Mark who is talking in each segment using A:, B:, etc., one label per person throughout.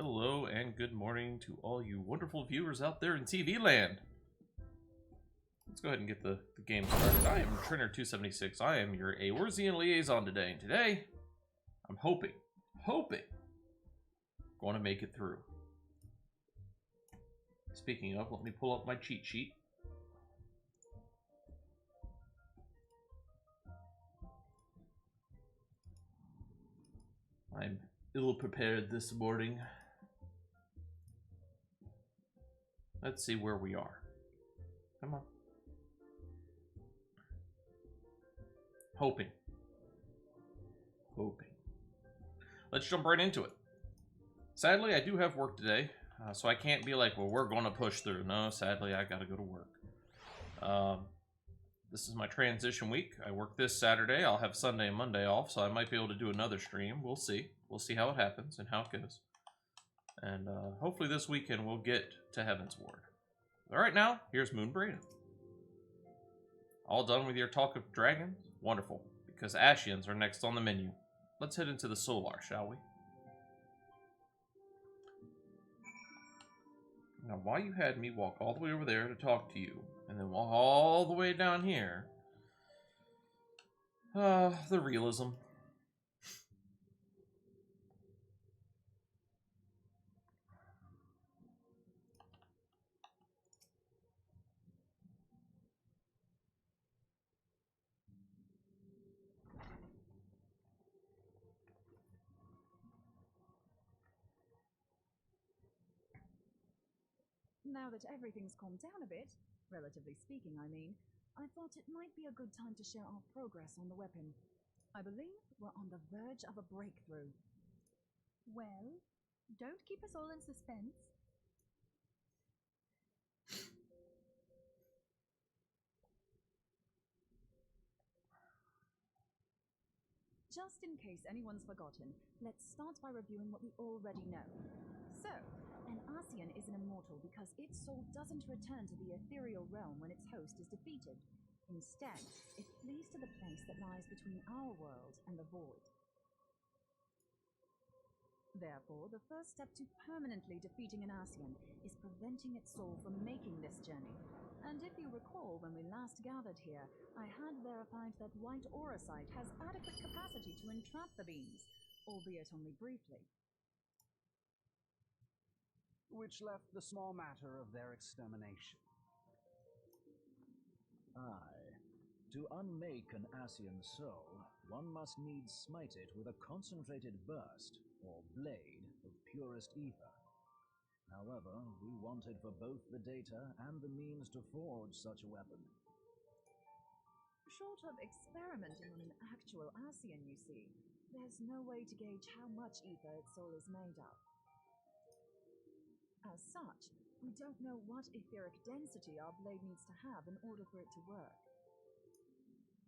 A: Hello and good morning to all you wonderful viewers out there in TV land. Let's go ahead and get the game started. I am Trainer276. I am your Eorzean liaison today. And today, I'm hoping, going to make it through. Speaking of, let me pull up my cheat sheet. I'm ill-prepared this morning. Let's see where we are. Come on. Hoping. Let's jump right into it. Sadly, I do have work today, so I can't be like, well, we're going to push through. No, sadly, I got to go to work. This is my transition week. I work this Saturday. I'll have Sunday and Monday off, so I might be able to do another stream. We'll see. We'll see how it happens and how it goes. And hopefully this weekend we'll get to Heavensward. All right, now, here's Moon Brayden. All done with your talk of dragons? Wonderful, because Ashians are next on the menu. Let's head into the Solar, shall we? Now, why you had me walk all the way over there to talk to you, and then walk all the way down here? The realism.
B: Now that everything's calmed down a bit, relatively speaking I mean, I thought it might be a good time to share our progress on the weapon. I believe we're on the verge of a breakthrough.
C: Well, don't keep us all in suspense.
B: Just in case anyone's forgotten, let's start by reviewing what we already know. So, an Ascian is an immortal because its soul doesn't return to the ethereal realm when its host is defeated. Instead, it flees to the place that lies between our world and the void. Therefore, the first step to permanently defeating an Ascian is preventing its soul from making this journey. And if you recall, when we last gathered here, I had verified that white auracite has adequate capacity to entrap the beings, albeit only briefly.
D: Which left the small matter of their extermination.
E: Aye. To unmake an Ascian soul, one must needs smite it with a concentrated burst, or blade, of purest ether. However, we wanted for both the data and the means to forge such a weapon.
B: Short of experimenting on an actual Ascian, you see, there's no way to gauge how much ether its soul is made of. As such, we don't know what etheric density our blade needs to have in order for it to work.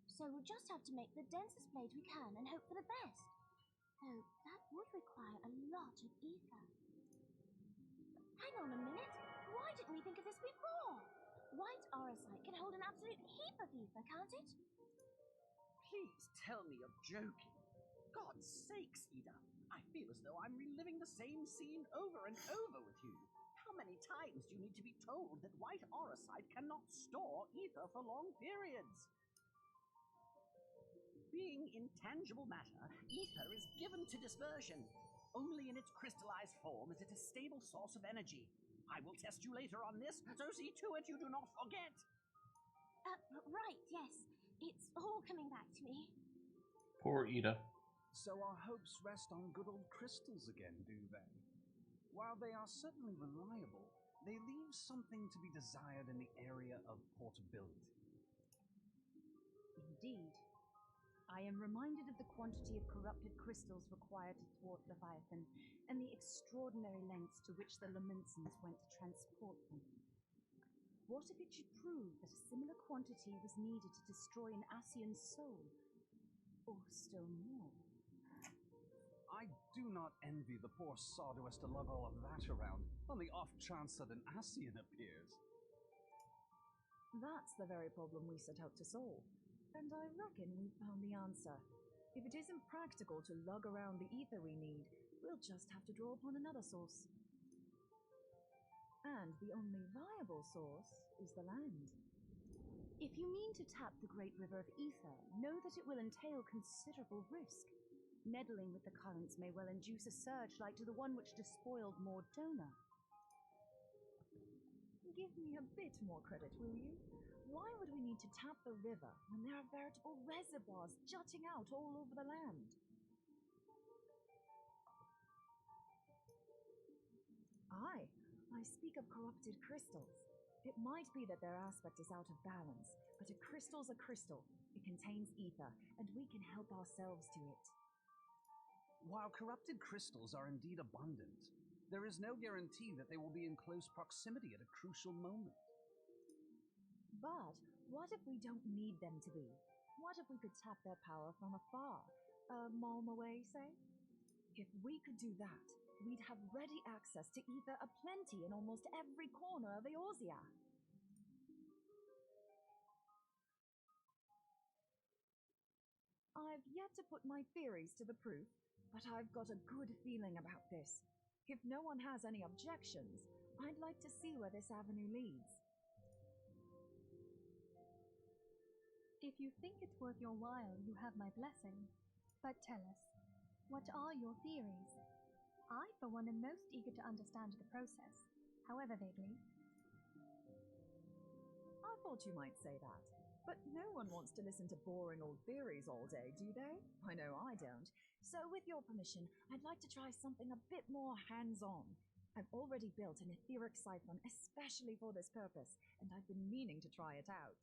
C: So we'll just have to make the densest blade we can and hope for the best. Though that would require a lot of ether. Hang on a minute. Why didn't we think of this before? White auracite can hold an absolute heap of ether, can't it?
F: Please tell me you're joking. God's sakes, Ida. I feel as though I'm reliving the same scene over and over with you. How many times do you need to be told that white auracite cannot store ether for long periods? Being intangible matter, ether is given to dispersion. Only in its crystallized form is it a stable source of energy. I will test you later on this, so see to it you do not forget.
C: Right, yes. It's all coming back to me.
A: Poor Ida.
D: So our hopes rest on good old crystals again, do they? While they are certainly reliable, they leave something to be desired in the area of portability.
B: Indeed. I am reminded of the quantity of corrupted crystals required to thwart Leviathan, and the extraordinary lengths to which the Lamentsons went to transport them. What if it should prove that a similar quantity was needed to destroy an Ascian's soul? Or still more?
D: I do not envy the poor sod who has to lug all of that around, on the off chance that an Ascian appears.
B: That's the very problem we set out to solve. And I reckon we found the answer. If it isn't practical to lug around the ether we need, We'll just have to draw upon another source. And the only viable source is the land. If you mean to tap the great river of ether, know that it will entail considerable risk. Meddling with the currents may well induce a surge like to the one which despoiled Mordona. Give me a bit more credit, will you? Why would we need to tap the river when there are veritable reservoirs jutting out all over the land? I speak of corrupted crystals. It might be that their aspect is out of balance, but a crystal's a crystal. It contains ether, and we can help ourselves to it.
D: While corrupted crystals are indeed abundant, there is no guarantee that they will be in close proximity at a crucial moment.
B: But what if we don't need them to be? What if we could tap their power from afar? A mile away, say? If we could do that, we'd have ready access to ether aplenty in almost every corner of Eorzea. I've yet to put my theories to the proof, but I've got a good feeling about this. If no one has any objections, I'd like to see where this avenue leads.
G: If you think it's worth your while, you have my blessing. But tell us, what are your theories? I, for one, am most eager to understand the process, however vaguely.
B: I thought you might say that. But no one wants to listen to boring old theories all day, do they? I know I don't. So with your permission, I'd like to try something a bit more hands-on. I've already built an etheric siphon especially for this purpose, and I've been meaning to try it out.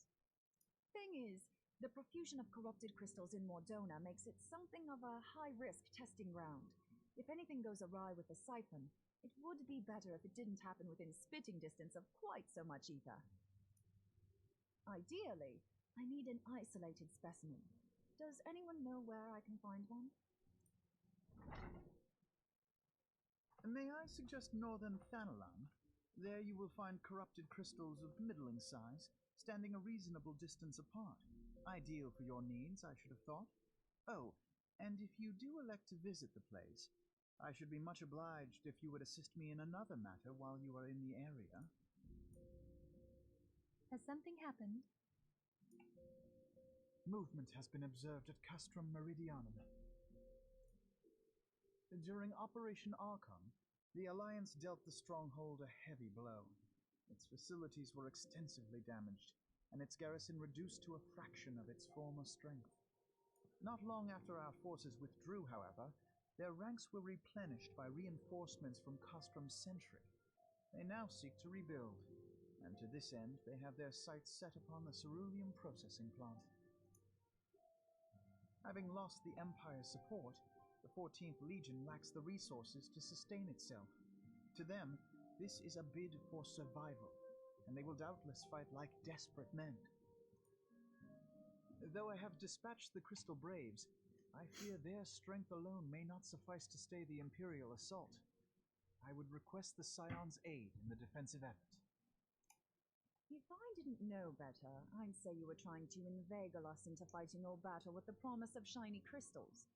B: Thing is, the profusion of corrupted crystals in Mordona makes it something of a high-risk testing ground. If anything goes awry with the siphon, it would be better if it didn't happen within spitting distance of quite so much ether. Ideally, I need an isolated specimen. Does anyone know where I can find one?
H: May I suggest northern Thanalan? There you will find corrupted crystals of middling size, standing a reasonable distance apart. Ideal for your needs, I should have thought. Oh, and if you do elect to visit the place, I should be much obliged if you would assist me in another matter while you are in the area.
G: Has something happened?
H: Movement has been observed at Castrum Meridianum. During Operation Archon, the Alliance dealt the stronghold a heavy blow. Its facilities were extensively damaged, and its garrison reduced to a fraction of its former strength. Not long after our forces withdrew, however, their ranks were replenished by reinforcements from Castrum's sentry. They now seek to rebuild, and to this end they have their sights set upon the ceruleum processing plant. Having lost the Empire's support, the 14th Legion lacks the resources to sustain itself. To them, this is a bid for survival, and they will doubtless fight like desperate men. Though I have dispatched the Crystal Braves, I fear their strength alone may not suffice to stay the Imperial assault. I would request the Scion's aid in the defensive effort.
B: If I didn't know better, I'd say you were trying to inveigle us into fighting old battle with the promise of shiny crystals.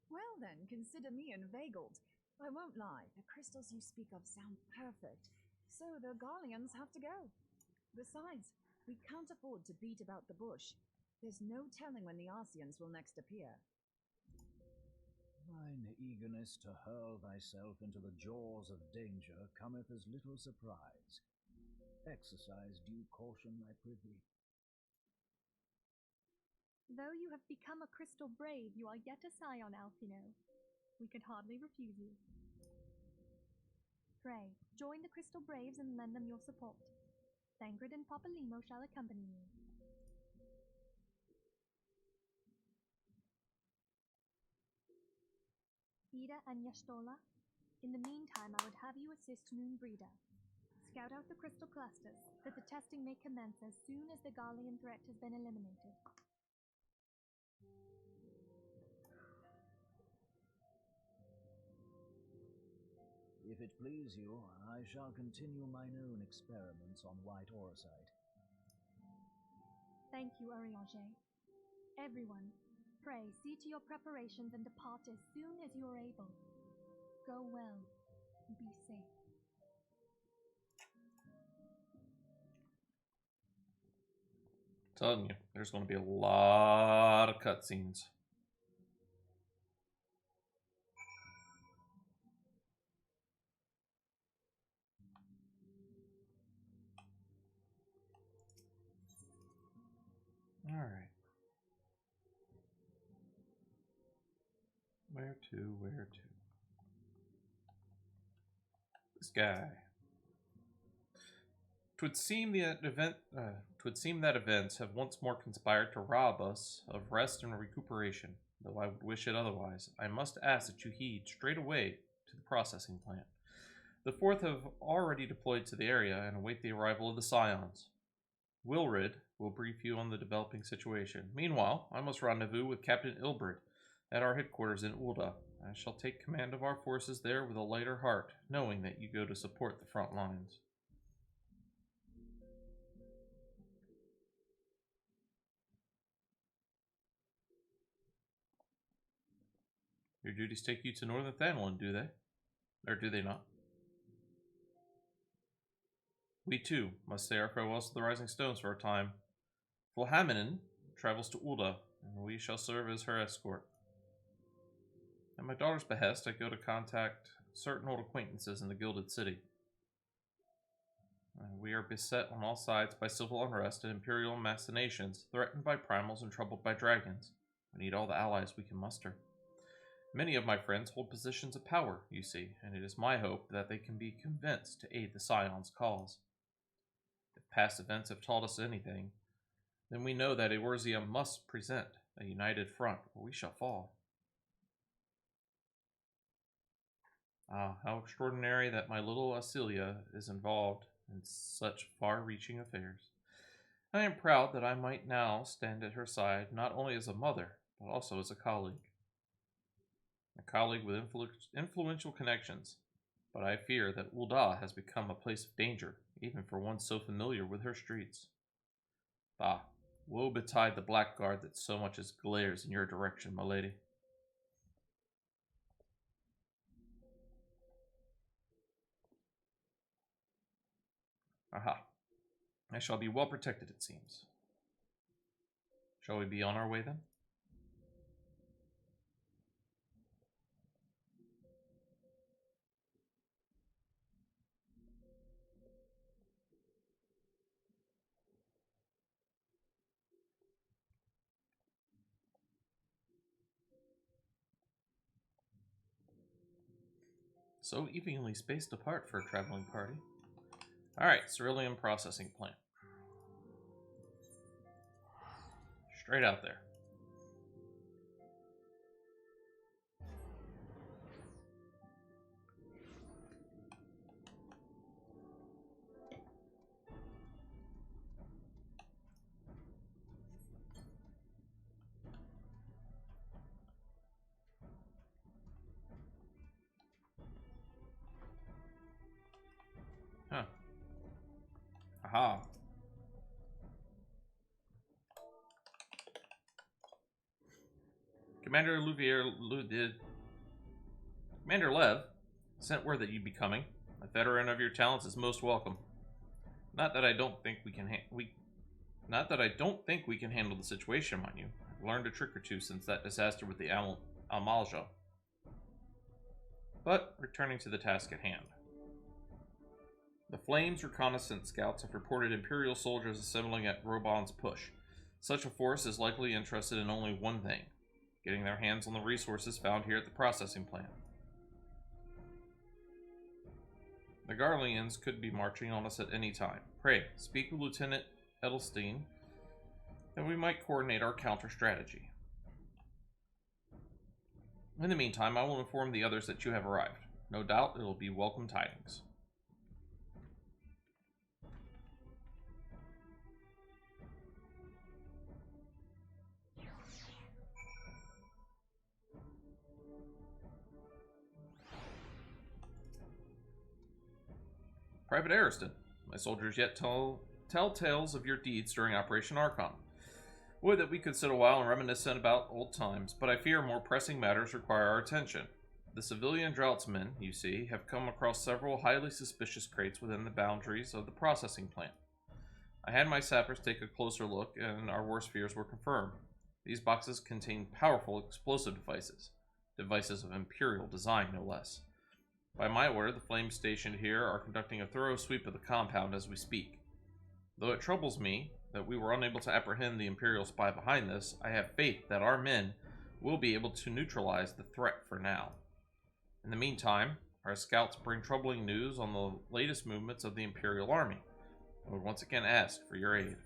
B: Well then, consider me inveigled. I won't lie, the crystals you speak of sound perfect, so the Garleans have to go. Besides, we can't afford to beat about the bush. There's no telling when the Arceans will next appear.
E: Thine eagerness to hurl thyself into the jaws of danger cometh as little surprise. Exercise due caution, I prithee.
G: Though you have become a crystal brave, you are yet a scion, Alphino. We could hardly refuse you. Pray, join the Crystal Braves and lend them your support. Thangred and Papalymo shall accompany you. Ida and Yashtola, in the meantime I would have you assist Moonbreeder. Scout out the crystal clusters, that the testing may commence as soon as the Garlean threat has been eliminated.
E: If it please you, I shall continue mine own experiments on white orosite.
G: Thank you, Arianger. Everyone, Pray, see to your preparations and depart as soon as you are able. Go well. Be safe.
A: Telling you, there's going to be a lot of cutscenes. All right. Where to? Where to? This guy. 'Twould seem that events have once more conspired to rob us of rest and recuperation. Though I would wish it otherwise, I must ask that you heed straight away to the processing plant. The fourth have already deployed to the area and await the arrival of the Scions. Wilrid will brief you on the developing situation. Meanwhile, I must rendezvous with Captain Ilbert at our headquarters in Ulda. I shall take command of our forces there with a lighter heart, knowing that you go to support the front lines. Your duties take you to Northern Thanlin, do they? Or do they not? We too must say our farewells to the Rising Stones for a time. Fulhaminen travels to Ulda, and we shall serve as her escort. At my daughter's behest, I go to contact certain old acquaintances in the Gilded City. We are beset on all sides by civil unrest and imperial machinations, threatened by primals and troubled by dragons. We need all the allies we can muster. Many of my friends hold positions of power, you see, and it is my hope that they can be convinced to aid the Scion's cause. If past events have taught us anything, then we know that Eorzea must present a united front, or we shall fall. Ah, how extraordinary that my little Asilia is involved in such far-reaching affairs. I am proud that I might now stand at her side, not only as a mother, but also as a colleague. A colleague with influential connections, but I fear that Ulda has become a place of danger, even for one so familiar with her streets. Bah, woe betide the blackguard that so much as glares in your direction, my lady. Aha. I shall be well protected, it seems. Shall we be on our way, then? So evenly spaced apart for a traveling party. Alright, Cerulean Processing Plant. Straight out there. Huh. Aha. Commander Commander Lev sent word that you'd be coming. A veteran of your talents is most welcome. Not that I don't think we can handle the situation, mind you. I've learned a trick or two since that disaster with the Amalja. But returning to the task at hand. The Flames reconnaissance scouts have reported Imperial soldiers assembling at Robon's Push. Such a force is likely interested in only one thing: getting their hands on the resources found here at the processing plant. The Garleans could be marching on us at any time. Pray, speak with Lieutenant Edelstein, and we might coordinate our counter strategy. In the meantime, I will inform the others that you have arrived. No doubt it will be welcome tidings. Private Ariston, my soldiers yet tell tales of your deeds during Operation Archon. Would that we could sit a while and reminisce about old times, but I fear more pressing matters require our attention. The civilian draughtsmen, you see, have come across several highly suspicious crates within the boundaries of the processing plant. I had my sappers take a closer look, and our worst fears were confirmed. These boxes contain powerful explosive devices of Imperial design, no less. By my order, the flames stationed here are conducting a thorough sweep of the compound as we speak. Though it troubles me that we were unable to apprehend the Imperial spy behind this, I have faith that our men will be able to neutralize the threat for now. In the meantime, our scouts bring troubling news on the latest movements of the Imperial Army. I would once again ask for your aid.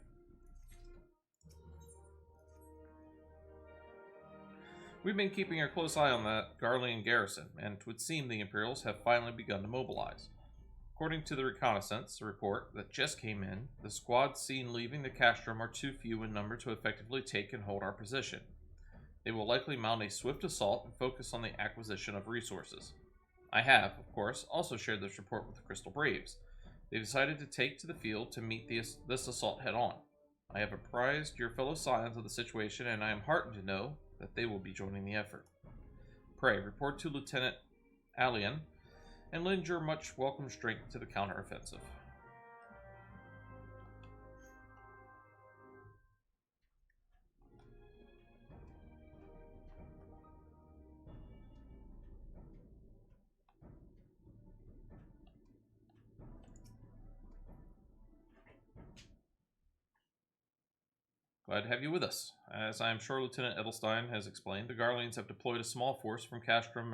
A: We've been keeping a close eye on that Garlean garrison, and it would seem the Imperials have finally begun to mobilize. According to the reconnaissance report that just came in, the squads seen leaving the castrum are too few in number to effectively take and hold our position. They will likely mount a swift assault and focus on the acquisition of resources. I have, of course, also shared this report with the Crystal Braves. They decided to take to the field to meet this assault head-on. I have apprised your fellow Scions of the situation, and I am heartened to know that they will be joining the effort. Pray, report to Lieutenant Allian, and lend your much welcome strength to the counteroffensive. Glad to have you with us. As I am sure Lieutenant Edelstein has explained, the Garleans have deployed a small force from Castrum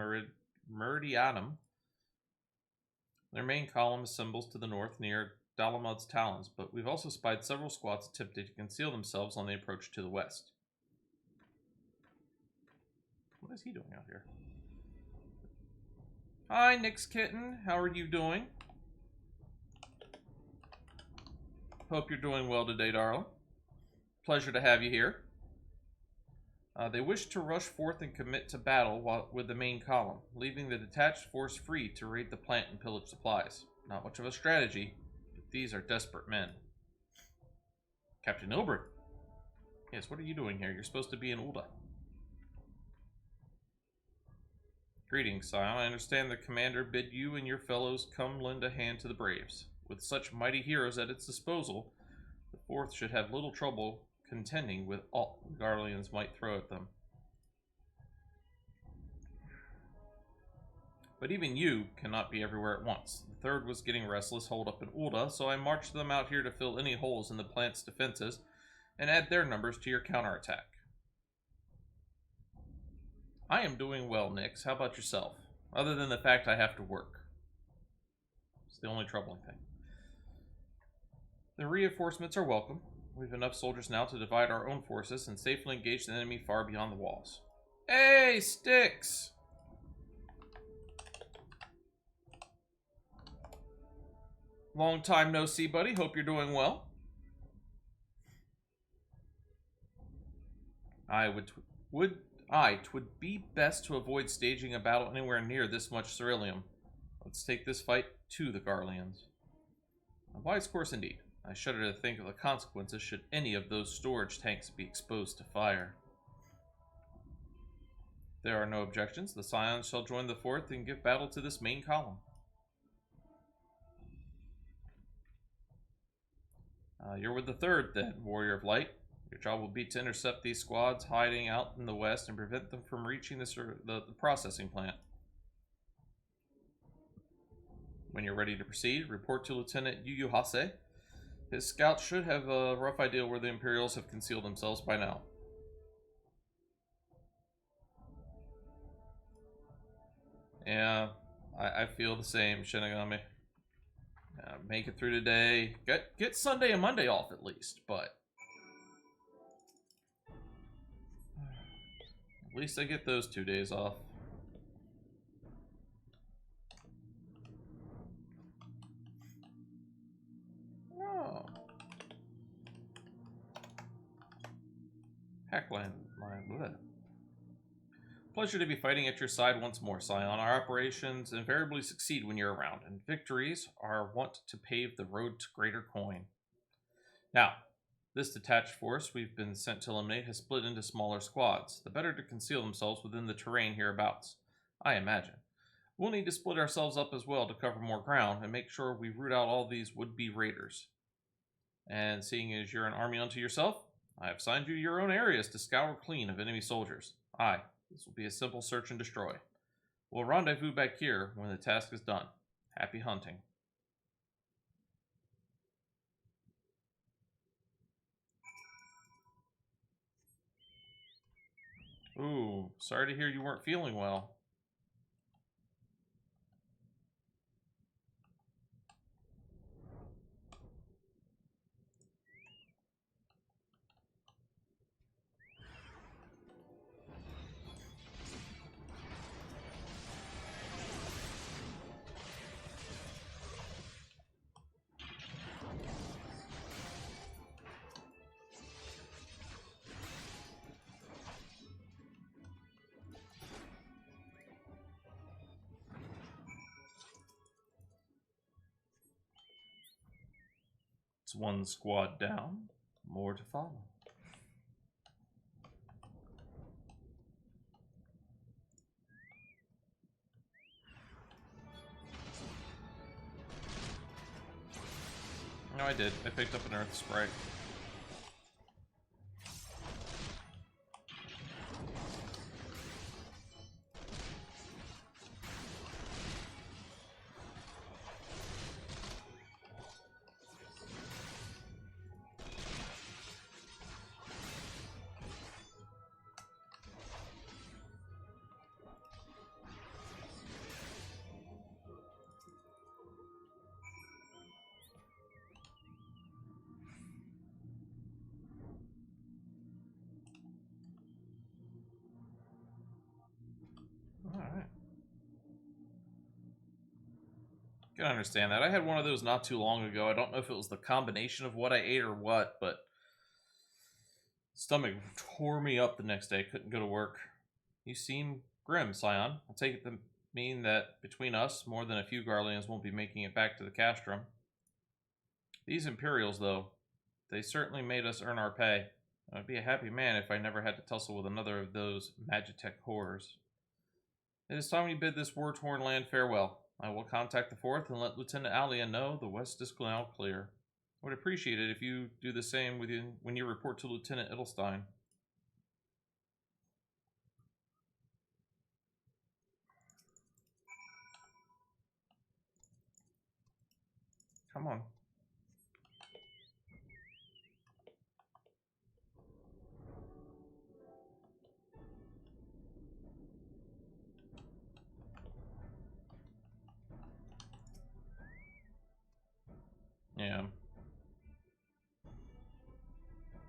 A: Meridianum. Their main column assembles to the north near Dalamud's Talons, but we've also spied several squads attempting to conceal themselves on the approach to the west. What is he doing out here? Hi, Nyx Kitten. How are you doing? Hope you're doing well today, darling. Pleasure to have you here. They wish to rush forth and commit to battle with the main column, leaving the detached force free to raid the plant and pillage supplies. Not much of a strategy, but these are desperate men. Captain Ilbert. Yes, what are you doing here? You're supposed to be in Ulda. Greetings, Scion. I understand the commander bid you and your fellows come lend a hand to the Braves. With such mighty heroes at its disposal, the Fourth should have little trouble contending with all the Garleans might throw at them. But even you cannot be everywhere at once. The Third was getting restless holed up in Ulda, so I marched them out here to fill any holes in the plant's defenses and add their numbers to your counterattack. I am doing well, Nyx. How about yourself? Other than the fact I have to work. It's the only troubling thing. The reinforcements are welcome. We've enough soldiers now to divide our own forces and safely engage the enemy far beyond the walls. Hey, Sticks! Long time no see, buddy. Hope you're doing well. Twould be best to avoid staging a battle anywhere near this much ceruleum. Let's take this fight to the Garleans. A wise course indeed. I shudder to think of the consequences should any of those storage tanks be exposed to fire. There are no objections. The Scions shall join the Fourth and give battle to this main column. You're with the Third, then, Warrior of Light. Your job will be to intercept these squads hiding out in the west and prevent them from reaching the processing plant. When you're ready to proceed, report to Lieutenant Yuyuhase. His scouts should have a rough idea where the Imperials have concealed themselves by now. Yeah, I feel the same, Shinigami. Make it through today. Get Sunday and Monday off at least, but at least I get those 2 days off. Oh. Hackland. Pleasure to be fighting at your side once more, Scion. Our operations invariably succeed when you're around, and victories are wont to pave the road to greater coin. Now, This detached force we've been sent to eliminate has split into smaller squads, the better to conceal themselves within the terrain hereabouts, I imagine. We'll need to split ourselves up as well to cover more ground and make sure we root out all these would-be raiders. And seeing as you're an army unto yourself, I have assigned you your own areas to scour clean of enemy soldiers. Aye, this will be a simple search and destroy. We'll rendezvous back here when the task is done. Happy hunting. Ooh, sorry to hear you weren't feeling well. It's one squad down, more to follow. No, I did. I picked up an Earth Sprite. Alright. Can understand that. I had one of those not too long ago. I don't know if it was the combination of what I ate or what, but stomach tore me up the next day. Couldn't go to work. You seem grim, Scion. I'll take it to mean that between us, more than a few Garleans won't be making it back to the castrum. These Imperials, though, they certainly made us earn our pay. I'd be a happy man if I never had to tussle with another of those Magitech horrors. It is time we bid this war-torn land farewell. I will contact the 4th and let Lieutenant Alia know the west is now clear. I would appreciate it if you do the same when you report to Lieutenant Edelstein. Come on. Yeah.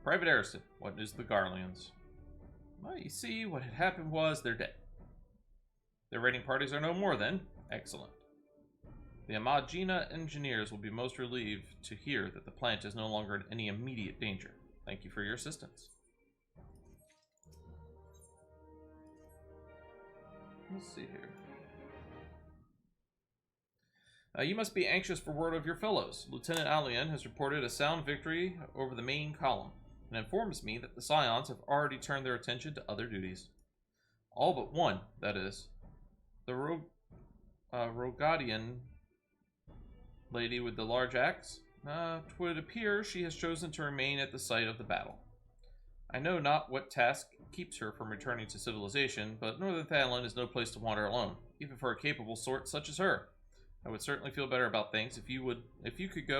A: Private Arrested, what is the Garleans? Well, you see, what had happened was they're dead. Their raiding parties are no more then. Excellent. The Amagina engineers will be most relieved to hear that the plant is no longer in any immediate danger. Thank you for your assistance. Let's see here. You must be anxious for word of your fellows. Lieutenant Alien has reported a sound victory over the main column, and informs me that the Scions have already turned their attention to other duties. All but one, that is. The Rogadian lady with the large axe. Twould appear she has chosen to remain at the site of the battle. I know not what task keeps her from returning to civilization, but Northern Thailand is no place to wander alone, even for a capable sort such as her. I would certainly feel better about things if you could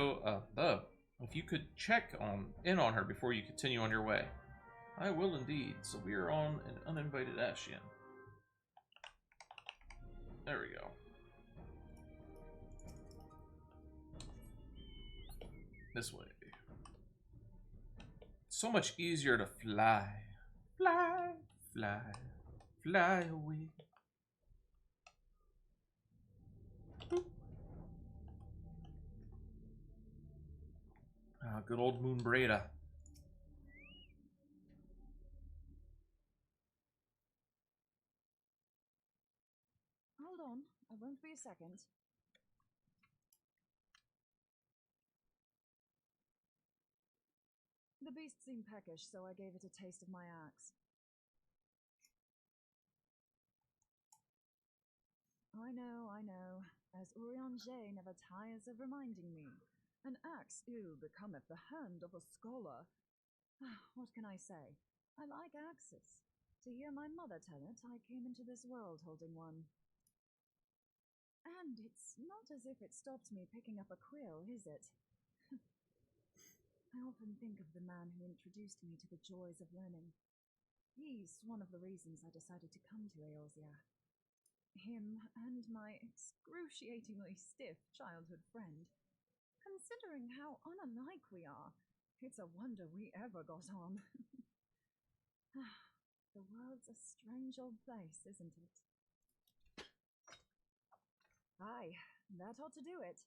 A: check in on her before you continue on your way. I will indeed. So we are on an uninvited Ashian. There we go. This way. So much easier to fly. Fly, fly, fly away. Ah, good old Moon Breda.
B: Hold on, I won't be a second. The
I: beast seemed peckish, so I gave it a taste of my axe. I know. As Urianger never tires of reminding me. An axe ill becometh the hand of a scholar. What can I say? I like axes. To hear my mother tell it, I came into this world holding one. And it's not as if it stopped me picking up a quill, is it? I often think of the man who introduced me to the joys of learning. He's one of the reasons I decided to come to Eorzea. Him and my excruciatingly stiff childhood friend. Considering how unalike we are, it's a wonder we ever got on. The world's a strange old place, isn't it? Aye, that ought to do it.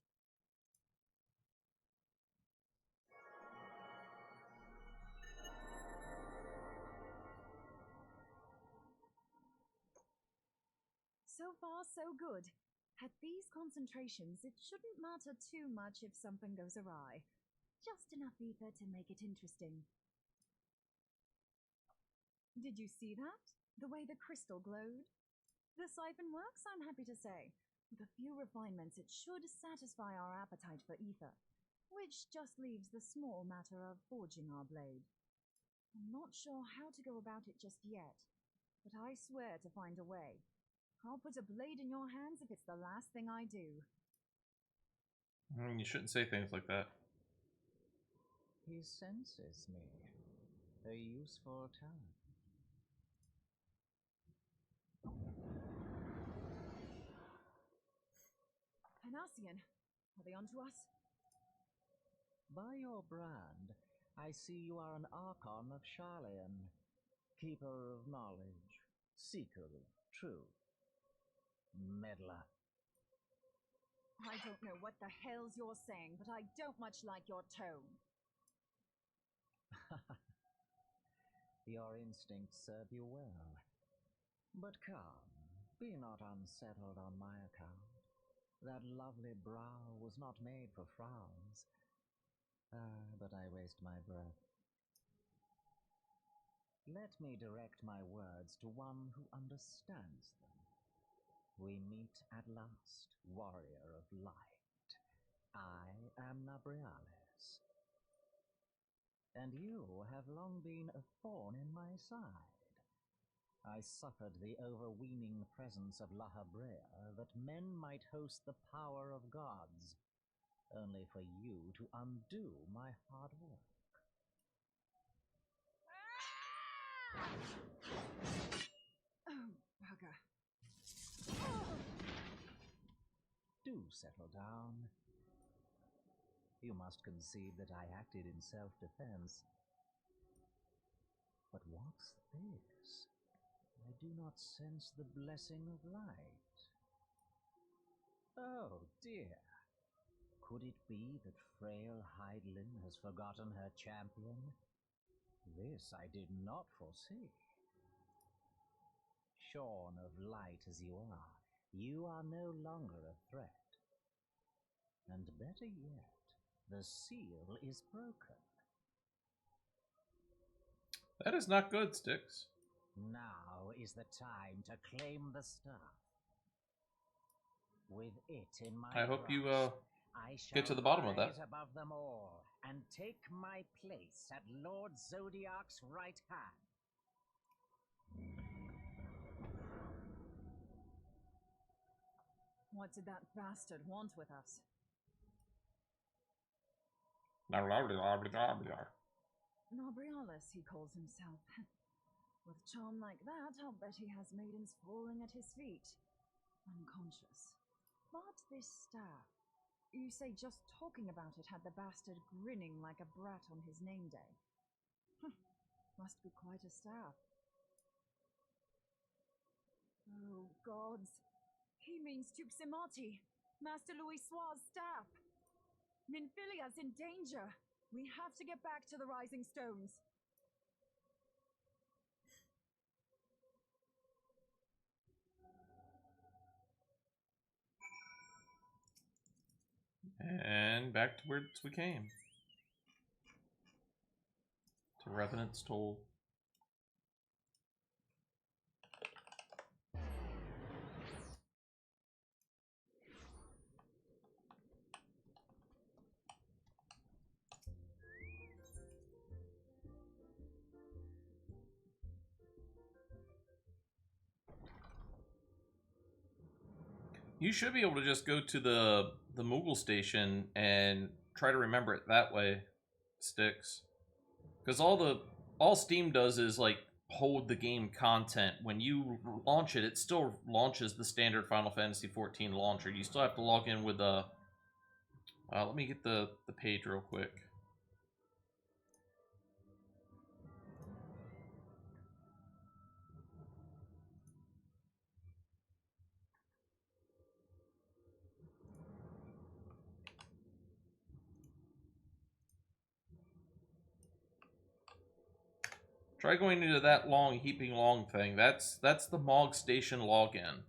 I: So far, so good. At these concentrations, it shouldn't matter too much if something goes awry. Just enough ether to make it interesting. Did you see that? The way the crystal glowed? The siphon works, I'm happy to say. With a few refinements, it should satisfy our appetite for ether, which just leaves the small matter of forging our blade. I'm not sure how to go about it just yet, but I swear to find a way. I'll put a blade in your hands if it's the last thing I do.
A: You shouldn't say things like that.
E: He senses me. A useful talent.
I: Hanassian, are they onto us?
E: By your brand, I see you are an Archon of Sharlayan, keeper of knowledge, seeker of truth. Meddler.
I: I don't know what the hell's you're saying, but I don't much like your tone.
E: Your instincts serve you well. But come, be not unsettled on my account. That lovely brow was not made for frowns. But I waste my breath. Let me direct my words to one who understands them. We meet at last, warrior of light. I am Nabriales. And you have long been a thorn in my side. I suffered the overweening presence of Lahabrea that men might host the power of gods, only for you to undo my hard work.
I: Oh, bugger.
E: Do settle down. You must concede that I acted in self-defense. But what's this? I do not sense the blessing of light. Oh dear. Could it be that frail Hydelin has forgotten her champion? This I did not foresee. Shorn of light as you are no longer a threat. And better yet, the seal is broken.
A: That is not good, Styx.
E: Now is the time to claim the stuff. With it in my
A: I hope you
E: I shall
A: get to the bottom of that.
E: rise above them all and take my place at Lord Zodiac's right hand.
I: What did that bastard want with us? Nabriales, he calls himself. With charm like that, I'll bet he has maidens falling at his feet. Unconscious. But this staff, you say just talking about it had the bastard grinning like a brat on his name day. Must be quite a staff. Oh, gods. He means Tupsimati, Master Louis Soir's staff. Ninfilia's in danger. We have to get back to the Rising Stones.
A: And back to where we came. The Revenant's Toll. You should be able to just go to the Moogle station and try to remember it that way, Sticks. Because all Steam does is like hold the game content. When you launch it, it still launches the standard Final Fantasy XIV launcher. You still have to log in with a. Let me get the page real quick. Try going into that long, heaping long thing. That's the Mog Station login.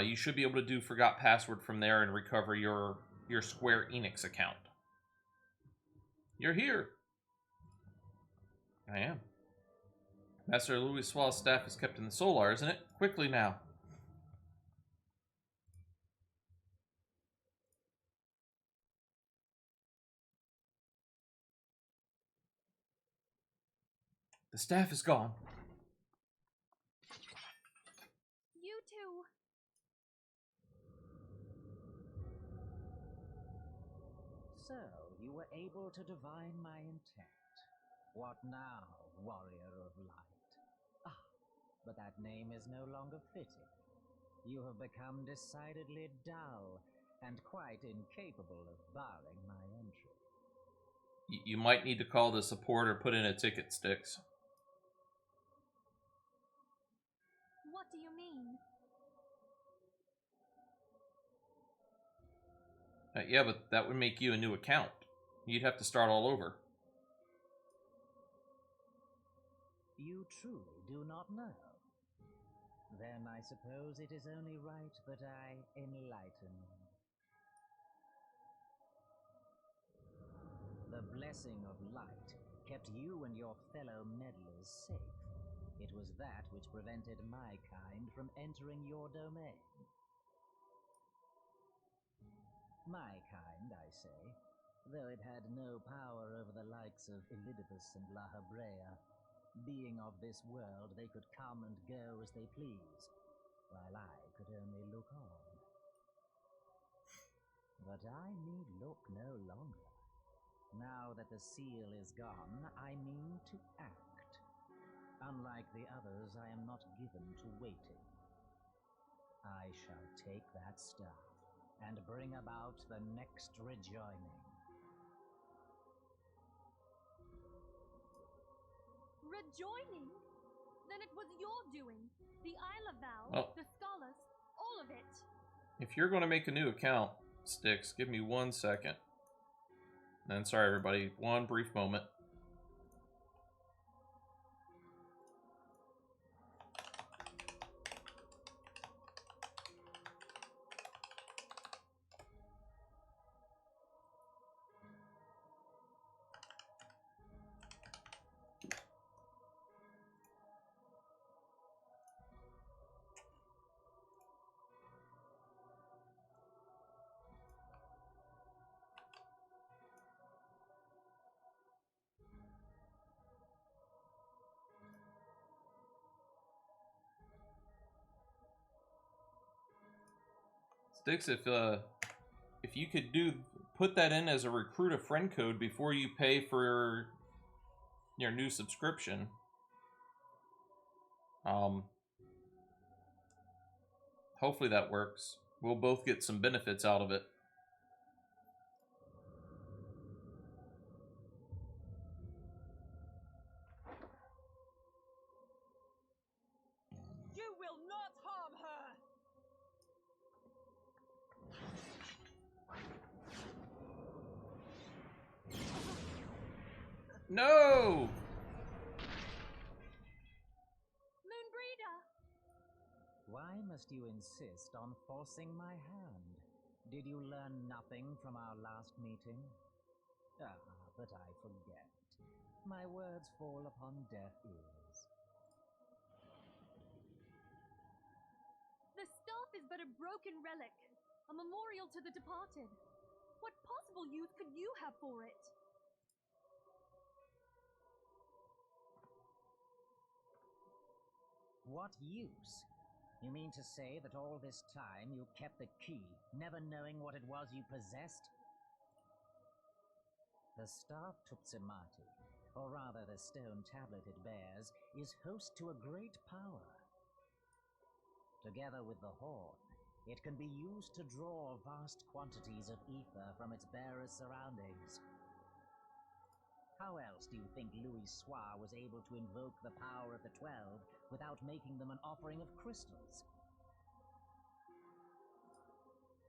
A: You should be able to do forgot password from there and recover your Square Enix account. You're here. I am. Master Louis Swall's staff is kept in the Solar, isn't it? Quickly now. The staff is gone.
G: You two.
E: So, you were able to divine my intent. What now, warrior of light? Ah, but that name is no longer fitting. You have become decidedly dull, and quite incapable of barring my entry.
A: You might need to call the support or put in a ticket, Sticks.
G: What do you mean?
A: Yeah, but that would make you a new account. You'd have to start all over.
E: You truly do not know? Then I suppose it is only right that I enlighten you. The blessing of light kept you and your fellow meddlers safe. It was that which prevented my kind from entering your domain. My kind, I say, though it had no power over the likes of Elidibus and La Habrea. Being of this world, they could come and go as they pleased, while I could only look on. But I need look no longer. Now that the seal is gone, I mean to act. Unlike the others, I am not given to waiting. I shall take that staff and bring about the next rejoining.
G: Rejoining? Then it was your doing. The Isle of Val,
A: Oh.
G: the scholars, all of it.
A: If you're going to make a new account, Sticks, give me 1 second. And sorry, everybody, one brief moment. Sticks, if you could put that in as a recruit a friend code before you pay for your new subscription. Hopefully that works. We'll both get some benefits out of it.
F: You will not harm her!
A: No!
G: Moonbreeder!
E: Why must you insist on forcing my hand? Did you learn nothing from our last meeting? Ah, but I forget. My words fall upon deaf ears.
G: The staff is but a broken relic, a memorial to the departed. What possible use could you have for it?
J: What use? You mean to say that all this time you kept the key, never knowing what it was you possessed? The staff Tupsimati, or rather the stone tablet it bears, is host to a great power. Together with the horn, it can be used to draw vast quantities of ether from its bearer's surroundings. How else do you think Louis Soir was able to invoke the power of the 12 without making them an offering of crystals?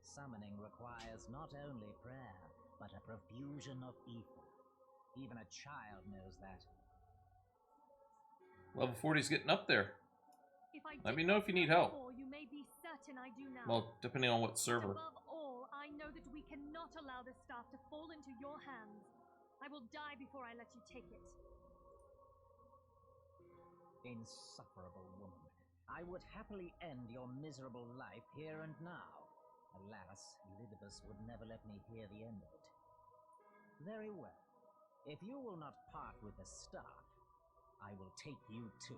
J: Summoning requires not only prayer, but a profusion of ether. Even a child knows that.
A: Level 40's getting up there.
G: If I
A: Let
G: did
A: me know
G: not
A: if you need
G: know
A: help.
G: before, you may be certain I do now.
A: Well, depending on what server.
G: But above all, I know that we cannot allow this staff to fall into your hands. I will die before I let you take it.
J: Insufferable woman. I would happily end your miserable life here and now. Alas, Elidibus would never let me hear the end of it. Very well. If you will not part with the staff, I will take you too.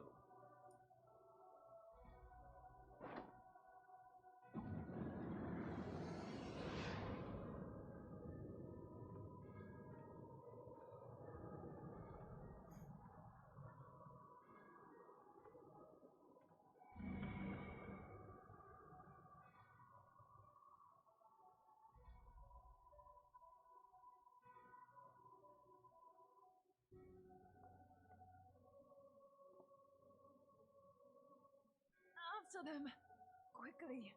I: After them! Quickly!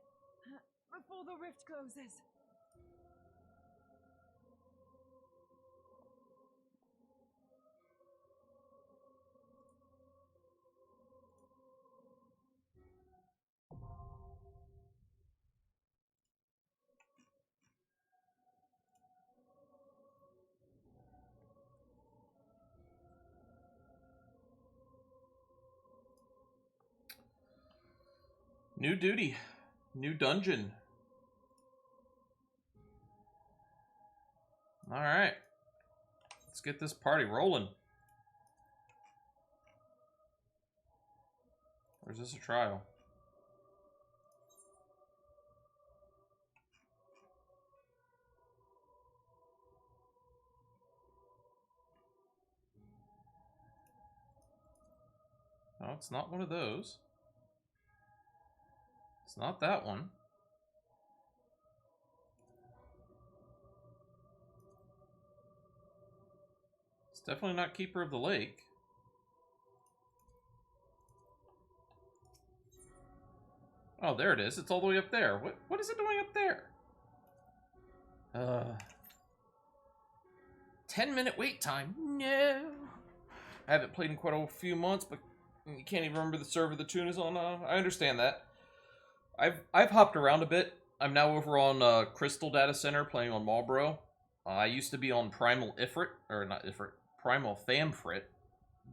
I: Before the rift closes!
A: New duty. New dungeon. Alright. Let's get this party rolling. Or is this a trial? No, it's not one of those. It's not that one. It's definitely not Keeper of the Lake. Oh, there it is. It's all the way up there. What is it doing up there? 10-minute wait time. No. I haven't played in quite a few months, but you can't even remember the server the tune is on. I understand that. I've hopped around a bit. I'm now over on Crystal Data Center playing on Marlboro. I used to be on Primal Ifrit, or not Ifrit, Primal Famfrit,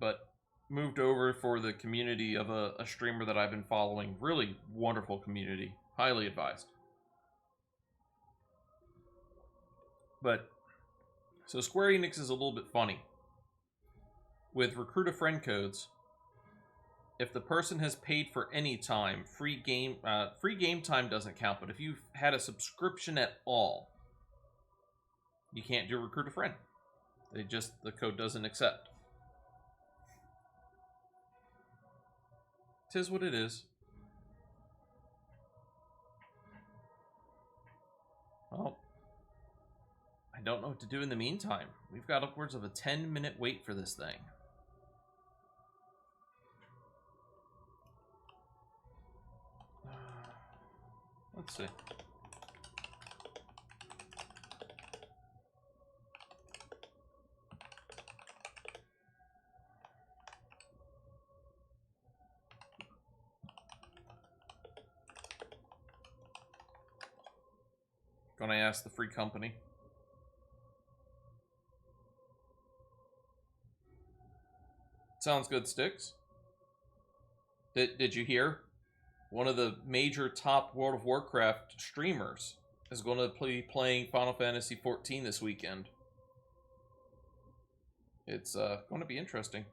A: but moved over for the community of a streamer that I've been following. Really wonderful community. Highly advised. But, so Square Enix is a little bit funny. With Recruit a Friend codes, if the person has paid for any time, free game time doesn't count. But if you've had a subscription at all, you can't do Recruit a Friend. The code doesn't accept. 'Tis what it is. Well, I don't know what to do in the meantime. We've got upwards of a 10-minute wait for this thing. Let's see. Gonna ask the free company. Sounds good, Sticks. Did you hear? One of the major top World of Warcraft streamers is going to be playing Final Fantasy XIV this weekend. It's going to be interesting.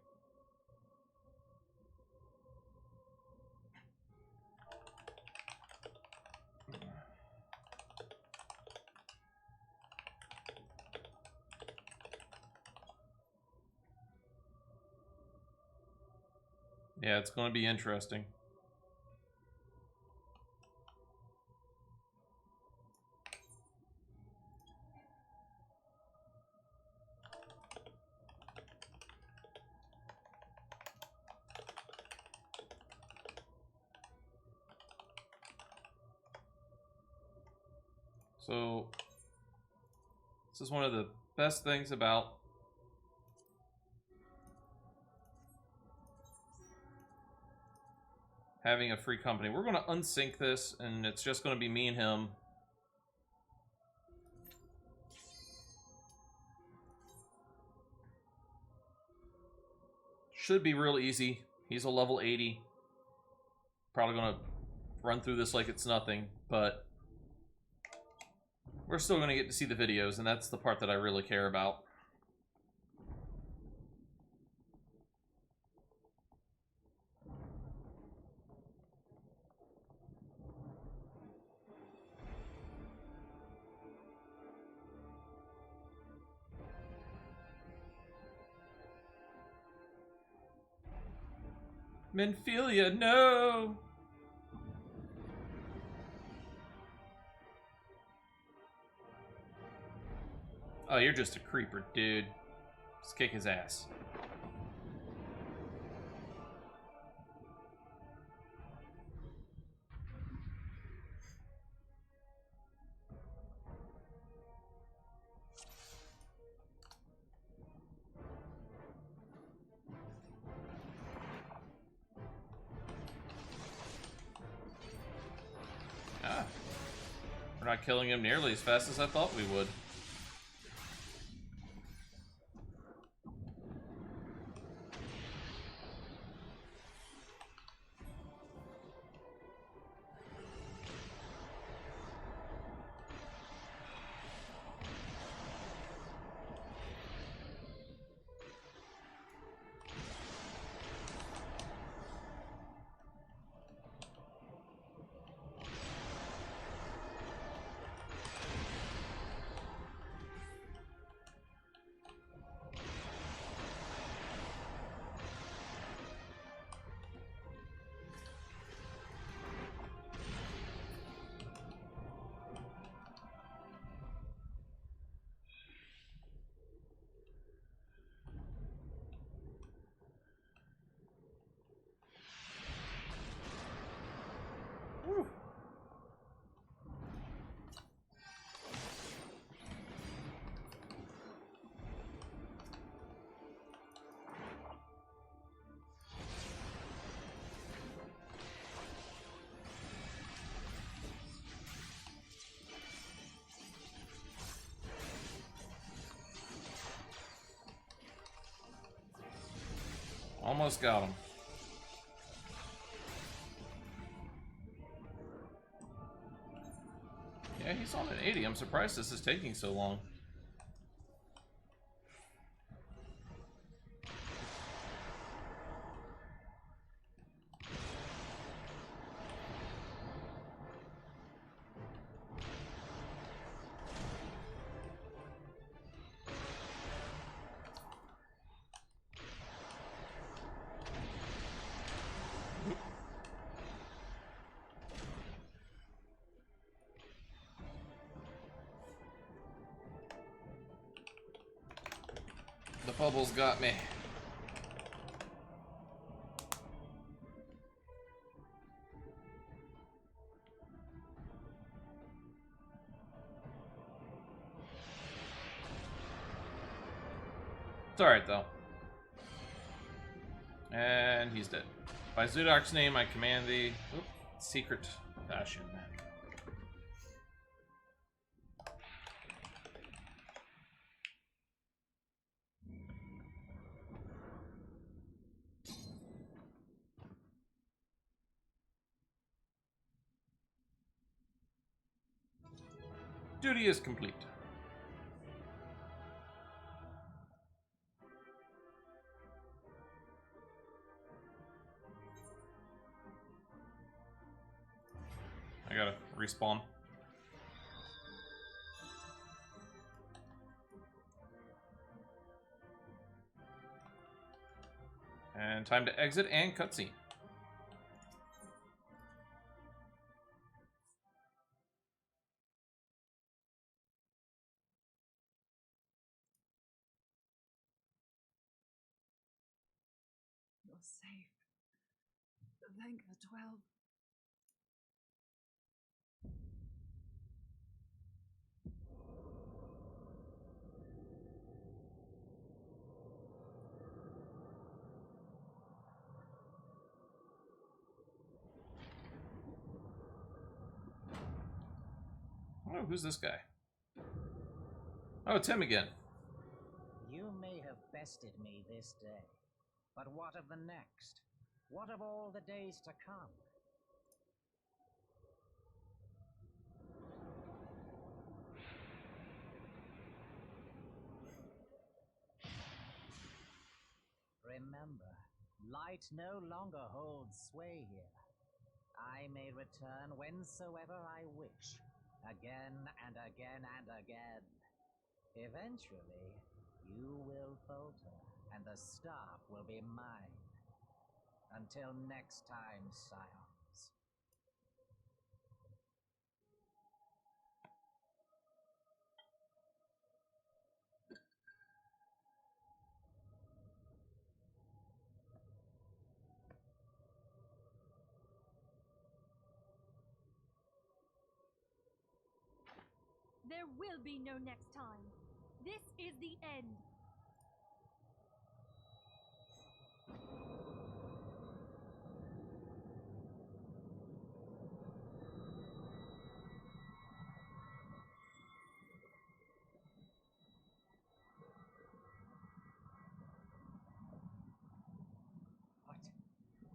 A: Yeah, it's going to be interesting. So, this is one of the best things about having a free company. We're going to unsync this, and it's just going to be me and him. Should be real easy. He's a level 80. Probably going to run through this like it's nothing, but we're still going to get to see the videos, and that's the part that I really care about. Menphilia, no! Oh, you're just a creeper, dude. Just kick his ass. Ah. We're not killing him nearly as fast as I thought we would. Whew. Almost got him. Yeah, he's on an 80. I'm surprised this is taking so long. The bubbles got me. It's alright though. And he's dead. By Zudok's name, I command thee. Oop, secret fashion. Duty is complete. I gotta respawn. And time to exit and cutscene.
I: You're safe. Thank the 12.
A: Oh, who's this guy? Oh, it's him again.
J: You may have bested me this day, but what of the next? What of all the days to come? Remember, light no longer holds sway here. I may return whensoever I wish, again and again and again. Eventually, you will falter, and the staff will be mine. Until next time, scions.
G: There will be no next time. This is the end.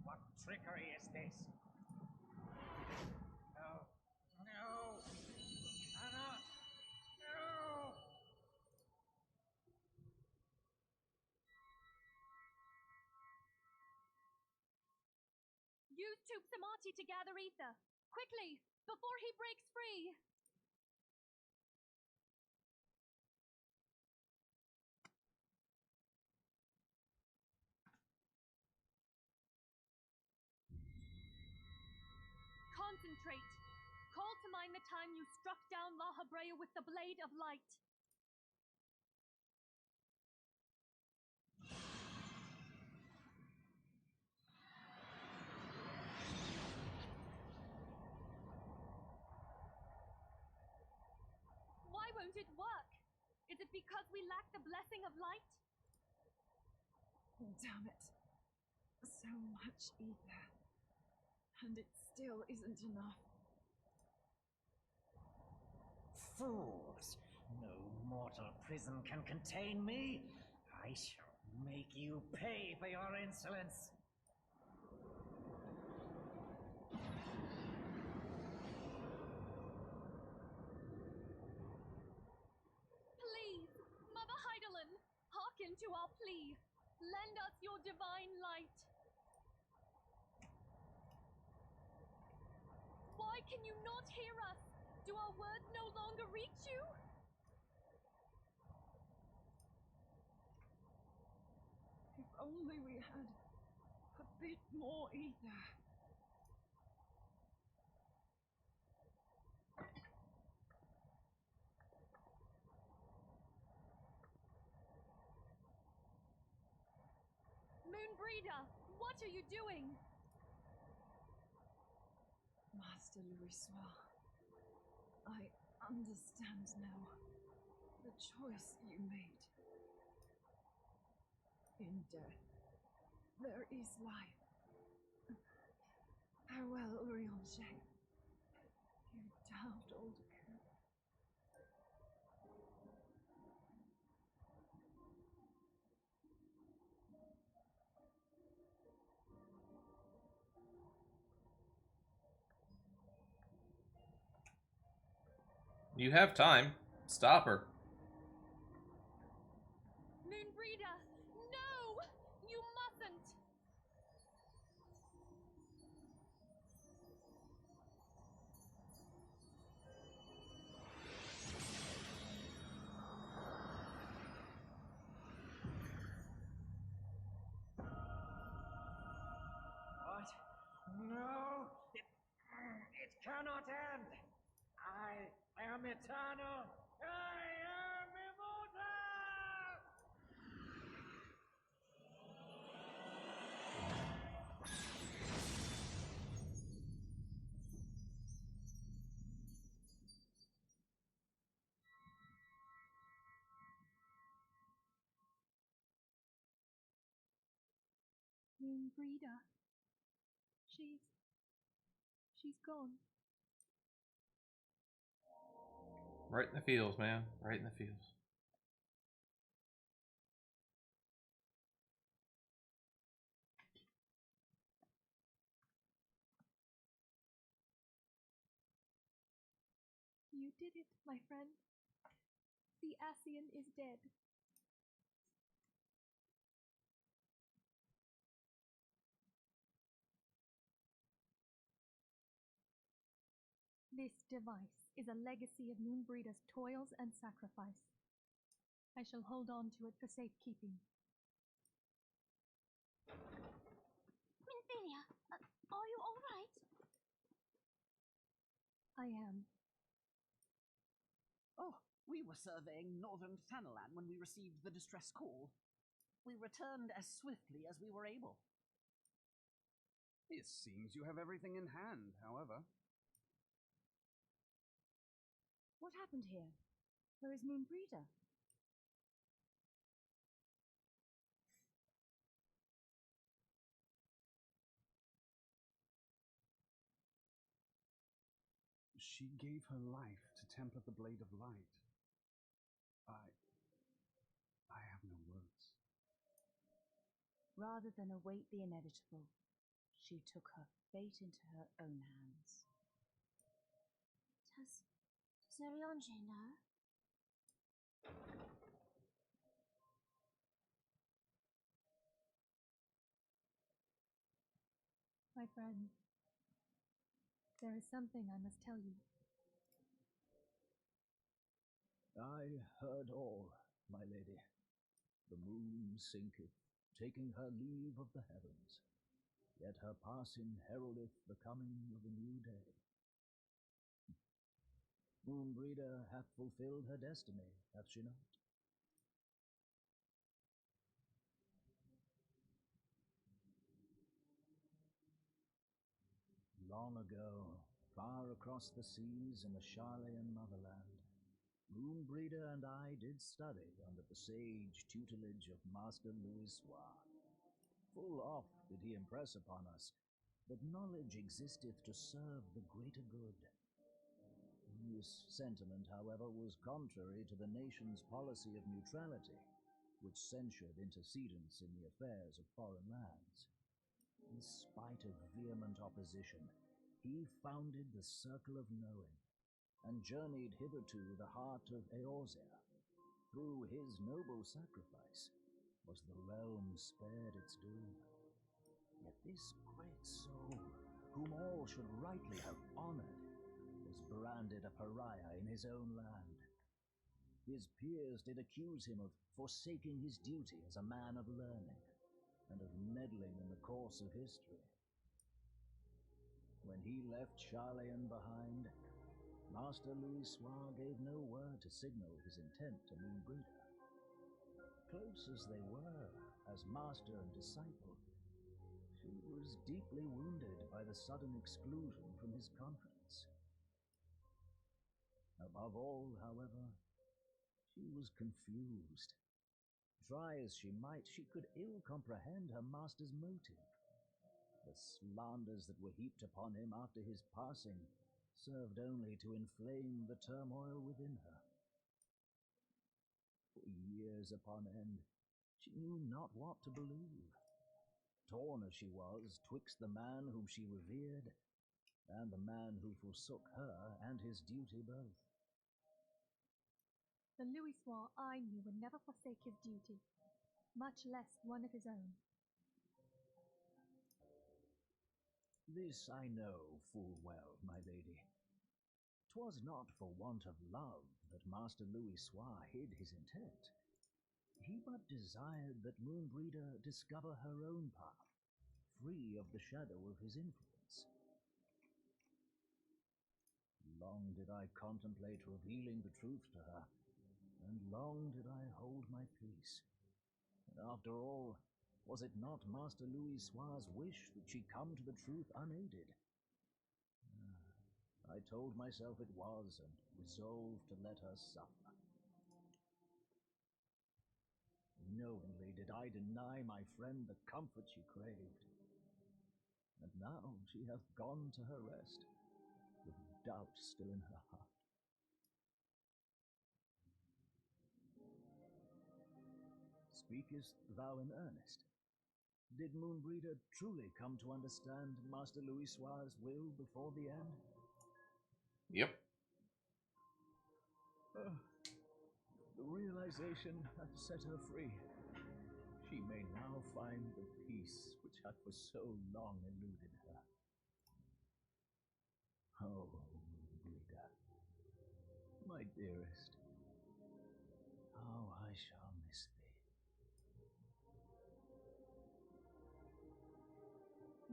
J: What trickery is this? No. No. Cannot. No.
G: Use Tube Samati to gather ether. Quickly, before he breaks free. Concentrate. Call to mind the time you struck down La Habrea with the Blade of Light. Why won't it work? Is it because we lack the blessing of light?
I: Damn it. So much ether. And it still isn't enough.
J: Fools! No mortal prison can contain me. I shall make you pay for your insolence.
G: Please, Mother Heidelin, hearken to our plea. Lend us your divine light. Why can you not hear us? Do our words no longer reach you?
I: If only we had a bit more ether.
G: Moonbreeder, what are you doing?
I: Master Louisoix, I understand now the choice you made. In death, there is life. Farewell, Urianger. You damned old coup.
A: You have time. Stop her.
G: Moonbreeder! No! You mustn't!
F: What? No! It cannot end! I am eternal! I am immortal!
G: Moonbreeder. She's gone.
A: Right in the fields, man. Right in the fields.
G: You did it, my friend. The Ascian is dead. This device is a legacy of Moonbreeder's toils and sacrifice. I shall hold on to it for safekeeping.
C: Minfilia, are you all right?
G: I am.
F: Oh, we were surveying northern Thanalan when we received the distress call. We returned as swiftly as we were able.
D: It seems you have everything in hand, however.
B: What happened here? Where is Moonbreeder?
D: She gave her life to temper the Blade of Light. I have no words.
B: Rather than await the inevitable, she took her fate into her own hands.
C: Does Ariange know?
G: My friend, there is something I must tell you.
E: I heard all, my lady. The moon sinketh, taking her leave of the heavens. Yet her passing heraldeth the coming of a new day. Moonbreeder hath fulfilled her destiny, hath she not? Long ago, far across the seas in the Charlayan motherland, Moonbreeder and I did study under the sage tutelage of Master Louisoir. Full oft did he impress upon us that knowledge existeth to serve the greater good. This sentiment, however, was contrary to the nation's policy of neutrality, which censured intercedence in the affairs of foreign lands. In spite of vehement opposition, he founded the Circle of Knowing, and journeyed hitherto the heart of Eorzea. Through his noble sacrifice was the realm spared its doom. Yet this great soul, whom all should rightly have honored, was branded a pariah in his own land. His peers did accuse him of forsaking his duty as a man of learning, and of meddling in the course of history. When he left Charlayan behind, Master Louisoir gave no word to signal his intent to Moonbreeder. Close as they were, as master and disciple, she was deeply wounded by the sudden exclusion from his confidence. Above all, however, she was confused. Try as she might, she could ill comprehend her master's motive. The slanders that were heaped upon him after his passing served only to inflame the turmoil within her. For years upon end, she knew not what to believe. Torn as she was twixt the man whom she revered and the man who forsook her and his duty both.
G: The Louisois I knew would never forsake his duty, much less one of his own.
E: This I know full well, my lady. 'Twas not for want of love that Master Louisois hid his intent. He but desired that Moonbreeder discover her own path, free of the shadow of his influence. Long did I contemplate revealing the truth to her, and long did I hold my peace. And after all, was it not Master Louisoir's wish that she come to the truth unaided? I told myself it was, and resolved to let her suffer. Knowingly did I deny my friend the comfort she craved. And now she hath gone to her rest, with doubt still in her heart. Speakest thou in earnest? Did Moonbreeder truly come to understand Master Louisoir's will before the end?
A: Yep.
E: The realization hath set her free. She may now find the peace which hath for so long eluded her. Oh, Moonbreeder, my dearest, how I shall miss thee.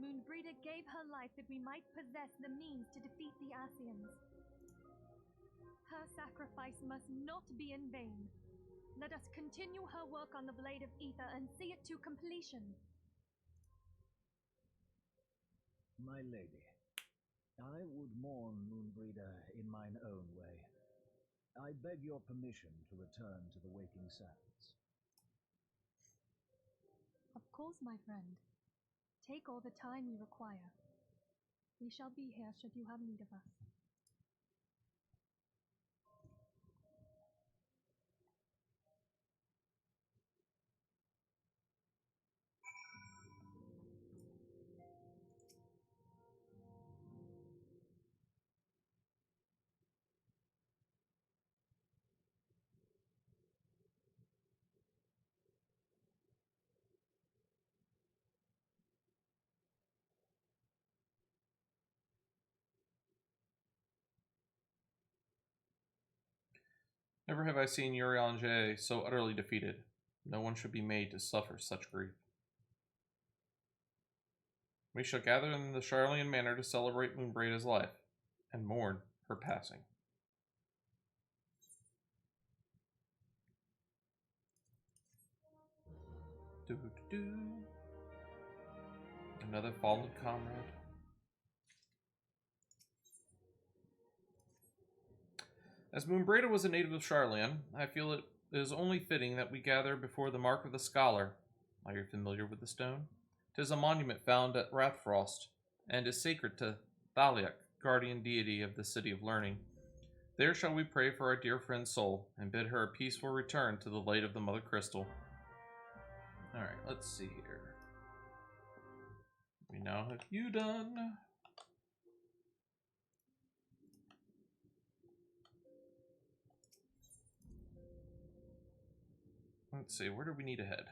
G: Moonbreeder gave her life that we might possess the means to defeat the Ascians. Her sacrifice must not be in vain. Let us continue her work on the Blade of Ether and see it to completion.
E: My lady, I would mourn Moonbreeder in mine own way. I beg your permission to return to the Waking Sands.
G: Of course, my friend. Take all the time you require. We shall be here should you have need of us.
A: Never have I seen Urianger so utterly defeated. No one should be made to suffer such grief. We shall gather in the Charlian Manor to celebrate Moonbreeda's life, and mourn her passing. Do-do-do. Another fallen comrade. As Moonbreda was a native of Charlian, I feel it is only fitting that we gather before the Mark of the Scholar. Are you familiar with the stone? 'Tis a monument found at Rathfrost, and is sacred to Thaliak, guardian deity of the City of Learning. There shall we pray for our dear friend's soul, and bid her a peaceful return to the light of the Mother Crystal. Alright, let's see here. We now have you done. Let's see, where do we need to head?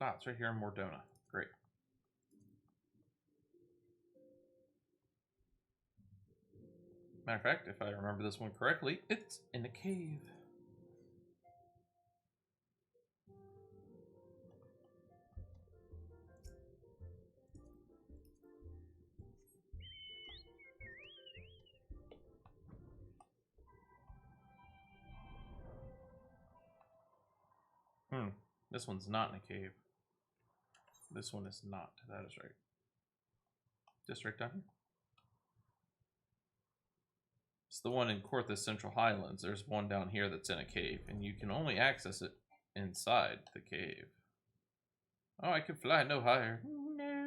A: Ah, it's right here in Mordona. Great. Matter of fact, if I remember this one correctly, it's in a cave. This one's not in a cave. This one is not. That is right. Just right down here. It's the one in Corthus Central Highlands. There's one down here that's in a cave, and you can only access it inside the cave. Oh, I can fly no higher. No.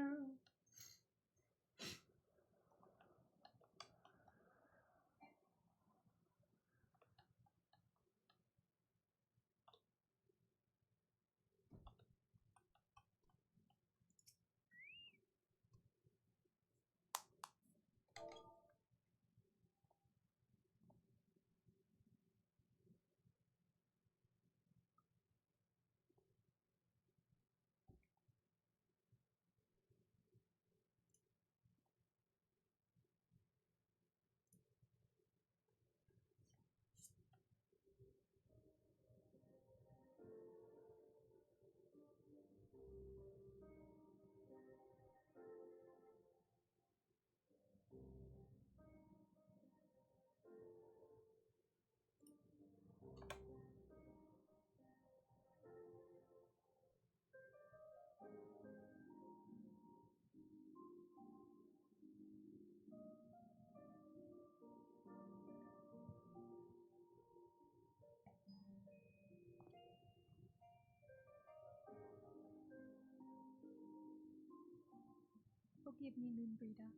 G: Forgive me, Moonbreeder.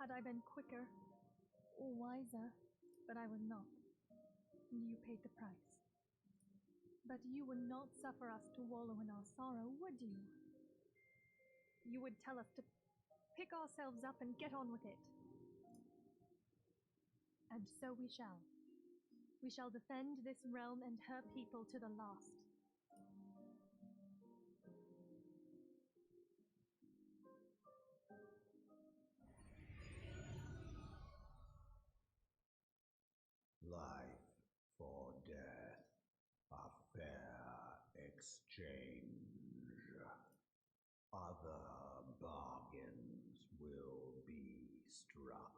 G: Had I been quicker or wiser, but I was not. You paid the price. But you would not suffer us to wallow in our sorrow, would you? You would tell us to pick ourselves up and get on with it. And so we shall. We shall defend this realm and her people to the last.
K: Life for death, a fair exchange. Other bargains will be struck.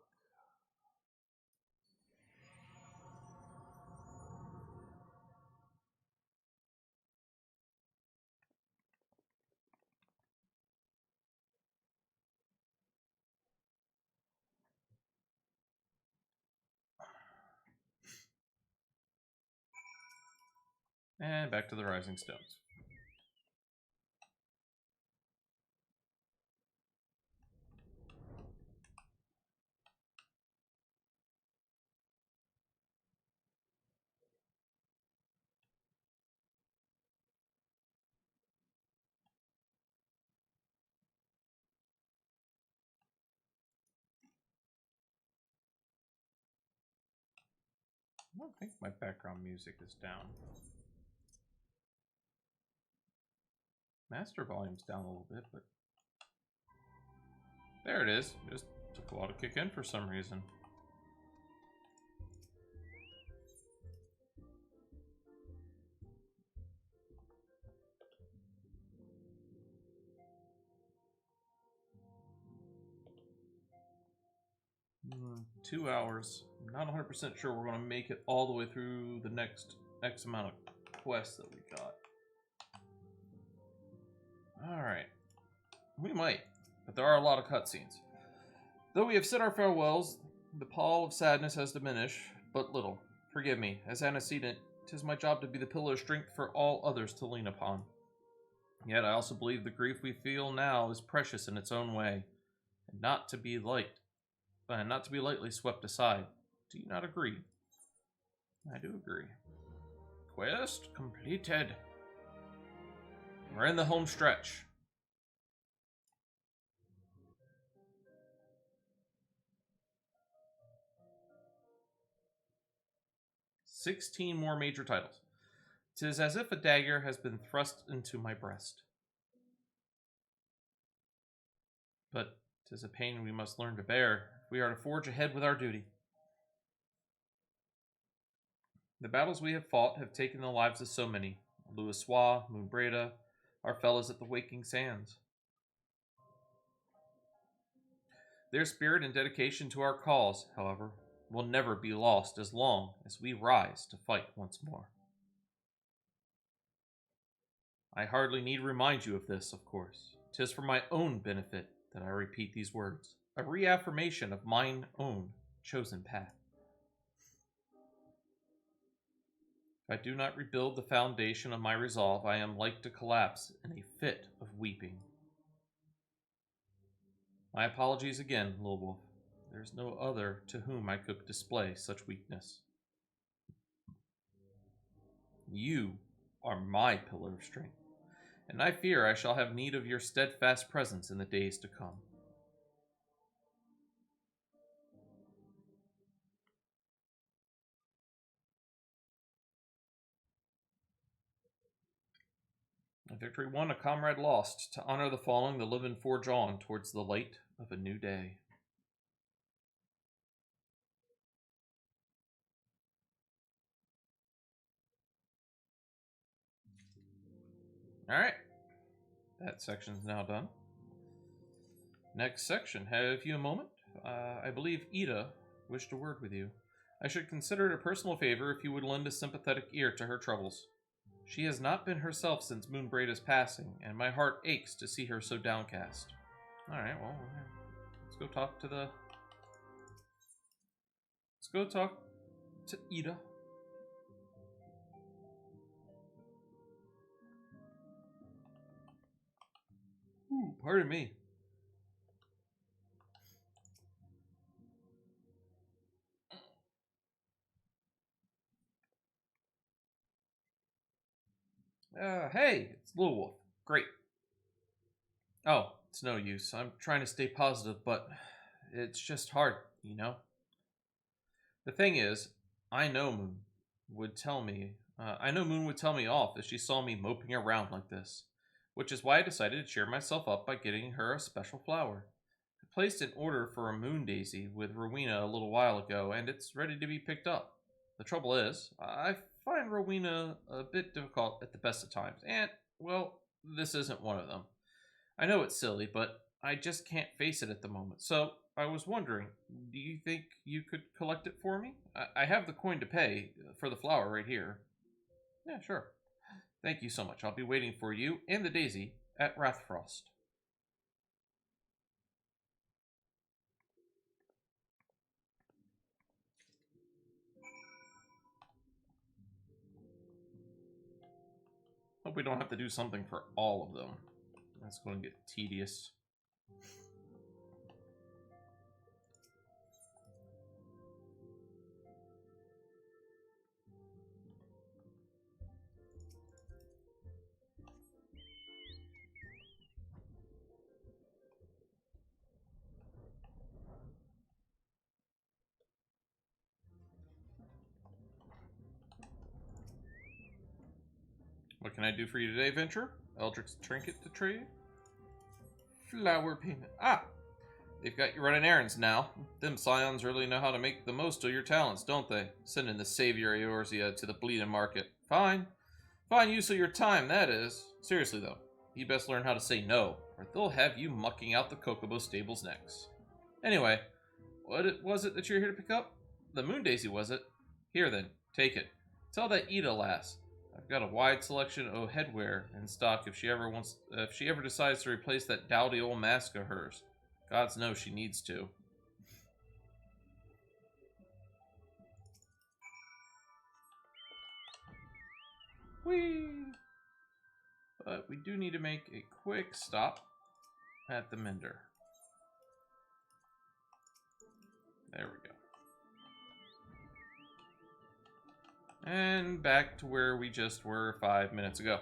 A: And back to the Rising Stones. I don't think my background music is down. Master volume's down a little bit, but there it is. It just took a while to kick in for some reason. Hmm, 2 hours. I'm not 100% sure we're going to make it all the way through the next X amount of quests that we got. Alright. We might, but there are a lot of cutscenes. Though we have said our farewells, the pall of sadness has diminished, but little. Forgive me, as antecedent, 'tis my job to be the pillar of strength for all others to lean upon. Yet I also believe the grief we feel now is precious in its own way, and not to be lightly swept aside. Do you not agree? I do agree. Quest completed. We're in the home stretch. "16 more major titles. 'Tis as if a dagger has been thrust into my breast. But 'tis a pain we must learn to bear if we are to forge ahead with our duty. The battles we have fought have taken the lives of so many. Louisoix, Moonbreda, our fellows at the Waking Sands. Their spirit and dedication to our cause, however, will never be lost as long as we rise to fight once more. I hardly need remind you of this, of course. 'Tis for my own benefit that I repeat these words, a reaffirmation of mine own chosen path. If I do not rebuild the foundation of my resolve, I am like to collapse in a fit of weeping. My apologies again, Little Wolf. There is no other to whom I could display such weakness. You are my pillar of strength, and I fear I shall have need of your steadfast presence in the days to come. A victory won, a comrade lost. To honor the fallen, the living forge on towards the light of a new day. Alright. That section's now done. Next section. Have you a moment? I believe Ida wished a word with you. I should consider it a personal favor if you would lend a sympathetic ear to her troubles. She has not been herself since Moonbreda's passing, and my heart aches to see her so downcast. Alright, well, let's go talk to the... Let's go talk to Ida. Ooh, pardon me. Hey, it's Little Wolf. Great. Oh, it's no use. I'm trying to stay positive, but it's just hard, you know? The thing is, I know Moon would tell me. I know Moon would tell me off if she saw me moping around like this, which is why I decided to cheer myself up by getting her a special flower. I placed an order for a moon daisy with Rowena a little while ago, and it's ready to be picked up. The trouble is, I find Rowena a bit difficult at the best of times, and, well, this isn't one of them. I know it's silly, but I just can't face it at the moment. So I was wondering, do you think you could collect it for me? I have the coin to pay for the flower right here. Yeah, sure. Thank you so much. I'll be waiting for you and the daisy at Rathfrost. Hope we don't have to do something for all of them. That's going to get tedious. What can I do for you today, Venture? Eldrick's trinket to trade? Flower payment. Ah! They've got you running errands now. Them scions really know how to make the most of your talents, don't they? Sending the savior Eorzea to the bleeding market. Fine. Fine use of your time, that is. Seriously, though, you best learn how to say no, or they'll have you mucking out the Kokobo stables next. Anyway, what was it that you're here to pick up? The Moon Daisy, was it? Here then, take it. Tell that Ida lass. I've got a wide selection of headwear in stock if she ever decides to replace that dowdy old mask of hers. Gods knows she needs to. Whee! But we do need to make a quick stop at the Mender. There we go. And back to where we just were 5 minutes ago.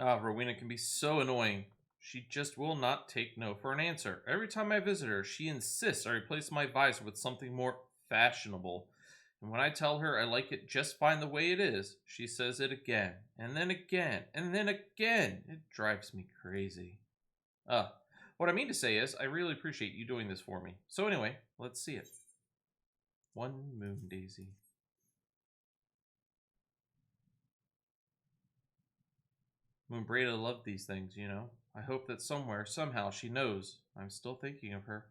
A: Ah, Rowena can be so annoying. She just will not take no for an answer. Every time I visit her, she insists I replace my visor with something more fashionable. And when I tell her I like it just fine the way it is, she says it again, and then again, and then again. It drives me crazy. What I mean to say is, I really appreciate you doing this for me. So anyway, let's see it. One moon daisy. Moonbreda loved these things, you know. I hope that somewhere, somehow, she knows I'm still thinking of her.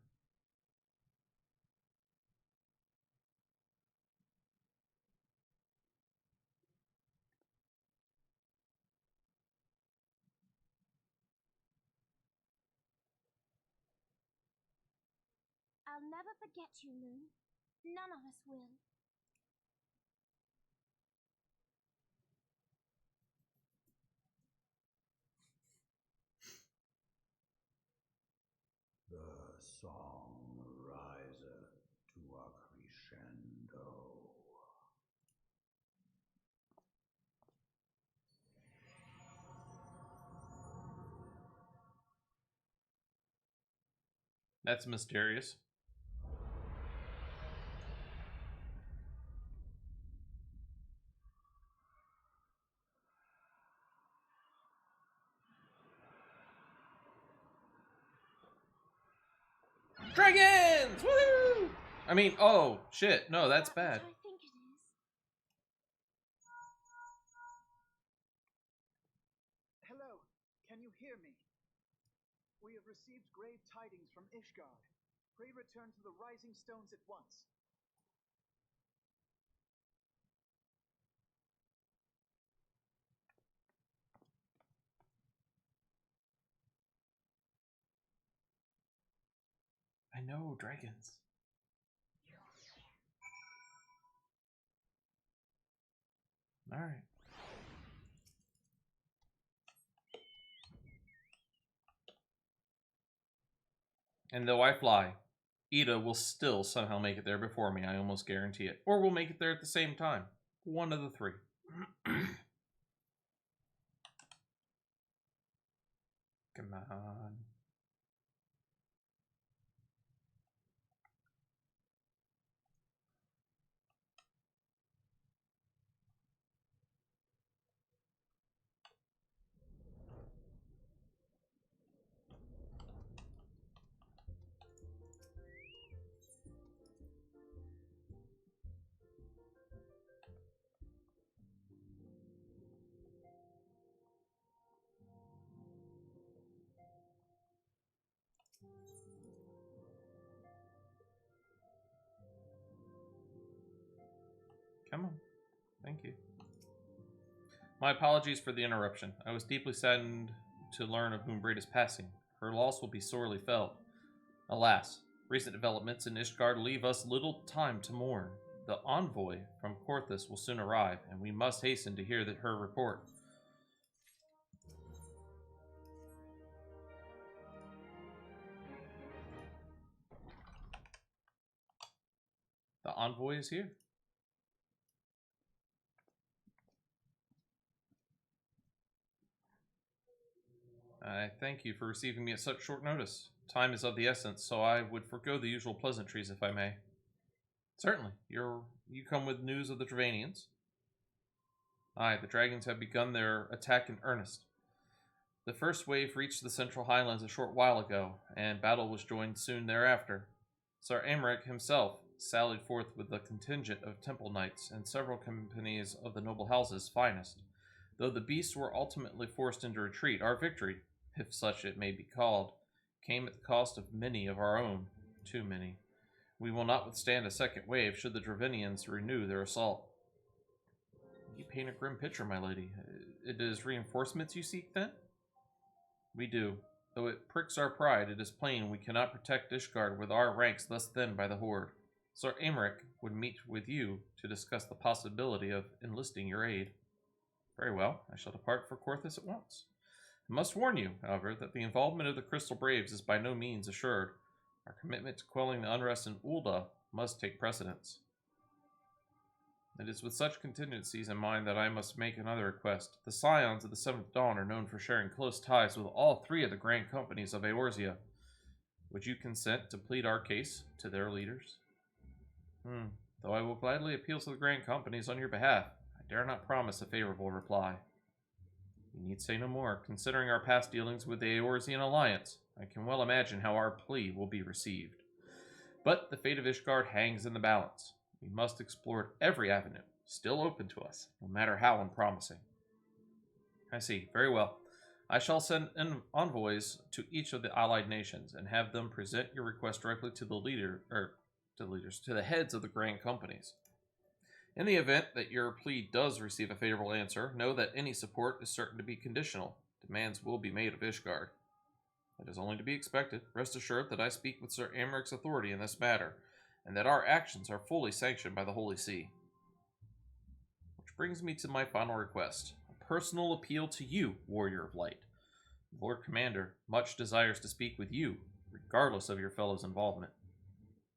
C: I'll never forget you, Moon. None of us will.
K: The song riseth to a crescendo.
A: That's mysterious. Dragons! Woohoo! I mean, oh, shit. No, that's bad.
C: I think it is.
H: Hello, can you hear me? We have received grave tidings from Ishgard. Pray return to the Rising Stones at once.
A: I know, dragons. Alright. And though I fly, Ida will still somehow make it there before me, I almost guarantee it. Or we'll make it there at the same time. One of the three. Come on. Come on. Thank you. My apologies for the interruption. I was deeply saddened to learn of Moonbraida's passing. Her loss will be sorely felt. Alas, recent developments in Ishgard leave us little time to mourn. The envoy from Korthus will soon arrive, and we must hasten to hear her report. The envoy is here. I thank you for receiving me at such short notice. Time is of the essence, so I would forego the usual pleasantries if I may. Certainly. You come with news of the Travanians? Aye, the dragons have begun their attack in earnest. The first wave reached the Central Highlands a short while ago, and battle was joined soon thereafter. Sir Aymeric himself sallied forth with a contingent of temple knights and several companies of the noble house's finest. Though the beasts were ultimately forced into retreat, our victory, if such it may be called, came at the cost of many of our own. Too many. We will not withstand a second wave should the Dravinians renew their assault. You paint a grim picture, my lady. It is reinforcements you seek, then? We do. Though it pricks our pride, it is plain we cannot protect Ishgard with our ranks thus thinned by the Horde. Sir Aymeric would meet with you to discuss the possibility of enlisting your aid. Very well, I shall depart for Korthus at once. I must warn you, however, that the involvement of the Crystal Braves is by no means assured. Our commitment to quelling the unrest in Ul'dah must take precedence. It is with such contingencies in mind that I must make another request. The Scions of the Seventh Dawn are known for sharing close ties with all three of the grand companies of Eorzea. Would you consent to plead our case to their leaders? Though I will gladly appeal to the grand companies on your behalf, I dare not promise a favorable reply. You need say no more. Considering our past dealings with the Eorzean Alliance, I can well imagine how our plea will be received. But the fate of Ishgard hangs in the balance. We must explore every avenue, still open to us, no matter how unpromising. I see. Very well. I shall send envoys to each of the allied nations and have them present your request directly to to the heads of the grand companies. In the event that your plea does receive a favorable answer, know that any support is certain to be conditional. Demands will be made of Ishgard. It is only to be expected. Rest assured that I speak with Sir Americ's authority in this matter, and that our actions are fully sanctioned by the Holy See. Which brings me to my final request, a personal appeal to you, Warrior of Light. Lord Commander much desires to speak with you, regardless of your fellow's involvement.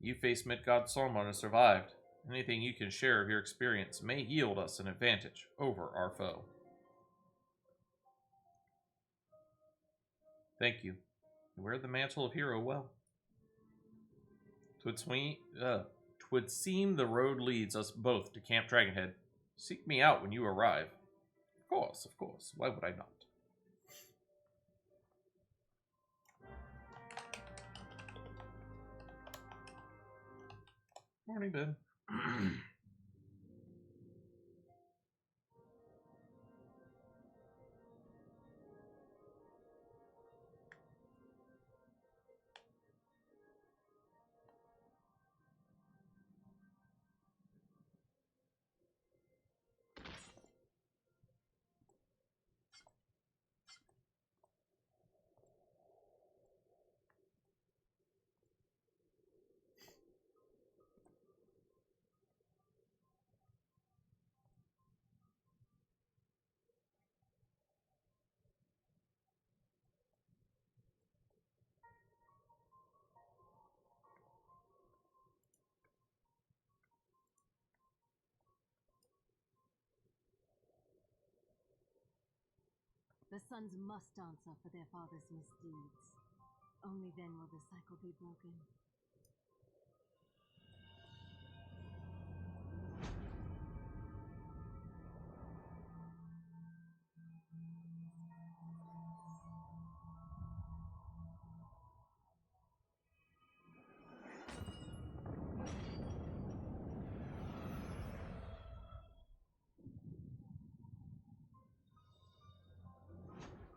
A: You faced Midgard Sormon and survived. Anything you can share of your experience may yield us an advantage over our foe. Thank you. You wear the mantle of hero well. 'Twould seem the road leads us both to Camp Dragonhead. Seek me out when you arrive. Of course, of course. Why would I not? Morning, Ben.
L: The sons must answer for their father's misdeeds. Only then will the cycle be broken.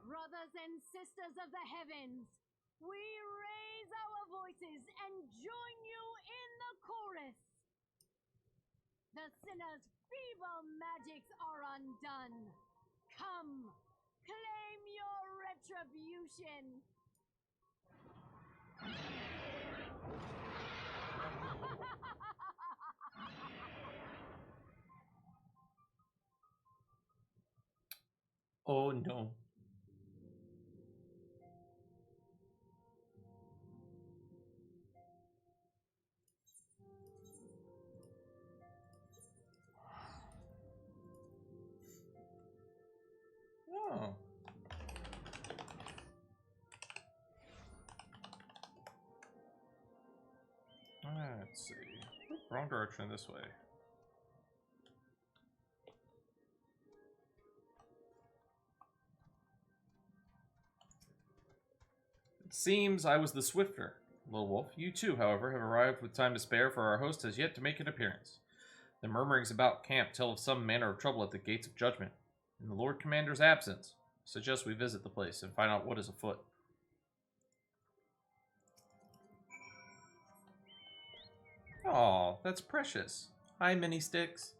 L: Brothers and sisters of the heavens, we raise our voices and join you in the chorus. The sinner's feeble magics are undone. Come, claim your retribution.
A: Oh no. Oh. Let's see. Wrong direction this way. It seems I was the swifter. Little Wolf, you too, however, have arrived with time to spare, for our host has yet to make an appearance. The murmurings about camp tell of some manner of trouble at the gates of judgment. In the Lord Commander's absence, suggest we visit the place and find out what is afoot. Aw, that's precious. Hi, Mini Sticks.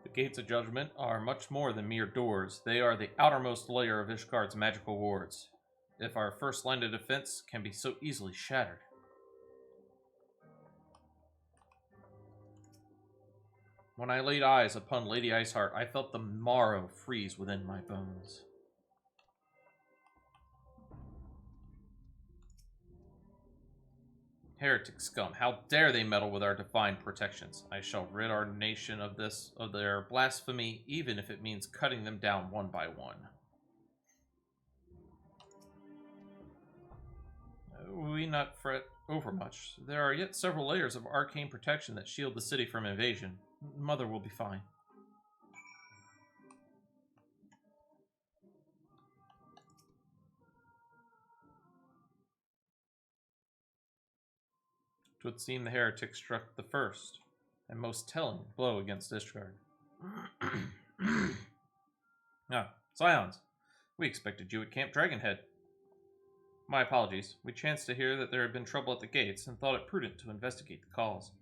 A: The gates of judgment are much more than mere doors. They are the outermost layer of Ishgard's magical wards. If our first line of defense can be so easily shattered. When I laid eyes upon Lady Iceheart, I felt the marrow freeze within my bones. Heretic scum, how dare they meddle with our divine protections? I shall rid our nation of their blasphemy, even if it means cutting them down one by one. We not fret overmuch. There are yet several layers of arcane protection that shield the city from invasion. Mother will be fine. Twould seem the heretic struck the first and most telling blow against Ishgard. Scions, we expected you at Camp Dragonhead. My apologies. We chanced to hear that there had been trouble at the gates and thought it prudent to investigate the cause.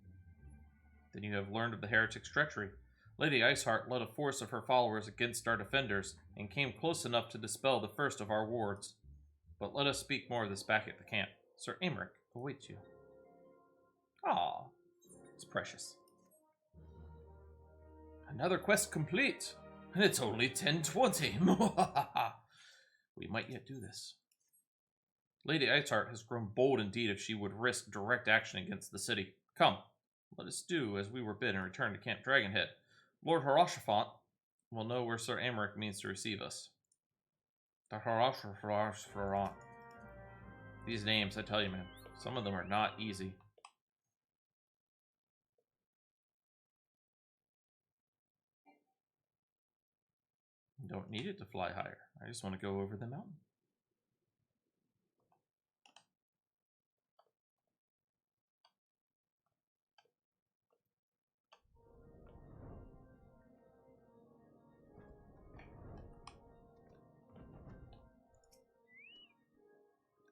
A: Then you have learned of the heretic's treachery. Lady Iceheart led a force of her followers against our defenders and came close enough to dispel the first of our wards. But let us speak more of this back at the camp. Sir Aymeric awaits you. Ah, it's precious. Another quest complete, and it's only 10:20. We might yet do this. Lady Iceheart has grown bold indeed if she would risk direct action against the city. Come, let us do as we were bid and return to Camp Dragonhead. Lord Harashafont will know where Sir Aymeric means to receive us. The Harashafont. These names, I tell you, man, some of them are not easy. Don't need it to fly higher. I just want to go over the mountain.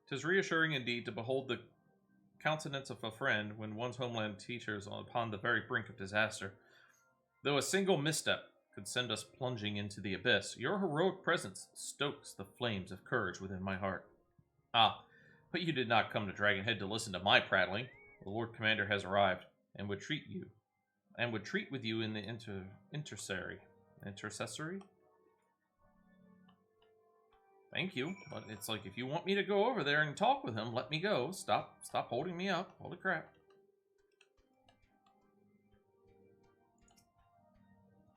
A: Tis reassuring indeed to behold the countenance of a friend when one's homeland teeters upon the very brink of disaster. Though a single misstep could send us plunging into the abyss, your heroic presence stokes the flames of courage within my heart. Ah, but you did not come to Dragonhead to listen to my prattling. The Lord Commander has arrived, and would treat you and would treat with you in the intercessory. Thank you, but it's like, if you want me to go over there and talk with him, let me go. Stop holding me up. Holy crap.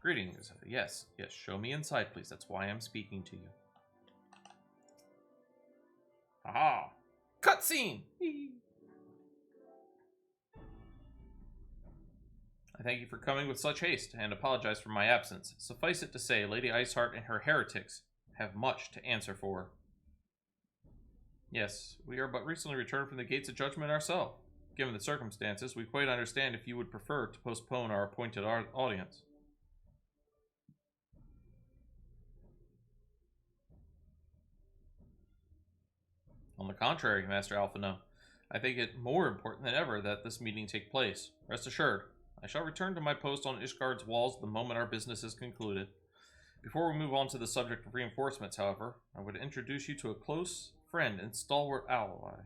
A: Greetings. Yes, show me inside, please. That's why I'm speaking to you. Aha! Cutscene! I thank you for coming with such haste, and apologize for my absence. Suffice it to say, Lady Iceheart and her heretics have much to answer for. Yes, we are but recently returned from the Gates of Judgment ourselves. Given the circumstances, we quite understand if you would prefer to postpone our appointed audience. On the contrary, Master Alphino, I think it more important than ever that this meeting take place. Rest assured, I shall return to my post on Ishgard's walls the moment our business is concluded. Before we move on to the subject of reinforcements, however, I would introduce you to a close friend and stalwart ally,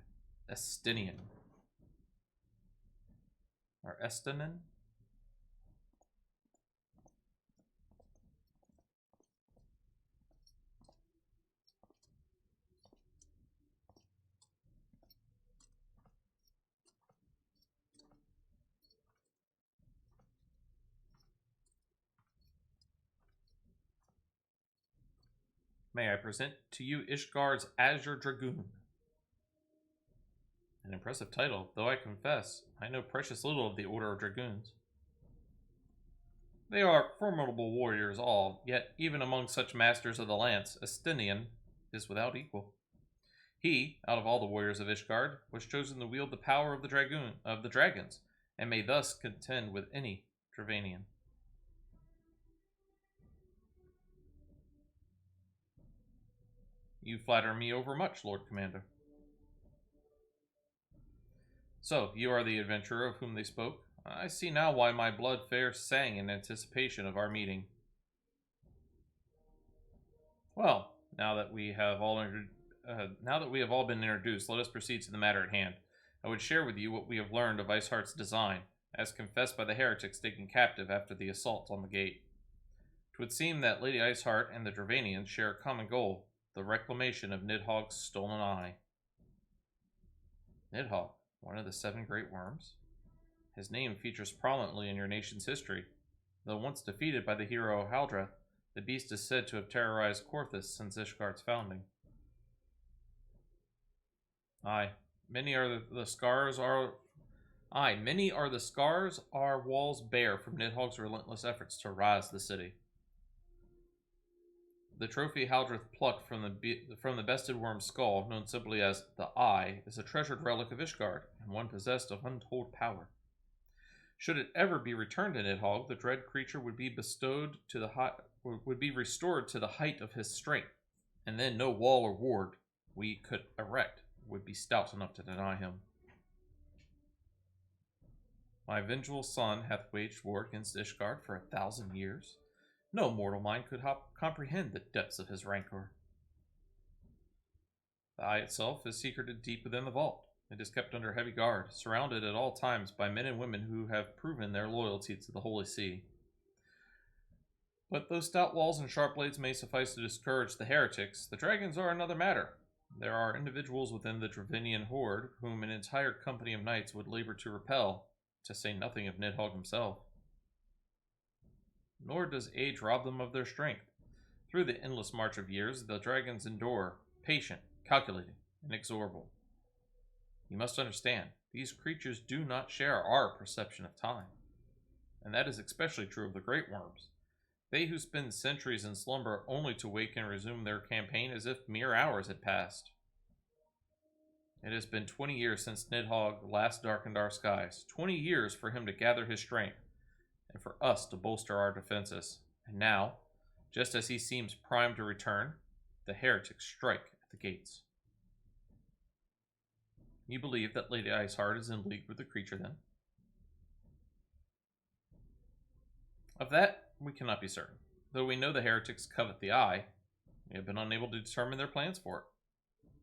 A: Estinian. Or Estinin? May I present to you Ishgard's Azure Dragoon. An impressive title, though I confess, I know precious little of the Order of Dragoons. They are formidable warriors all, yet even among such masters of the lance, Estinian is without equal. He, out of all the warriors of Ishgard, was chosen to wield the power of the dragons, and may thus contend with any Dravanian. You flatter me overmuch, Lord Commander. So, you are the adventurer of whom they spoke? I see now why my blood fair sang in anticipation of our meeting. Well, now that we have all been introduced, let us proceed to the matter at hand. I would share with you what we have learned of Iceheart's design, as confessed by the heretics taken captive after the assault on the gate. 'Twould seem that Lady Iceheart and the Dravanians share a common goal, the reclamation of Nidhogg's stolen eye. Nidhogg, one of the 7 great worms? His name features prominently in your nation's history. Though once defeated by the hero Haldreth, the beast is said to have terrorized Korthus since Ishgard's founding. Many are the scars our walls bear from Nidhogg's relentless efforts to rise the city. The trophy Haldreth plucked from the bested worm's skull, known simply as the Eye, is a treasured relic of Ishgard, and one possessed of untold power. Should it ever be returned to Nidhogg, the dread creature would be restored to the height of his strength, and then no wall or ward we could erect would be stout enough to deny him. My vengeful son hath waged war against Ishgard for 1,000 years. No mortal mind could comprehend the depths of his rancor. The eye itself is secreted deep within the vault. It is kept under heavy guard, surrounded at all times by men and women who have proven their loyalty to the Holy See. But though stout walls and sharp blades may suffice to discourage the heretics, the dragons are another matter. There are individuals within the Dravanian horde whom an entire company of knights would labor to repel, to say nothing of Nidhogg himself. Nor does age rob them of their strength. Through the endless march of years, the dragons endure, patient, calculating, inexorable. You must understand, these creatures do not share our perception of time. And that is especially true of the great worms. They who spend centuries in slumber only to wake and resume their campaign as if mere hours had passed. It has been 20 years since Nidhogg last darkened our skies. 20 years for him to gather his strength, and for us to bolster our defenses. And now, just as he seems primed to return, the heretics strike at the gates. You believe that Lady Iceheart is in league with the creature, then? Of that, we cannot be certain. Though we know the heretics covet the eye, we have been unable to determine their plans for it.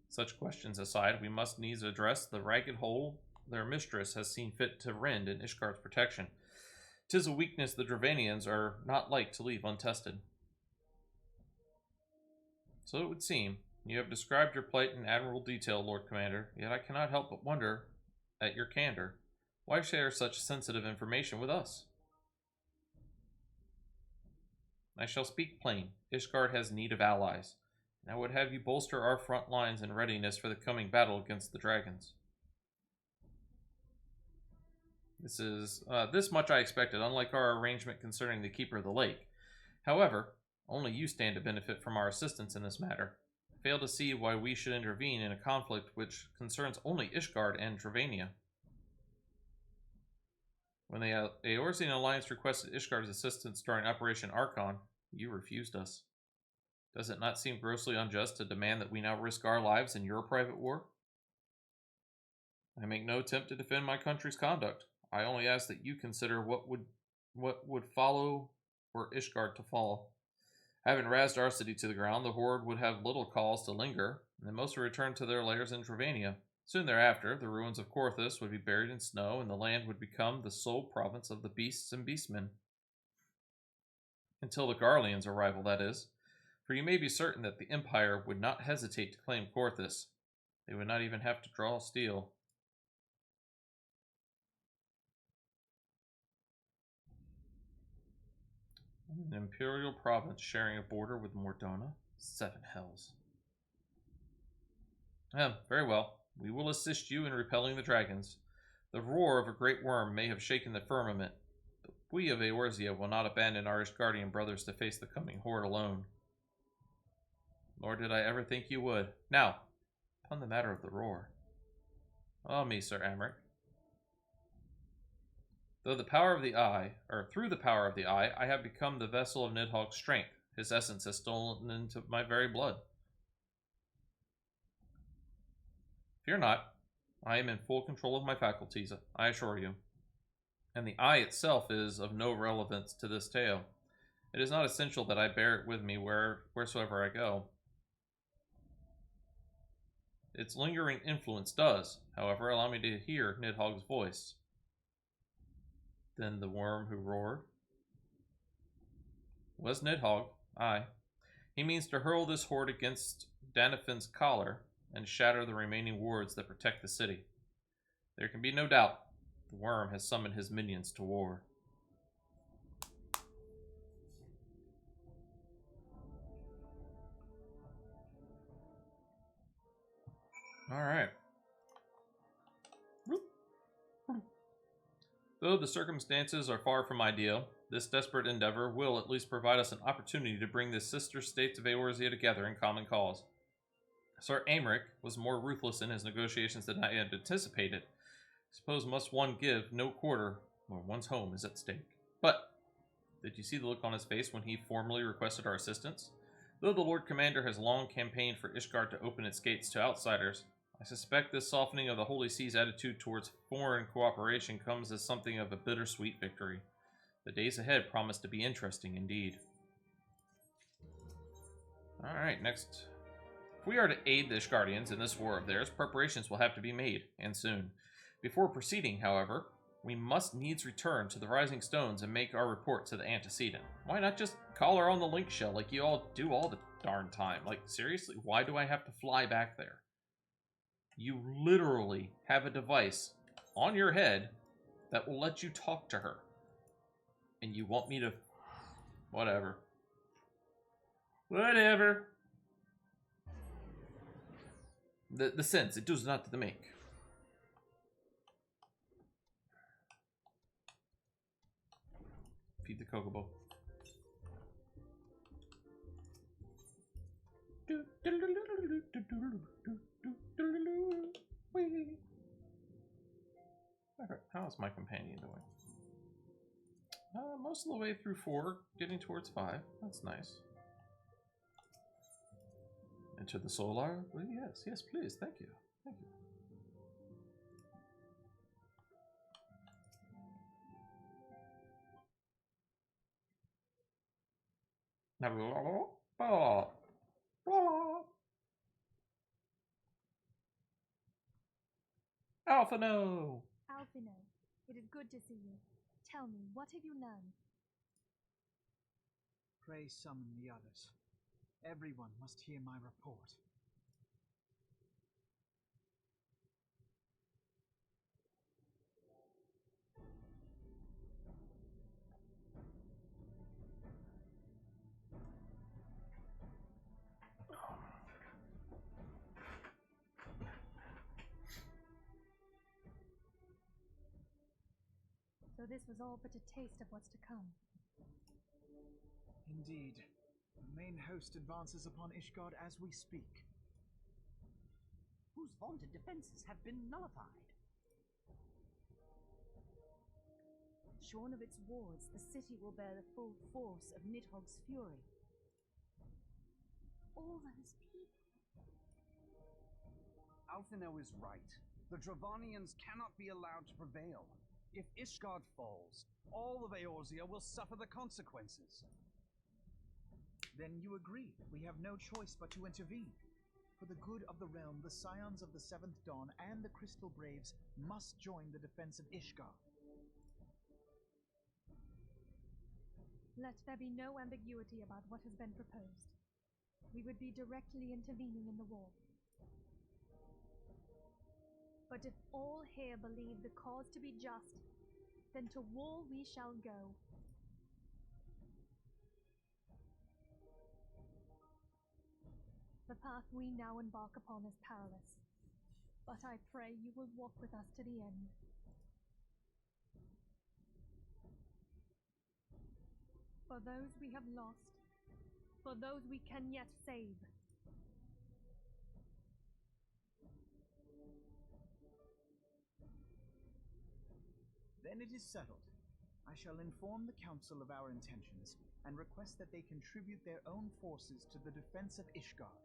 A: Such questions aside, we must needs address the ragged hole their mistress has seen fit to rend in Ishgard's protection. 'Tis a weakness the Dravanians are not like to leave untested. So it would seem. You have described your plight in admirable detail, Lord Commander, yet I cannot help but wonder at your candor. Why share such sensitive information with us? I shall speak plain. Ishgard has need of allies, and I would have you bolster our front lines in readiness for the coming battle against the dragons. This much I expected, unlike our arrangement concerning the Keeper of the Lake. However, only you stand to benefit from our assistance in this matter. I fail to see why we should intervene in a conflict which concerns only Ishgard and Dravania. When the Eorzean Alliance requested Ishgard's assistance during Operation Archon, you refused us. Does it not seem grossly unjust to demand that we now risk our lives in your private war? I make no attempt to defend my country's conduct. I only ask that you consider what would follow were Ishgard to fall. Having razed our city to the ground, the Horde would have little cause to linger, and most would return to their lairs in Dravania. Soon thereafter, the ruins of Korthus would be buried in snow, and the land would become the sole province of the beasts and beastmen. Until the Garleans' arrival, that is. For you may be certain that the Empire would not hesitate to claim Korthus. They would not even have to draw steel. An imperial province sharing a border with Mordona? 7 hells. Very well. We will assist you in repelling the dragons. The roar of a great worm may have shaken the firmament, but we of Eorzea will not abandon our Ishgardian brothers to face the coming horde alone. Nor did I ever think you would. Now, upon the matter of the roar. Ah me, Sir Amric. Through the power of the eye, I have become the vessel of Nidhogg's strength. His essence has stolen into my very blood. Fear not. I am in full control of my faculties, I assure you. And the eye itself is of no relevance to this tale. It is not essential that I bear it with me wheresoever I go. Its lingering influence does, however, allow me to hear Nidhogg's voice. Then the worm who roared was Nidhogg. Aye. He means to hurl this horde against Danafin's collar and shatter the remaining wards that protect the city. There can be no doubt the worm has summoned his minions to war. Alright. Though the circumstances are far from ideal, this desperate endeavor will at least provide us an opportunity to bring the sister states of Eorzea together in common cause. Sir Amric was more ruthless in his negotiations than I had anticipated. Suppose must one give no quarter when one's home is at stake. But, did you see the look on his face when he formally requested our assistance? Though the Lord Commander has long campaigned for Ishgard to open its gates to outsiders, I suspect this softening of the Holy See's attitude towards foreign cooperation comes as something of a bittersweet victory. The days ahead promise to be interesting indeed. Alright, next. If we are to aid the Ishgardians in this war of theirs, preparations will have to be made, and soon. Before proceeding, however, we must needs return to the Rising Stones and make our report to the Antecedent. Why not just call her on the link shell like you all do all the darn time? Like, seriously, why do I have to fly back there? You literally have a device on your head that will let you talk to her. And you want me to... Whatever. Whatever. The sense, it does not make. Feed the Kokobo. How's my companion doing? Most of the way through 4, getting towards 5. That's nice. Enter the solar? Well, yes, please. Thank you. Thank you. Alphino!
G: Alphino, it is good to see you. Tell me, what have you learned?
H: Pray summon the others. Everyone must hear my report.
G: So this was all but a taste of what's to come.
H: Indeed. The main host advances upon Ishgard as we speak.
F: Whose vaunted defenses have been nullified?
B: Shorn of its wards, the city will bear the full force of Nidhogg's fury.
C: All those people.
D: Alphino is right. The Dravanians cannot be allowed to prevail. If Ishgard falls, all of Eorzea will suffer the consequences.
H: Then you agree. We have no choice but to intervene. For the good of the realm, the Scions of the Seventh Dawn and the Crystal Braves must join the defense of Ishgard.
G: Let there be no ambiguity about what has been proposed. We would be directly intervening in the war. But if all here believe the cause to be just, then to war we shall go. The path we now embark upon is perilous, but I pray you will walk with us to the end. For those we have lost, for those we can yet save.
H: Then it is settled. I shall inform the Council of our intentions and request that they contribute their own forces to the defense of Ishgard.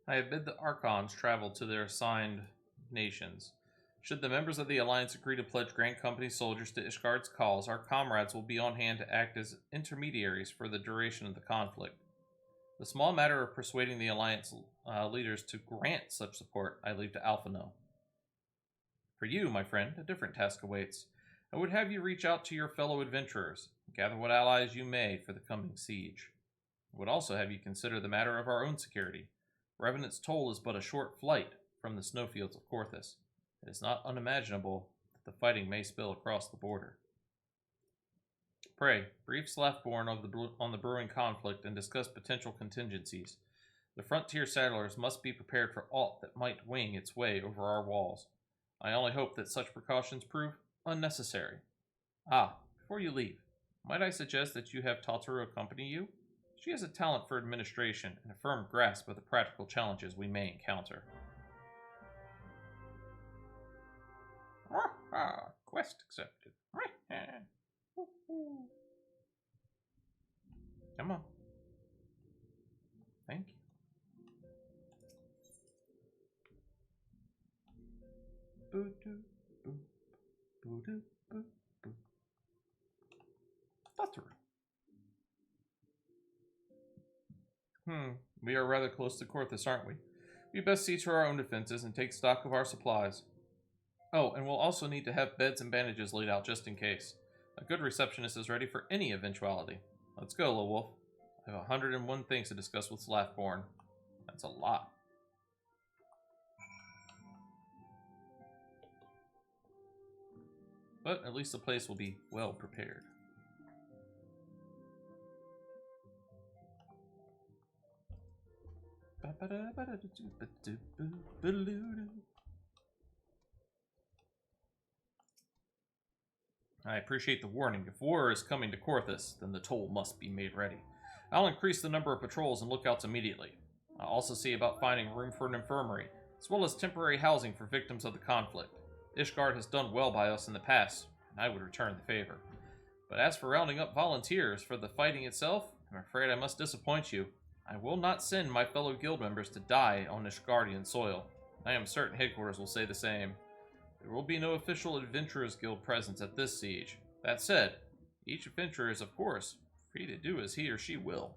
A: I have bid the Archons travel to their assigned nations. Should the members of the Alliance agree to pledge Grand Company soldiers to Ishgard's cause, our comrades will be on hand to act as intermediaries for the duration of the conflict. The small matter of persuading the Alliance leaders to grant such support I leave to Alphino. For you, my friend, a different task awaits. I would have you reach out to your fellow adventurers, gather what allies you may for the coming siege. I would also have you consider the matter of our own security. Revenant's Toll is but a short flight from the snowfields of Korthus. It is not unimaginable that the fighting may spill across the border. Pray, brief Slathborn on the brewing conflict and discuss potential contingencies. The frontier settlers must be prepared for aught that might wing its way over our walls. I only hope that such precautions prove unnecessary. Before you leave, might I suggest that you have Tataru accompany you? She has a talent for administration and a firm grasp of the practical challenges we may encounter. Quest accepted. Come on. Thank you. Boo-doo, boo. Boo-doo, boo, boo. Tataru. We are rather close to Korthus, aren't we? We best see to our own defenses and take stock of our supplies. Oh, and we'll also need to have beds and bandages laid out just in case. A good receptionist is ready for any eventuality. Let's go, little wolf. I have 101 things to discuss with Slathborn. That's a lot. but at least the place will be well prepared. I appreciate the warning. If war is coming to Korthus, then the toll must be made ready. I'll increase the number of patrols and lookouts immediately. I'll also see about finding room for an infirmary, as well as temporary housing for victims of the conflict. Ishgard has done well by us in the past, and I would return the favor. But as for rounding up volunteers for the fighting itself, I'm afraid I must disappoint you. I will not send my fellow guild members to die on Ishgardian soil. I am certain headquarters will say the same. There will be no official Adventurers Guild presence at this siege. That said, each adventurer is, of course, free to do as he or she will.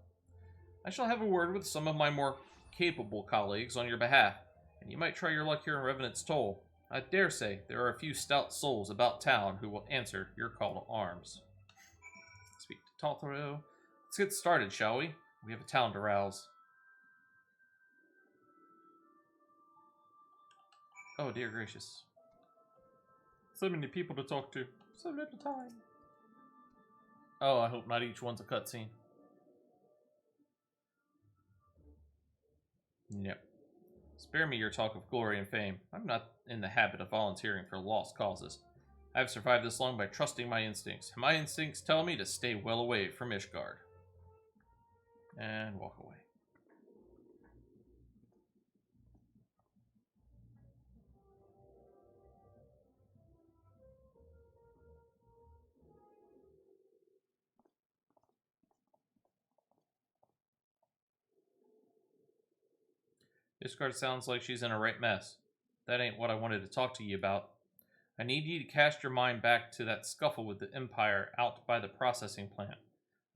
A: I shall have a word with some of my more capable colleagues on your behalf, and you might try your luck here in Revenant's Toll. I dare say there are a few stout souls about town who will answer your call to arms. Speak to Tothero. Let's get started, shall we? We have a town to rouse. Oh, dear gracious. So many people to talk to. So little time. Oh, I hope not each one's a cutscene. Yep. Spare me your talk of glory and fame. I'm not in the habit of volunteering for lost causes. I've survived this long by trusting my instincts, and my instincts tell me to stay well away from Ishgard. And walk away. Ishgard sounds like she's in a right mess. That ain't what I wanted to talk to you about. I need you to cast your mind back to that scuffle with the Empire out by the processing plant.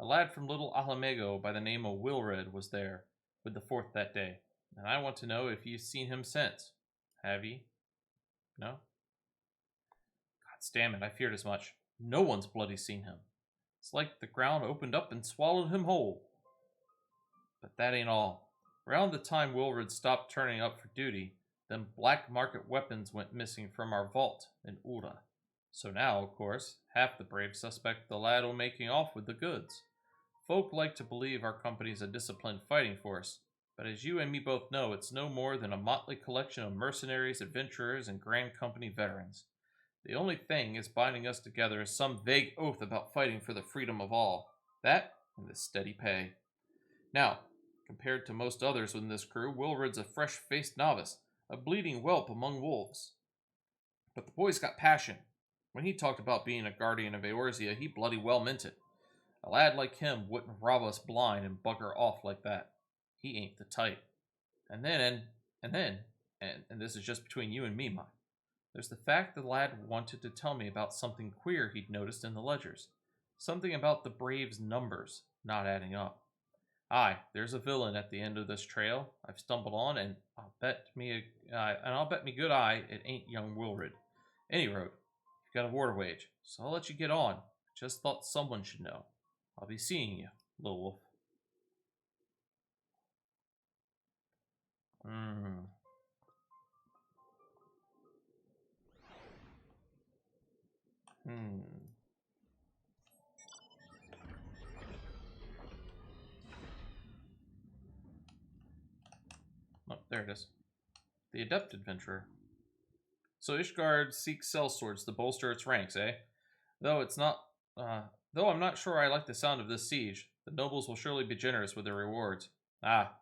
A: A lad from Little Alamego by the name of Wilred was there with the Fourth that day, and I want to know if you've seen him since. Have ye? No? God damn it, I feared as much. No one's bloody seen him. It's like the ground opened up and swallowed him whole. But that ain't all. Around the time Wilred stopped turning up for duty, then black market weapons went missing from our vault in Ura. So now, of course, half the brave suspect the lad was making off with the goods. Folk like to believe our company's a disciplined fighting force, but as you and me both know, it's no more than a motley collection of mercenaries, adventurers, and Grand Company veterans. The only thing is binding us together is some vague oath about fighting for the freedom of all. That and the steady pay. Now, compared to most others within this crew, Wilred's a fresh-faced novice, a bleeding whelp among wolves. But the boy's got passion. When he talked about being a guardian of Eorzea, he bloody well meant it. A lad like him wouldn't rob us blind and bugger off like that. He ain't the type. And this is just between you and me, Mike. There's the fact the lad wanted to tell me about something queer he'd noticed in the ledgers. Something about the Braves' numbers not adding up. Aye, there's a villain at the end of this trail I've stumbled on, and I'll bet me good eye it ain't young Wilred. Any road, you've got a war to wage, so I'll let you get on. Just thought someone should know. I'll be seeing you, little wolf. Oh, there it is. The Adept Adventurer. So Ishgard seeks sellswords to bolster its ranks, eh? Though I'm not sure I like the sound of this siege. The nobles will surely be generous with their rewards. Ah,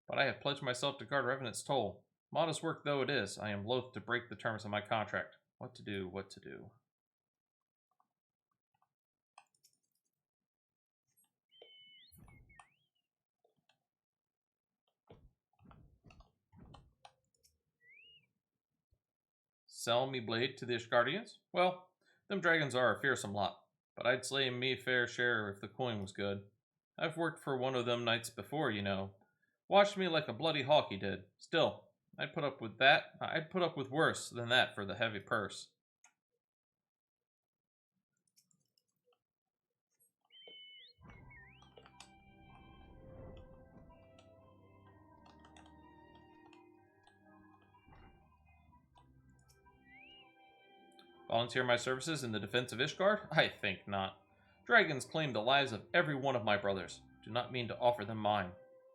A: but I have pledged myself to guard Revenant's Toll. Modest work though it is, I am loath to break the terms of my contract. What to do, what to do. Sell me blade to the Ishgardians? Well, them dragons are a fearsome lot, but I'd slay me fair share if the coin was good. I've worked for one of them knights before, you know. Watched me like a bloody hawk he did. Still, I'd put up with that. I'd put up with worse than that for the heavy purse. Volunteer my services in the defense of Ishgard? I think not. Dragons claim the lives of every one of my brothers. Do not mean to offer them mine.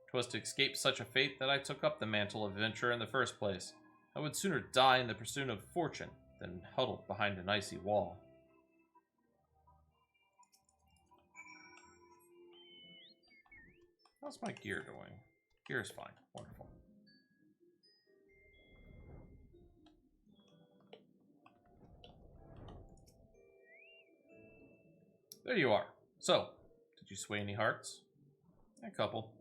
A: 'Twas to escape such a fate that I took up the mantle of adventure in the first place. I would sooner die in the pursuit of fortune than huddled behind an icy wall. How's my gear doing? Gear is fine. Wonderful. There you are. So, did you sway any hearts? A couple.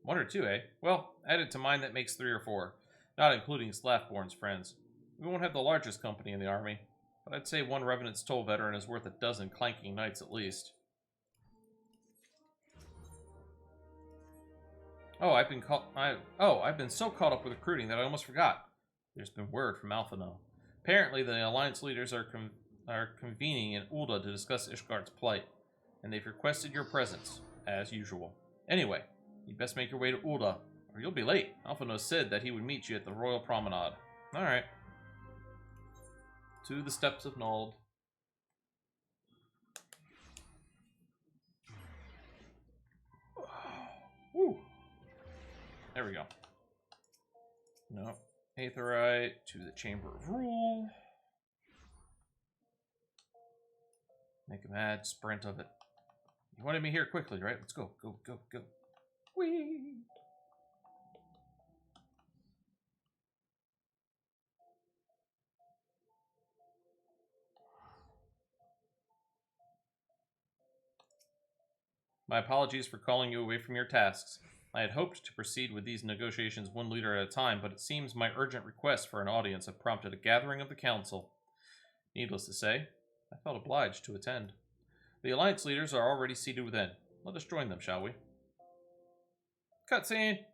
A: 1 or 2, eh? Well, add it to mine, that makes 3 or 4, not including Slathborn's friends. We won't have the largest company in the army, but I'd say 1 Revenant's Toll veteran is worth a dozen clanking knights at least. Oh, I've been so caught up with recruiting that I almost forgot. There's been word from Alphino. Apparently, the Alliance leaders are convening in Ul'dah to discuss Ishgard's plight, and they've requested your presence, as usual. Anyway, you'd best make your way to Ul'dah, or you'll be late. Alphino said that he would meet you at the Royal Promenade. Alright. To the Steps of Nald. Woo! There we go. No. Aetheryte to the Chamber of Rule. Make a mad sprint of it. You wanted me here quickly, right? Let's go. Go, go, go. Whee! My apologies for calling you away from your tasks. I had hoped to proceed with these negotiations 1 leader at a time, but it seems my urgent requests for an audience have prompted a gathering of the council. Needless to say, I felt obliged to attend. The Alliance leaders are already seated within. Let us join them, shall we? Cutscene!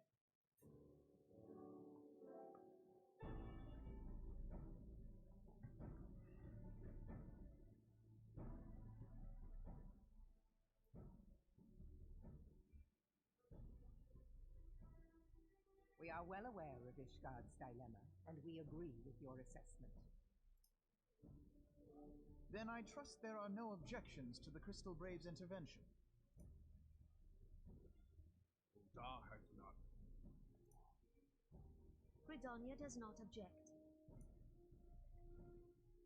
M: We are well aware of Ishgard's dilemma, and we agree with your assessment.
H: Then I trust there are no objections to the Crystal Brave's intervention.
K: Ul'dah has none.
C: Gridania does not object.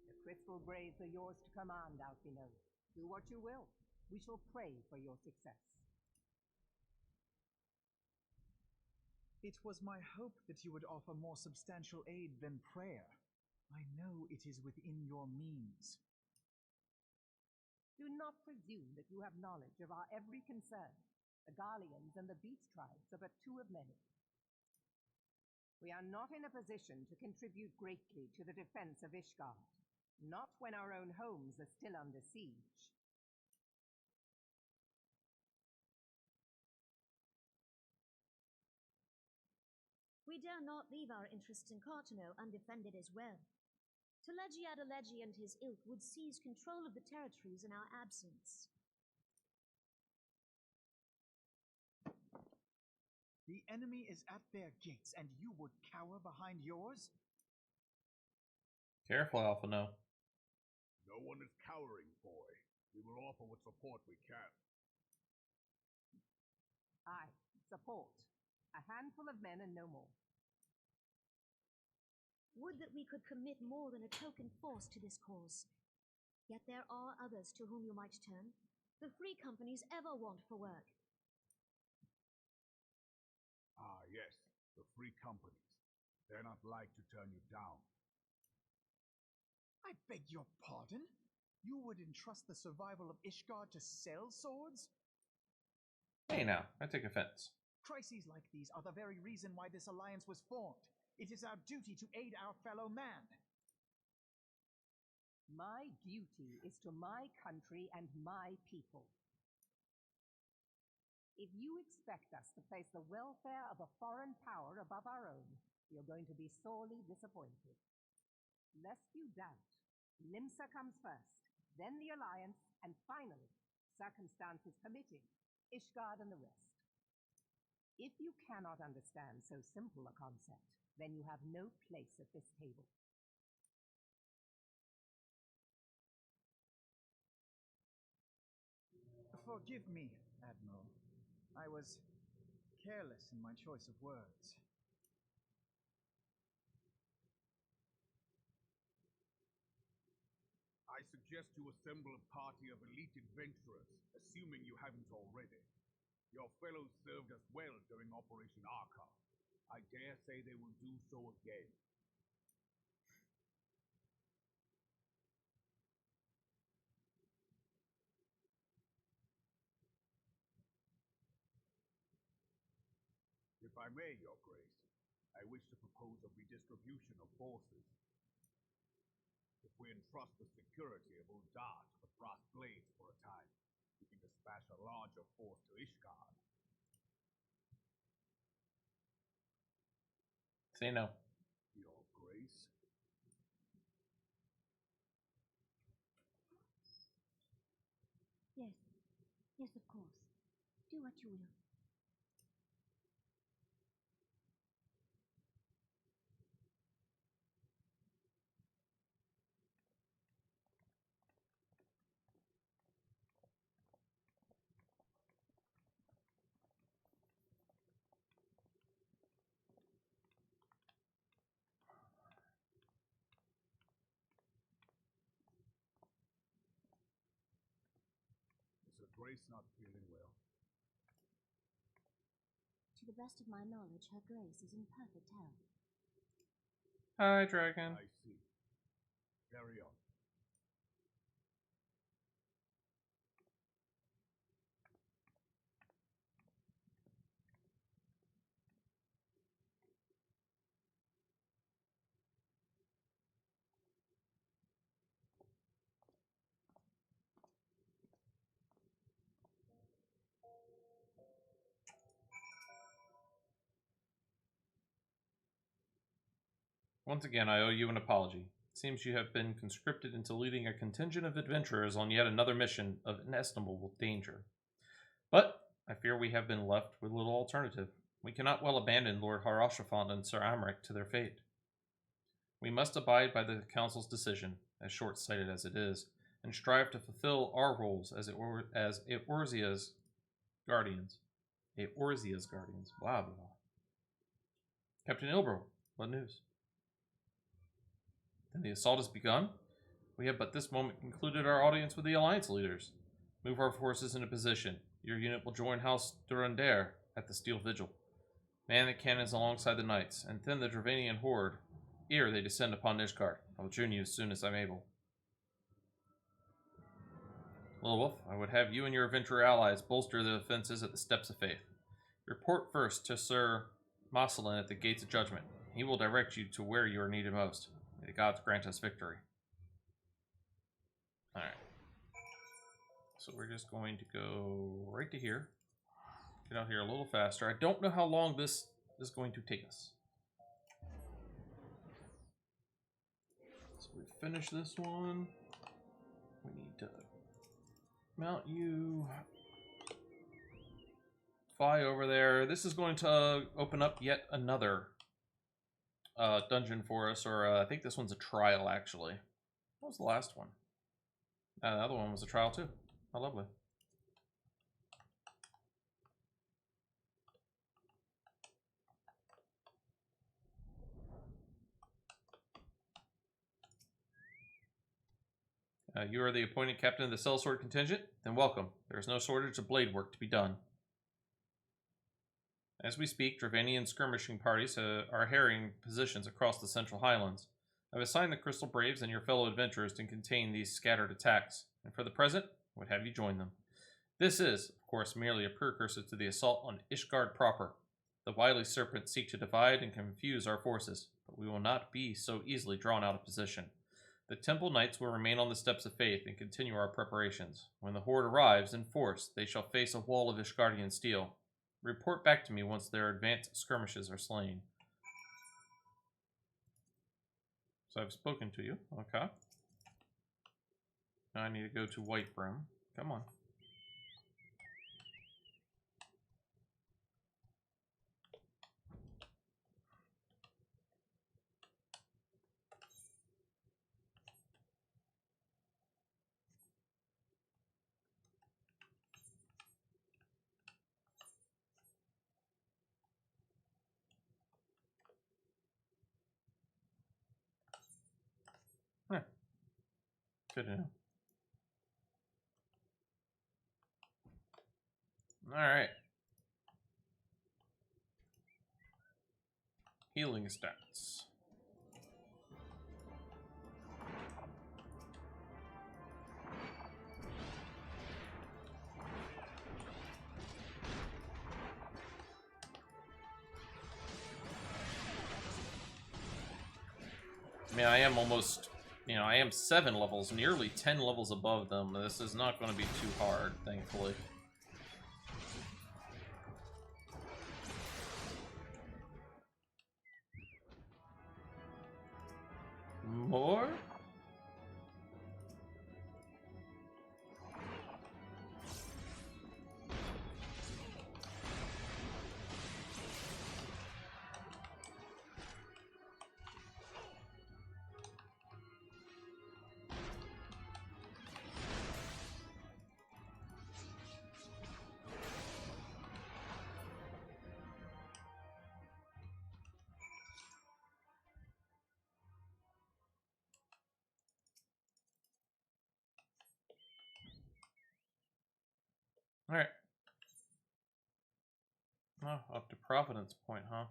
M: The Crystal Braves are yours to command, Alphino. Do what you will. We shall pray for your success.
H: It was my hope that you would offer more substantial aid than prayer. I know it is within your means.
M: Do not presume that you have knowledge of our every concern. The Garleans and the Beast tribes are but 2 of many. We are not in a position to contribute greatly to the defense of Ishgard, not when our own homes are still under siege.
C: We dare not leave our interests in Cartano undefended as well. Telegi Adalegi and his ilk would seize control of the territories in our absence.
H: The enemy is at their gates, and you would cower behind yours?
A: Careful, Alphino.
K: No one is cowering, boy. We will offer what support we can.
M: Aye, support. A handful of men and no more.
C: Would that we could commit more than a token force to this cause. Yet there are others to whom you might turn. The free companies ever want for work.
K: Ah, yes, the free companies. They're not like to turn you down.
H: I beg your pardon? You would entrust the survival of Ishgard to sell swords?
A: Hey now, I take offense.
H: Crises like these are the very reason why this alliance was formed. It is our duty to aid our fellow man.
M: My duty is to my country and my people. If you expect us to place the welfare of a foreign power above our own, you're going to be sorely disappointed. Lest you doubt, Limsa comes first, then the Alliance, and finally, circumstances permitting, Ishgard and the rest. If you cannot understand so simple a concept, then you have no place at this table.
H: Forgive me, Admiral. I was careless in my choice of words.
K: I suggest you assemble a party of elite adventurers, assuming you haven't already. Your fellows served us well during Operation Archon. I dare say they will do so again. If I may, Your Grace, I wish to propose a redistribution of forces. If we entrust the security of Uldar to the Frost Blades for a time, we can dispatch a larger force to Ishgard.
A: Say no.
K: Your Grace?
C: Yes. Yes, of course. Do what you will.
K: Is Her Grace not feeling well?
C: To the best of my knowledge, Her Grace is in perfect health.
A: Hi, Dragon.
K: I see. Carry on.
A: Once again, I owe you an apology. It seems you have been conscripted into leading a contingent of adventurers on yet another mission of inestimable danger. But I fear we have been left with little alternative. We cannot well abandon Lord Haroshafon and Sir Amric to their fate. We must abide by the Council's decision, as short-sighted as it is, and strive to fulfill our roles as Eorzea's guardians. Eorzea's guardians. Blah, blah, blah. Captain Ilbro, what news? Then the assault has begun? We have but this moment concluded our audience with the Alliance leaders. Move our forces into position. Your unit will join House Durandare at the Steel Vigil. Man the cannons alongside the knights, and thin the Dravanian horde, ere they descend upon Ishgard. I will join you as soon as I'm able. Little Wolf, I would have you and your adventurer allies bolster the defenses at the Steps of Faith. Report first to Sir Mosselin at the Gates of Judgment. He will direct you to where you are needed most. May the gods grant us victory. Alright. So we're just going to go right to here. Get out here a little faster. I don't know how long this is going to take us. So we finish this one. We need to mount you. Fly over there. This is going to open up yet another dungeon for us, or I think this one's a trial, actually. What was the last one? The other one was a trial, too. How lovely. You are the appointed captain of the sellsword contingent? Then welcome. There is no shortage of blade work to be done. As we speak, Dravanian skirmishing parties are harrying positions across the Central Highlands. I've assigned the Crystal Braves and your fellow adventurers to contain these scattered attacks, and for the present, I would have you join them. This is, of course, merely a precursor to the assault on Ishgard proper. The wily serpents seek to divide and confuse our forces, but we will not be so easily drawn out of position. The Temple Knights will remain on the Steps of Faith and continue our preparations. When the Horde arrives in force, they shall face a wall of Ishgardian steel. Report back to me once their advanced skirmishes are slain. So I've spoken to you. Okay. Now I need to go to Whitebrim. Come on. Good to know. Alright. Healing stats. I mean, I am almost, I am 7 levels, nearly 10 levels above them. This is not going to be too hard, thankfully. More? Alright. Oh, up to Providence Point, huh?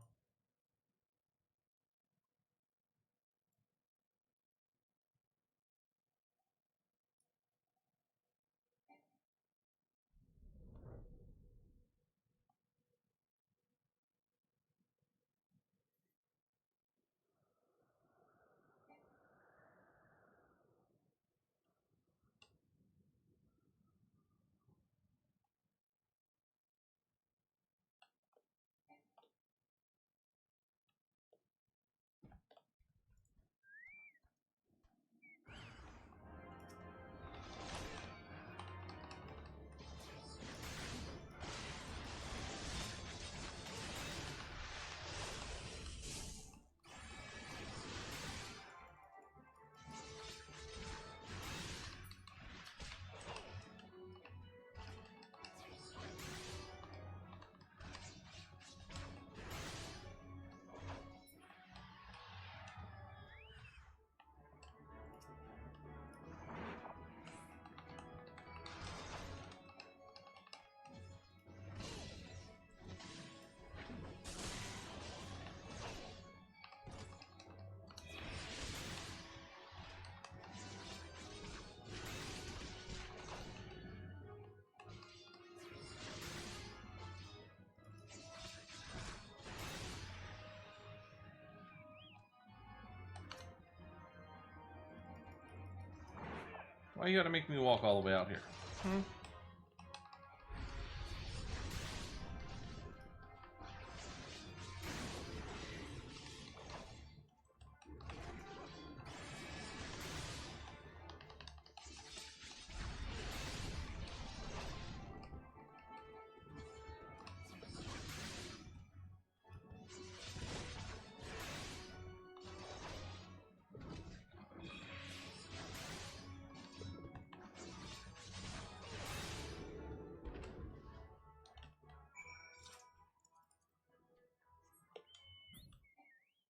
A: Why you gotta make me walk all the way out here? Hmm?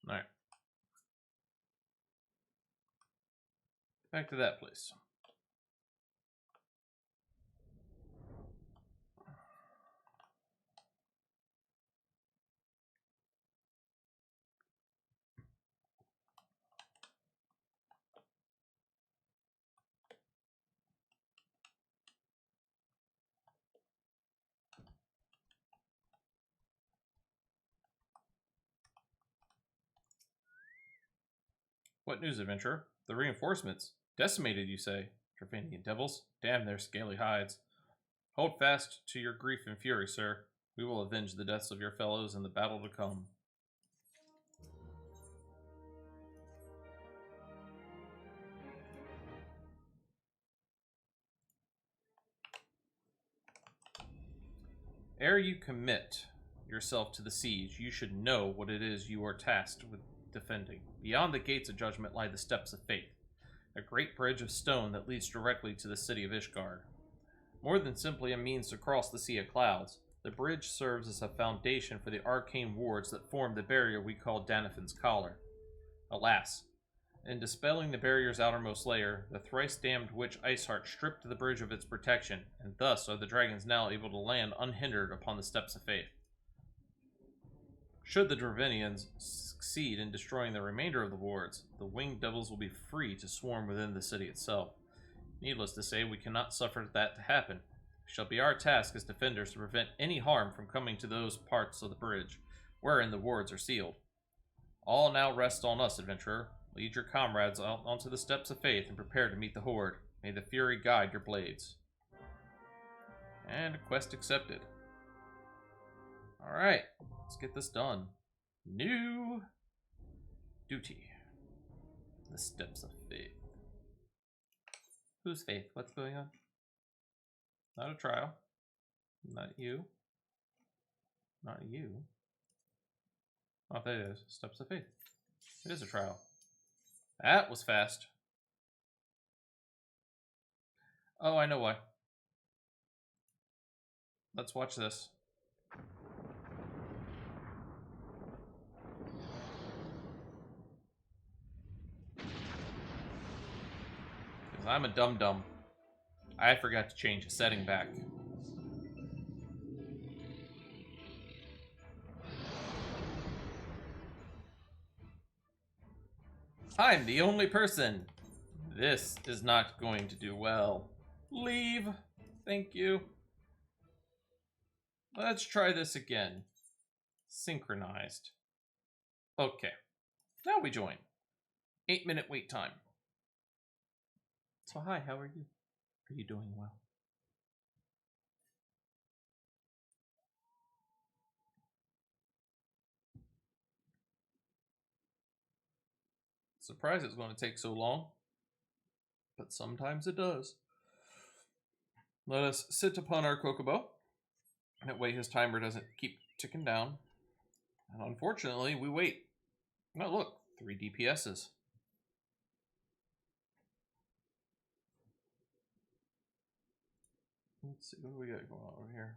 A: Alright. Back to that place. What news, adventurer? The reinforcements. Decimated, you say? Travanian devils? Damn their scaly hides. Hold fast to your grief and fury, sir. We will avenge the deaths of your fellows in the battle to come. Ere you commit yourself to the siege, you should know what it is you are tasked with defending. Beyond the gates of judgment lie the steps of faith, a great bridge of stone that leads directly to the city of Ishgard. More than simply a means to cross the sea of clouds, the bridge serves as a foundation for the arcane wards that form the barrier we call Danafin's Collar. Alas, In dispelling the barrier's outermost layer, the thrice-damned witch Iceheart stripped the bridge of its protection, and thus are the dragons now able to land unhindered upon the Steps of Faith. Should the Dravinians succeed in destroying the remainder of the wards, the winged devils will be free to swarm within the city itself. Needless to say, we cannot suffer that to happen. It shall be our task as defenders to prevent any harm from coming to those parts of the bridge wherein the wards are sealed. All now rests on us, adventurer. Lead your comrades out onto the Steps of Faith and prepare to meet the horde. May the fury guide your blades. And a quest accepted. Alright, let's get this done. New duty. The Steps of Faith. Whose faith? What's going on? Not a trial. Not you. Not you. Oh, there it is. Steps of Faith. It is a trial. That was fast. Oh, I know why. Let's watch this. Because I'm a dum-dum. I forgot to change the setting back. I'm the only person. This is not going to do well. Leave. Thank you. Let's try this again. Synchronized. Okay. Now we join. 8-minute wait time. So hi, how are you? Are you doing well? Surprised it's going to take so long, but sometimes it does. Let us sit upon our Kokobo. That way his timer doesn't keep ticking down. And unfortunately, we wait. Oh, look, 3 DPSs. Let's see, what do we got going on over here?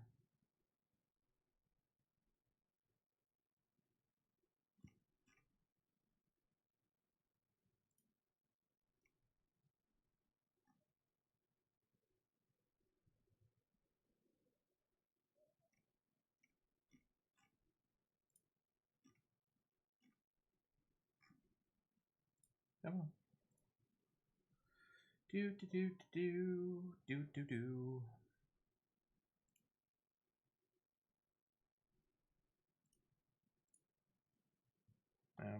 A: Come on. Do do do do do do do. Yeah.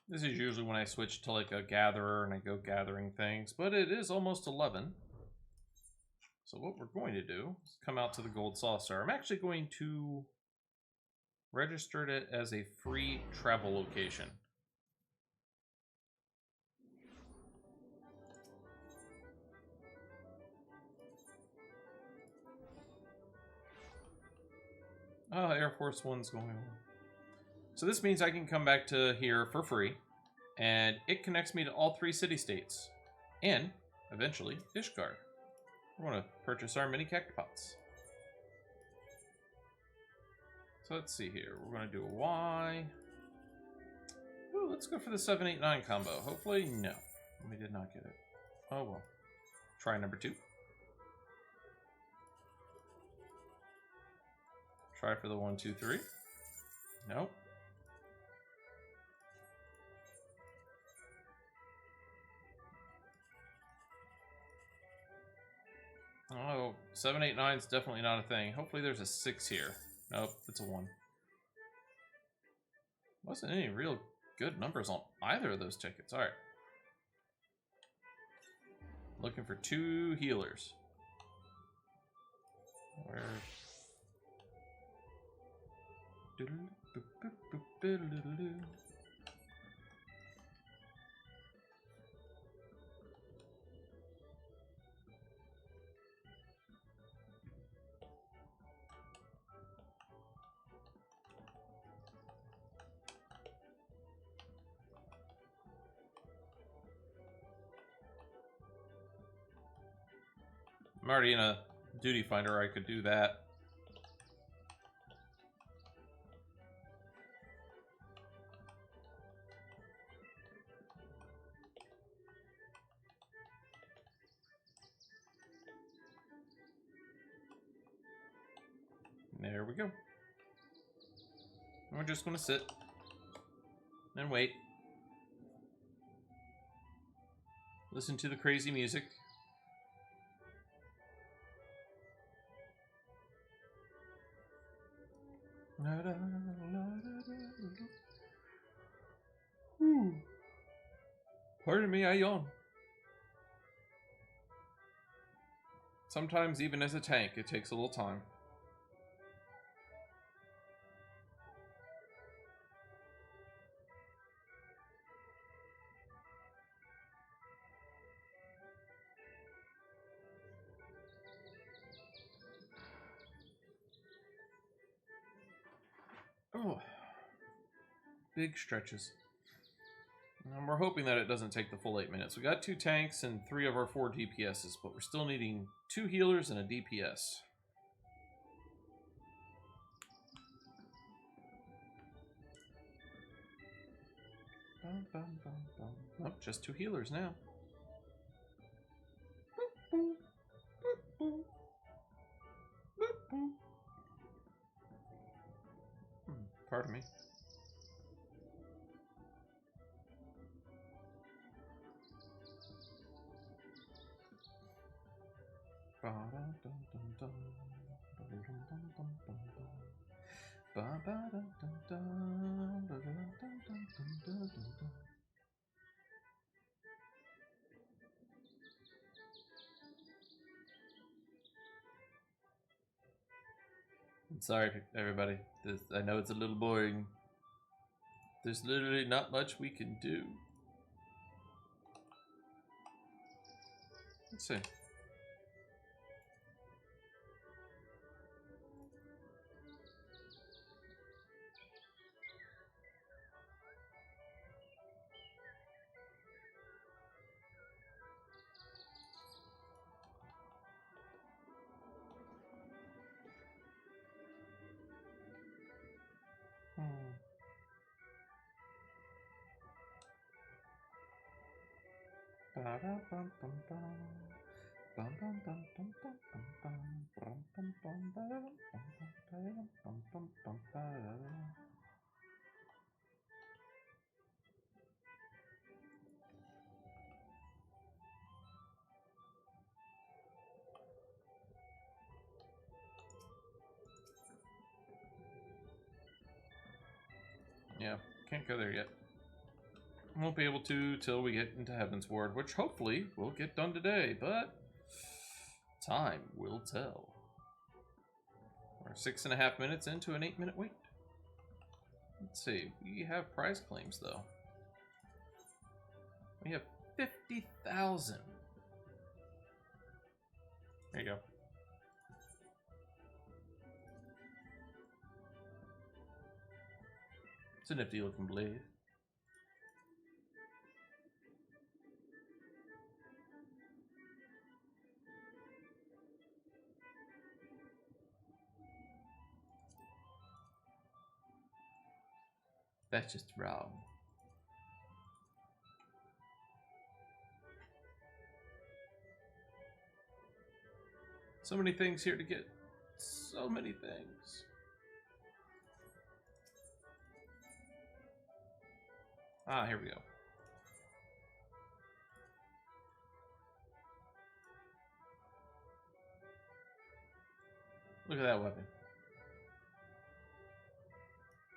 A: This is usually when I switch to like a gatherer and I go gathering things, but it is almost 11. So what we're going to do is come out to the Gold Saucer. I'm actually going to register it as a free travel location. Oh, Air Force One's going on. So this means I can come back to here for free, and it connects me to all 3 city-states, and eventually Ishgard. We're going to purchase our mini cactopots. So let's see here. We're going to do a Y. Ooh, let's go for the 789 combo. Hopefully, no. We did not get it. Oh well. Try number 2. Try for the 1, 2, 3. Nope. Oh, 789 is definitely not a thing. Hopefully there's a 6 here. Nope, it's a 1. Wasn't any real good numbers on either of those tickets. Alright. Looking for 2 healers. Where? I'm already in a duty finder. I could do that. There we go. And we're just gonna sit and wait. Listen to the crazy music. Ooh. Pardon me, I yawn. Sometimes, even as a tank, it takes a little time. Oh, big stretches. And we're hoping that it doesn't take the full 8 minutes. We got 2 tanks and 3 of our 4 DPSs, but we're still needing 2 healers and a DPS. Bum, bum, bum, bum. Nope, just 2 healers now. Boop, boop, boop, boop. Boop, boop. Pardon me. I'm sorry, everybody. I know it's a little boring. There's literally not much we can do. Let's see. Yeah, can't go there yet. Won't be able to till we get into Heavensward, which hopefully will get done today, but time will tell. We're 6.5 minutes into an 8-minute wait. Let's see, we have prize claims though. We have 50,000. There you go. It's a nifty looking blade. That's just wrong. So many things here to get. So many things. Ah, here we go. Look at that weapon.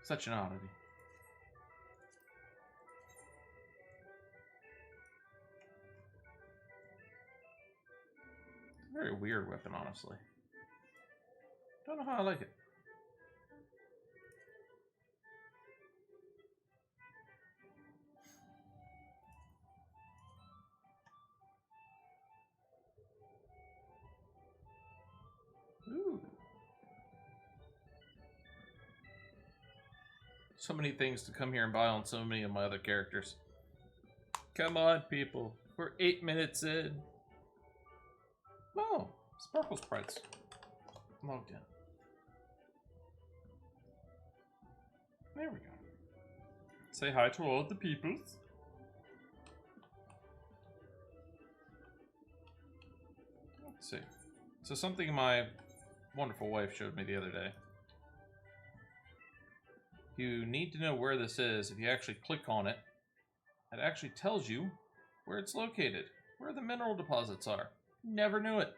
A: Such an oddity. Very weird weapon, honestly. Don't know how I like it. Ooh. So many things to come here and buy on so many of my other characters. Come on, people. We're 8 minutes in. Oh, Sparkle Sprites. Logged in. There we go. Say hi to all of the peoples. Let's see. So something my wonderful wife showed me the other day. you need to know where this is, if you actually click on it, it actually tells you where it's located, where the mineral deposits are. Never knew it.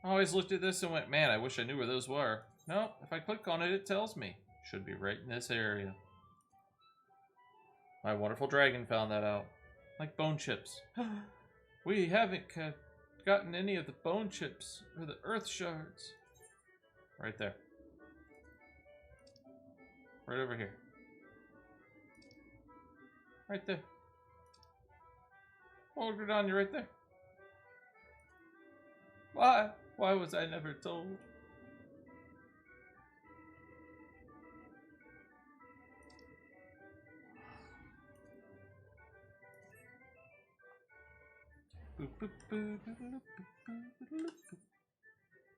A: I always looked at this and went, man, I wish I knew where those were. No, if I click on it, it tells me. Should be right in this area. My wonderful dragon found that out. Like bone chips. We haven't gotten any of the bone chips or the earth shards. Right there. Right over here. Right there. Hold it on you right there. Why? Why was I never told?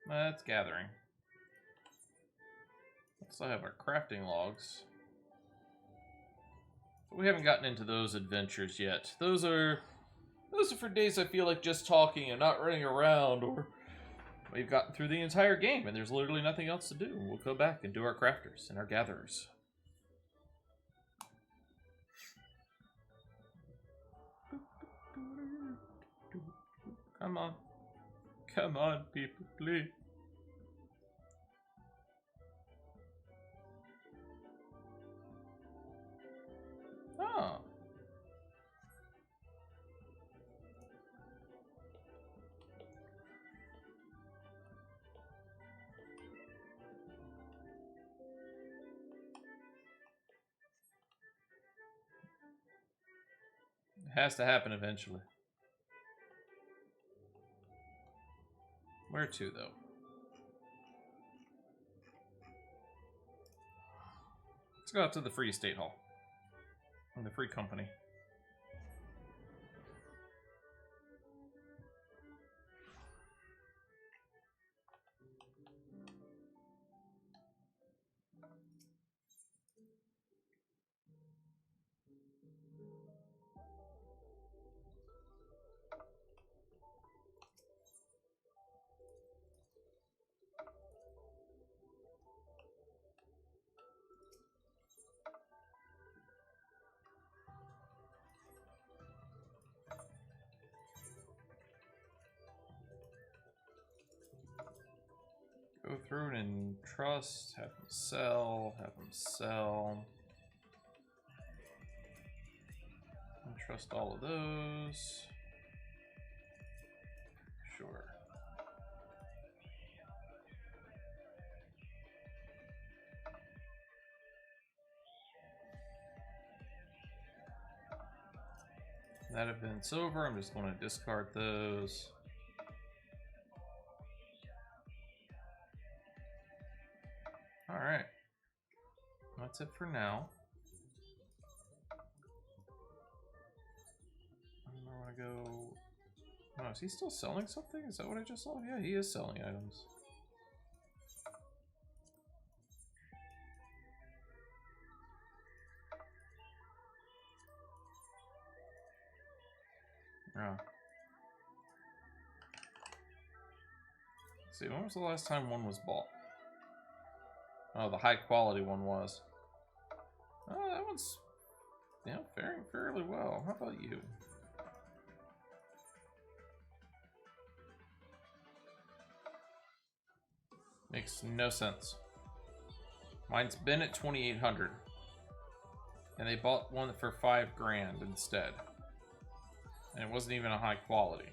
A: That's gathering. Let's still have our crafting logs. But we haven't gotten into those adventures yet. Those are for days I feel like just talking and not running around, or we've gotten through the entire game and there's literally nothing else to do. We'll go back and do our crafters and our gatherers. Come on. Come on, people, please. Oh. It has to happen eventually. Where to, though? Let's go out to the Free Estate Hall. And the Free Company. Go through and trust, have them sell, and trust all of those. Sure. That event's over, I'm just going to discard those. Alright. That's it for now. I want to go... Oh, is he still selling something? Is that what I just saw? Yeah, he is selling items. Oh. Let's see, when was the last time one was bought? Oh, the high quality one was. Oh, that one's, you know, faring fairly well. How about you? Makes no sense. Mine's been at 2,800. And they bought one for $5 grand instead. And it wasn't even a high quality.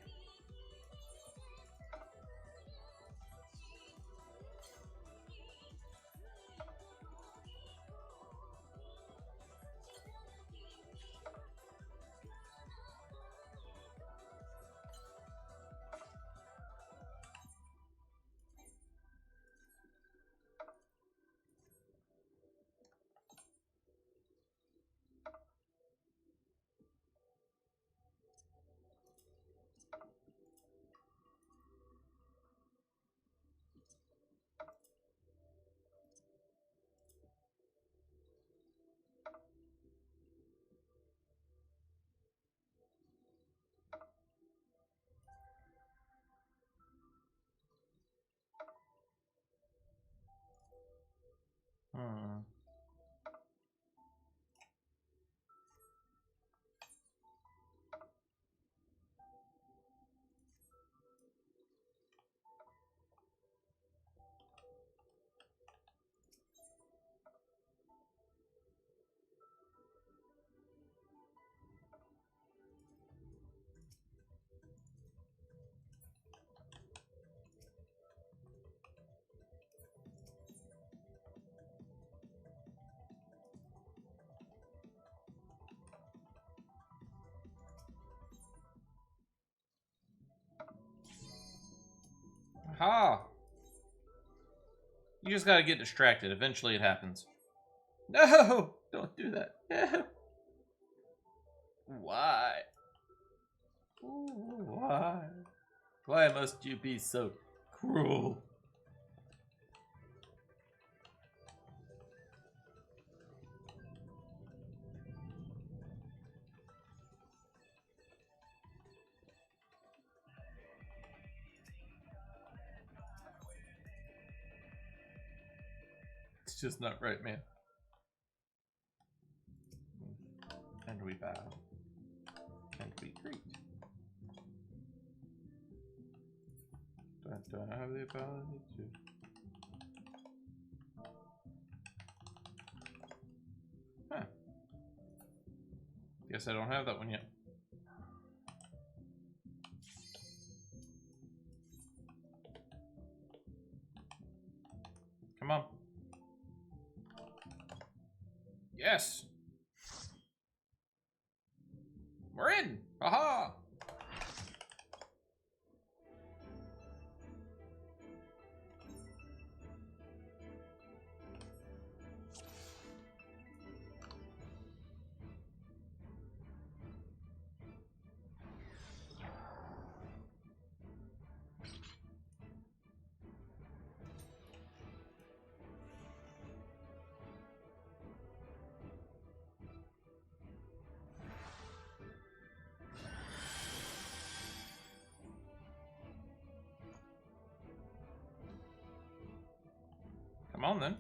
A: Aha! You just gotta get distracted. Eventually it happens. No! Don't do that. No! Why? Ooh, why? Why must you be so cruel? It's just not right, man. And we bow. And we greet. Do I have the ability to? Huh. Guess I don't have that one yet. Come on. Yes! We're in! Aha! Come on then.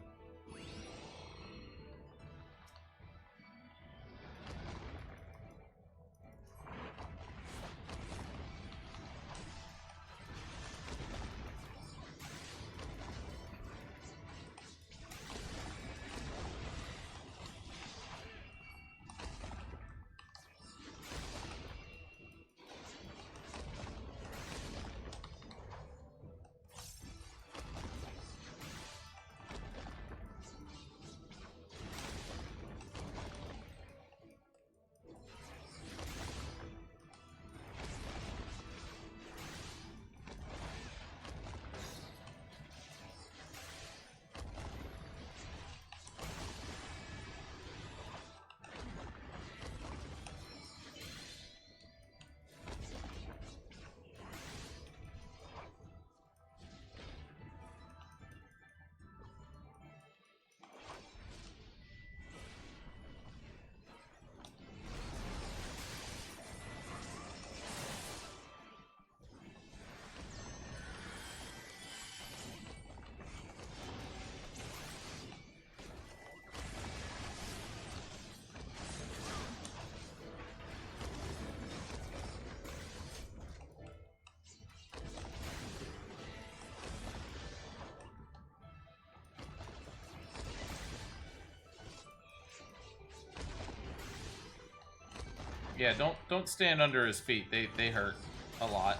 A: Yeah, don't stand under his feet. They hurt a lot.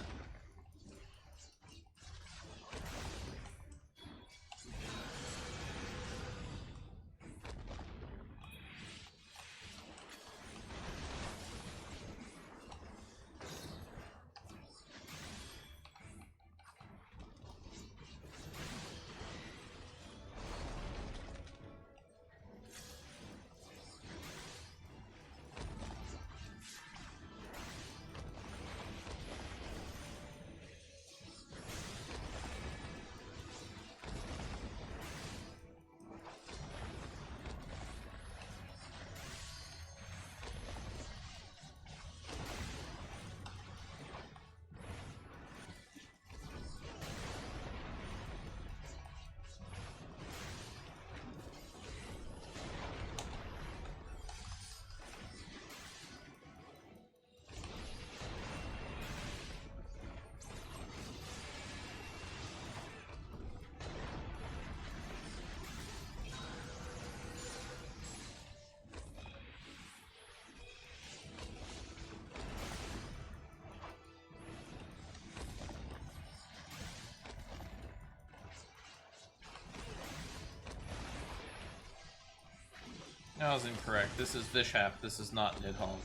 A: I was incorrect. This is Vishap. This is not Nidhogg.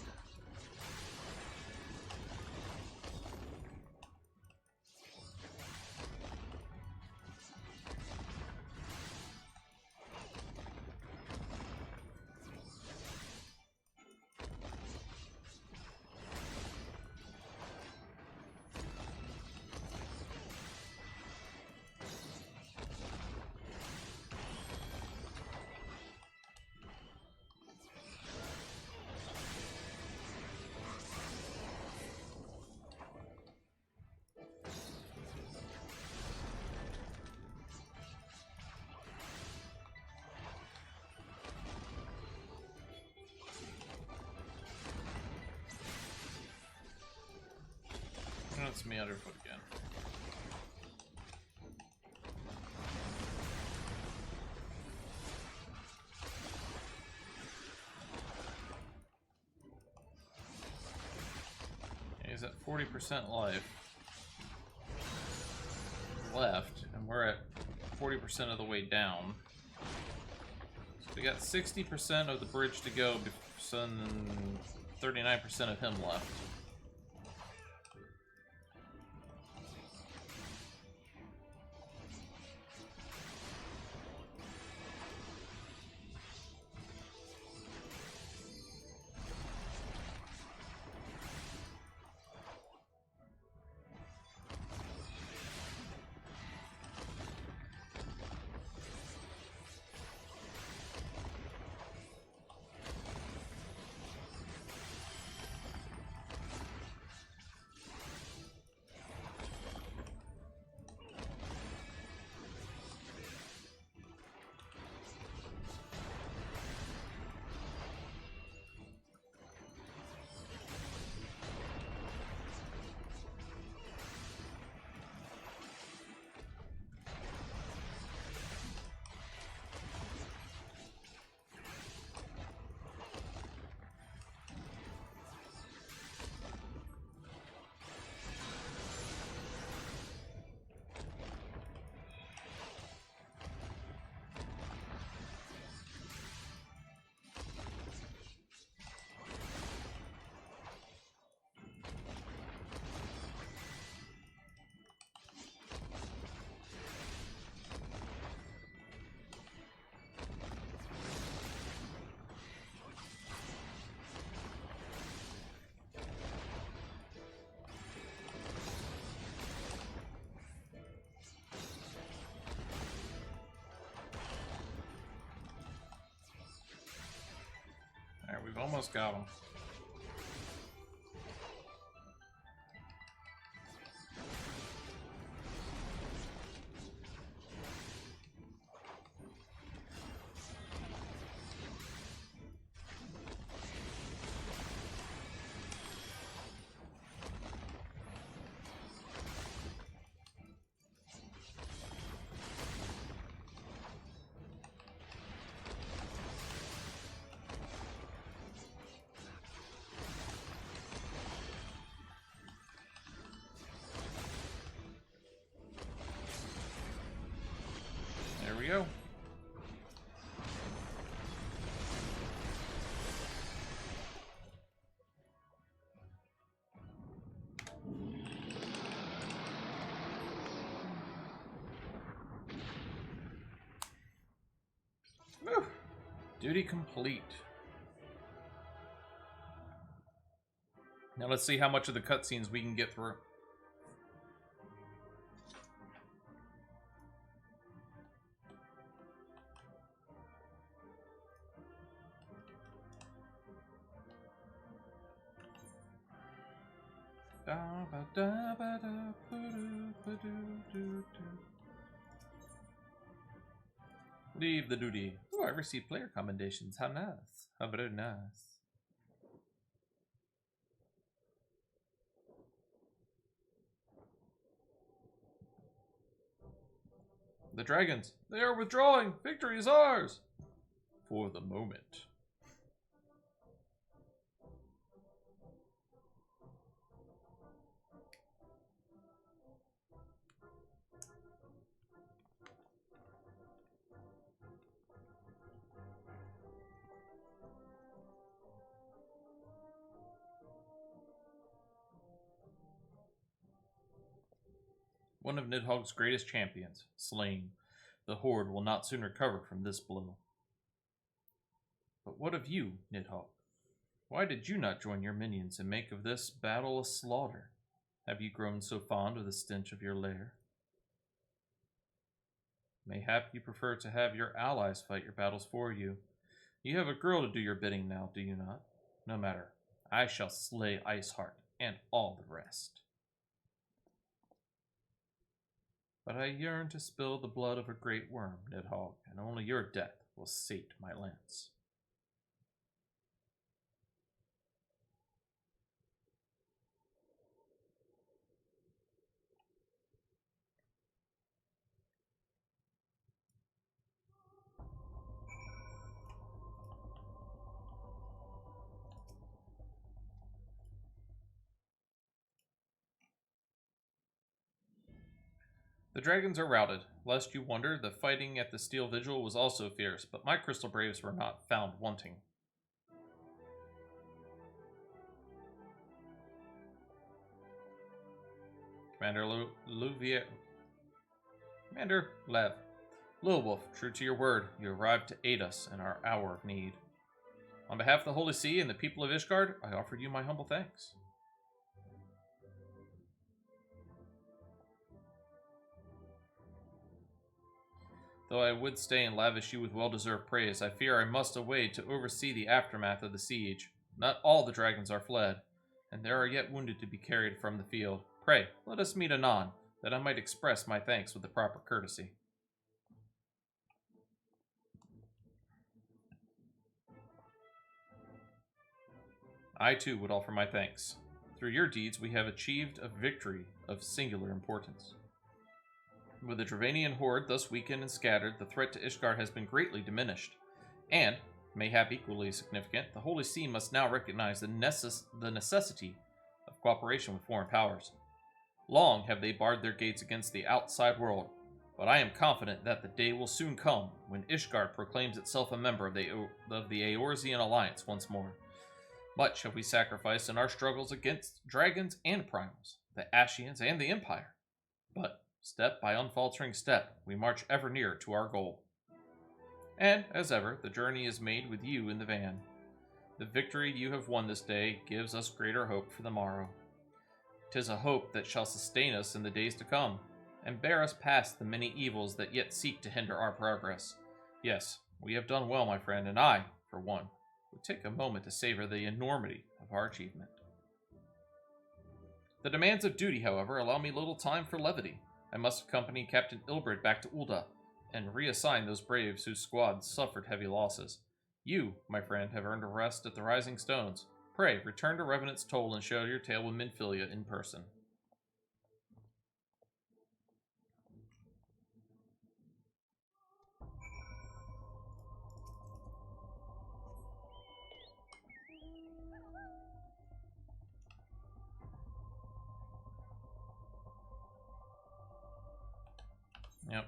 A: That's me underfoot again. He's at 40% life left, and we're at 40% of the way down. So we got 60% of the bridge to go, and 39% of him left. Alright, we've almost got him. There we go. Whew. Duty complete. Now let's see how much of the cutscenes we can get through. Leave the duty. Oh, I received player commendations. How nice. How very nice. The dragons. They are withdrawing. Victory is ours. For the moment. one of Nidhogg's greatest champions, slain. The Horde will not soon recover from this blow. But what of you, Nidhogg? Why did you not join your minions and make of this battle a slaughter? Have you grown so fond of the stench of your lair? Mayhap you prefer to have your allies fight your battles for you. You have a girl to do your bidding now, do you not? No matter. I shall slay Iceheart and all the rest. But I yearn to spill the blood of a great worm, Nidhogg, and only your death will sate my lance. The dragons are routed. Lest you wonder, the fighting at the Steel Vigil was also fierce, but my Crystal Braves were not found wanting. Commander Commander Lev. Lilwolf, true to your word, you arrived to aid us in our hour of need. On behalf of the Holy See and the people of Ishgard, I offer you my humble thanks. Though I would stay and lavish you with well-deserved praise, I fear I must away to oversee the aftermath of the siege. Not all the dragons are fled, and there are yet wounded to be carried from the field. Pray, let us meet anon, that I might express my thanks with the proper courtesy. I too would offer my thanks. Through your deeds, we have achieved a victory of singular importance. With the Dravanian horde thus weakened and scattered, the threat to Ishgard has been greatly diminished. And, mayhap equally significant, the Holy See must now recognize the necessity of cooperation with foreign powers. Long have they barred their gates against the outside world, but I am confident that the day will soon come when Ishgard proclaims itself a member of the Eorzean Alliance once more. Much have we sacrificed in our struggles against dragons and primals, the Ashians and the Empire. But, step by unfaltering step, we march ever nearer to our goal. And, as ever, the journey is made with you in the van. The victory you have won this day gives us greater hope for the morrow. 'Tis a hope that shall sustain us in the days to come, and bear us past the many evils that yet seek to hinder our progress. Yes, we have done well, my friend, and I, for one, would take a moment to savor the enormity of our achievement. The demands of duty, however, allow me little time for levity. I must accompany Captain Ilbrid back to Ul'dah, and reassign those braves whose squads suffered heavy losses. You, my friend, have earned a rest at the Rising Stones. Pray, return to Revenant's Toll and share your tale with Minfilia in person. Yep.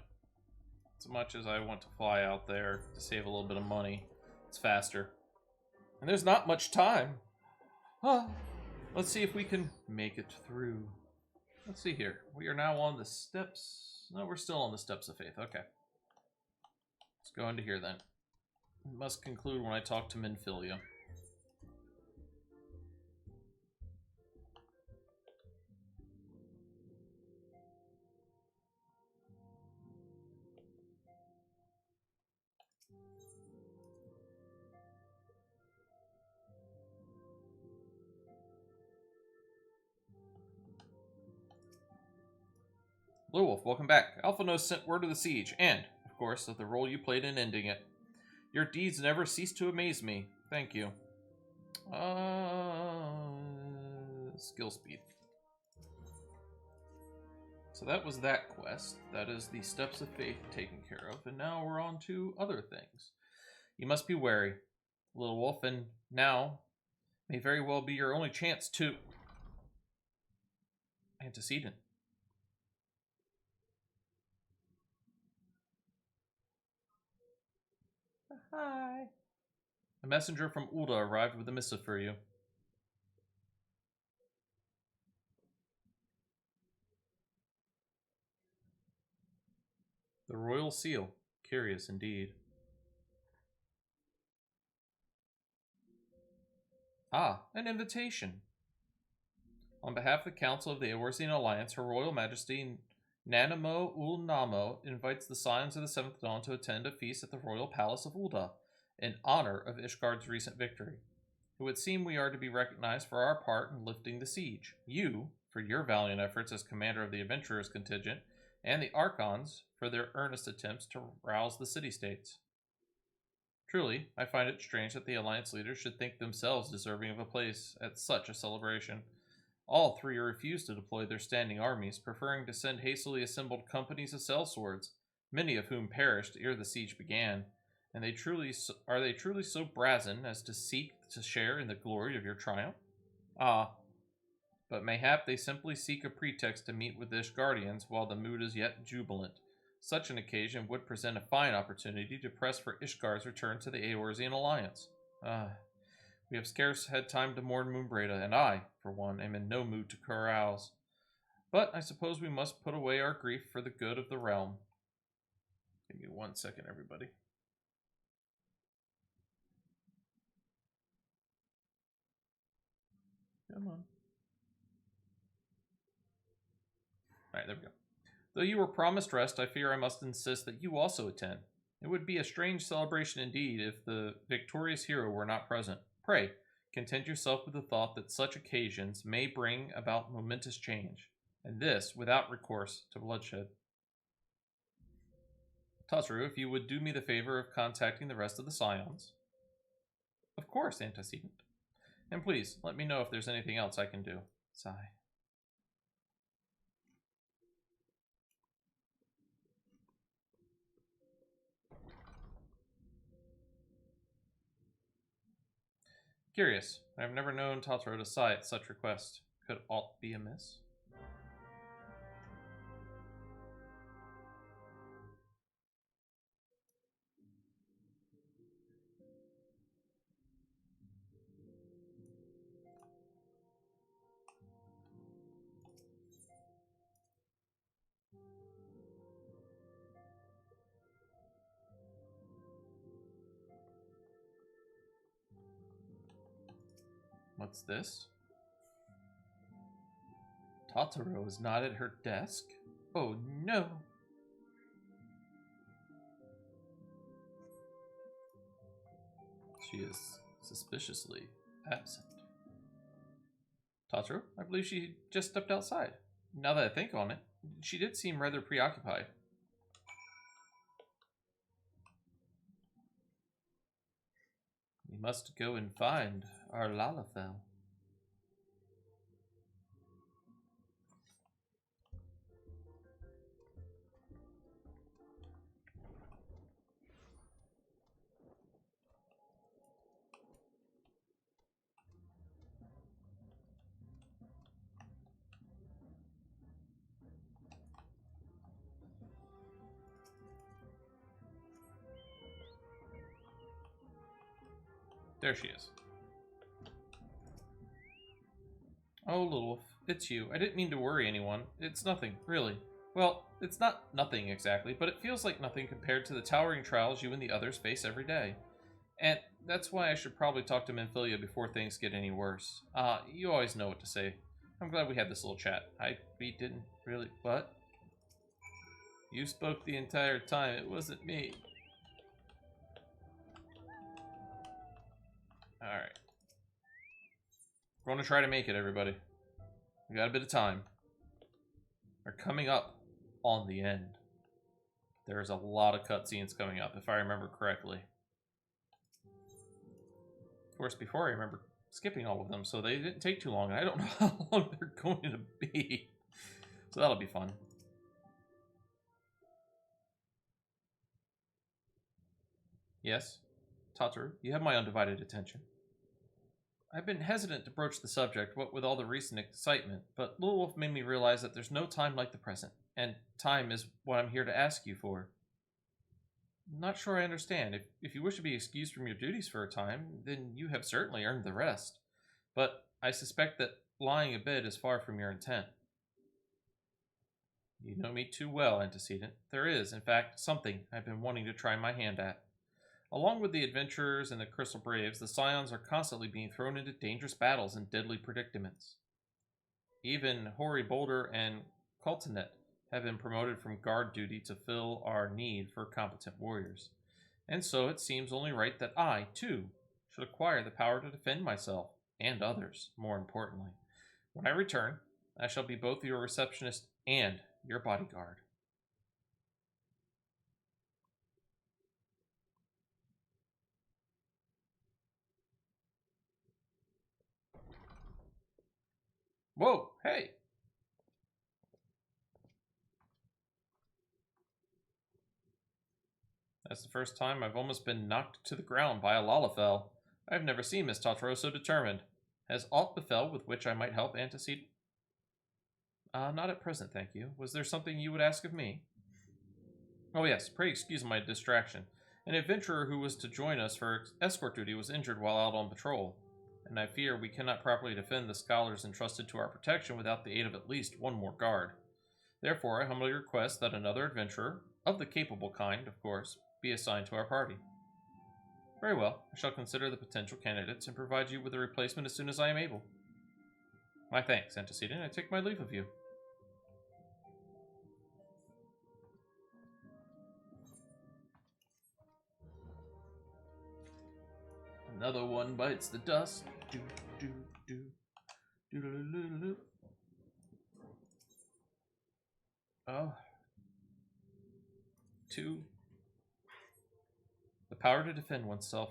A: As much as I want to fly out there to save a little bit of money, it's faster. And there's not much time. Let's see if we can make it through. Let's see here. We are now on the steps. No, we're still on the steps of faith. Okay. Let's go into here then. We must conclude when I talk to Minfilia. Lilwolf, welcome back. Alphanos sent word of the siege, and, of course, of the role you played in ending it. Your deeds never cease to amaze me. Thank you. Skill speed. So that was that quest. That is the Steps of Faith taken care of, and now we're on to other things. You must be wary, Lilwolf, and now may very well be your only chance to... Antecedent. Hi. A messenger from Ul'dah arrived with a missive for you. The royal seal. Curious indeed. Ah, an invitation. On behalf of the Council of the Eorzean Alliance, Her Royal Majesty Nanamo Ulnamo invites the Scions of the Seventh Dawn to attend a feast at the Royal Palace of Ul'dah in honor of Ishgard's recent victory. It would seem we are to be recognized for our part in lifting the siege. You, for your valiant efforts as commander of the adventurers contingent, and the Archons for their earnest attempts to rouse the city-states. Truly, I find it strange that the Alliance leaders should think themselves deserving of a place at such a celebration. All three refused to deploy their standing armies, preferring to send hastily assembled companies of sellswords, many of whom perished ere the siege began. And are they truly so brazen as to seek to share in the glory of your triumph? Ah, but mayhap they simply seek a pretext to meet with Ishgardians while the mood is yet jubilant. Such an occasion would present a fine opportunity to press for Ishgar's return to the Eorzean Alliance. We have scarce had time to mourn Moonbreda, and I, for one, am in no mood to carouse. But I suppose we must put away our grief for the good of the realm. Give me 1 second, everybody. Come on. Alright, there we go. Though you were promised rest, I fear I must insist that you also attend. It would be a strange celebration indeed if the victorious hero were not present. Pray, content yourself with the thought that such occasions may bring about momentous change, and this without recourse to bloodshed. Totteru, if you would do me the favor of contacting the rest of the Scions. Of course, Antecedent. And please, let me know if there's anything else I can do. Sigh. Curious. I have never known Totoro to sigh at such request. Could aught be amiss? What's this? Totoro is not at her desk? Oh no! She is suspiciously absent. Totoro, I believe she just stepped outside. Now that I think on it, she did seem rather preoccupied. We must go and find our Lalafell. There she is. Oh, Littlewolf, it's you. I didn't mean to worry anyone. It's nothing, really. Well, it's not nothing exactly, but it feels like nothing compared to the towering trials you and the others face every day. And that's why I should probably talk to Minfilia before things get any worse. You always know what to say. I'm glad we had this little chat. We didn't really... What? You spoke the entire time. It wasn't me. Alright. We're going to try to make it, everybody. We got a bit of time. We're coming up on the end. There's a lot of cutscenes coming up, if I remember correctly. Of course, before I remember skipping all of them, so they didn't take too long. I don't know how long they're going to be. So that'll be fun. Yes? Totoro, you have my undivided attention. I've been hesitant to broach the subject, what with all the recent excitement, but Littlewolf made me realize that there's no time like the present, and time is what I'm here to ask you for. I'm not sure I understand. If you wish to be excused from your duties for a time, then you have certainly earned the rest. But I suspect that lying abed is far from your intent. You know me too well, Antecedent. There is, in fact, something I've been wanting to try my hand at. Along with the adventurers and the Crystal Braves, the Scions are constantly being thrown into dangerous battles and deadly predicaments. Even Hoary Boulder and Coltonet have been promoted from guard duty to fill our need for competent warriors. And so it seems only right that I, too, should acquire the power to defend myself, and others, more importantly. When I return, I shall be both your receptionist and your bodyguard. Whoa, hey! That's the first time I've almost been knocked to the ground by a Lalafell. I've never seen Miss Totoro so determined. Has aught befell with which I might help, Antecedent? Not at present, thank you. Was there something you would ask of me? Oh yes, pray excuse my distraction. An adventurer who was to join us for escort duty was injured while out on patrol, and I fear we cannot properly defend the scholars entrusted to our protection without the aid of at least one more guard. Therefore, I humbly request that another adventurer, of the capable kind, of course, be assigned to our party. Very well, I shall consider the potential candidates and provide you with a replacement as soon as I am able. My thanks, Antecedent. I take my leave of you. Another one bites the dust. Do, do, do. Do, do, do, do, do. Oh. 2. The power to defend oneself.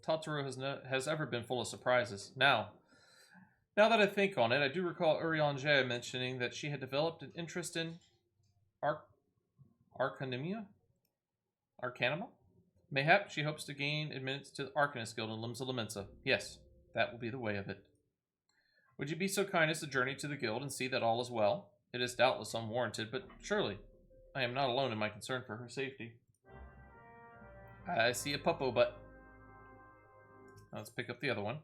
A: Totoro has ever been full of surprises. Now that I think on it, I do recall Urianger mentioning that she had developed an interest in Arcanima? Mayhap she hopes to gain admittance to the Arcanist Guild in Limsa Lominsa. Yes, that will be the way of it. Would you be so kind as to journey to the guild and see that all is well? It is doubtless unwarranted, but surely I am not alone in my concern for her safety. I see a puppo butt. Let's pick up the other one.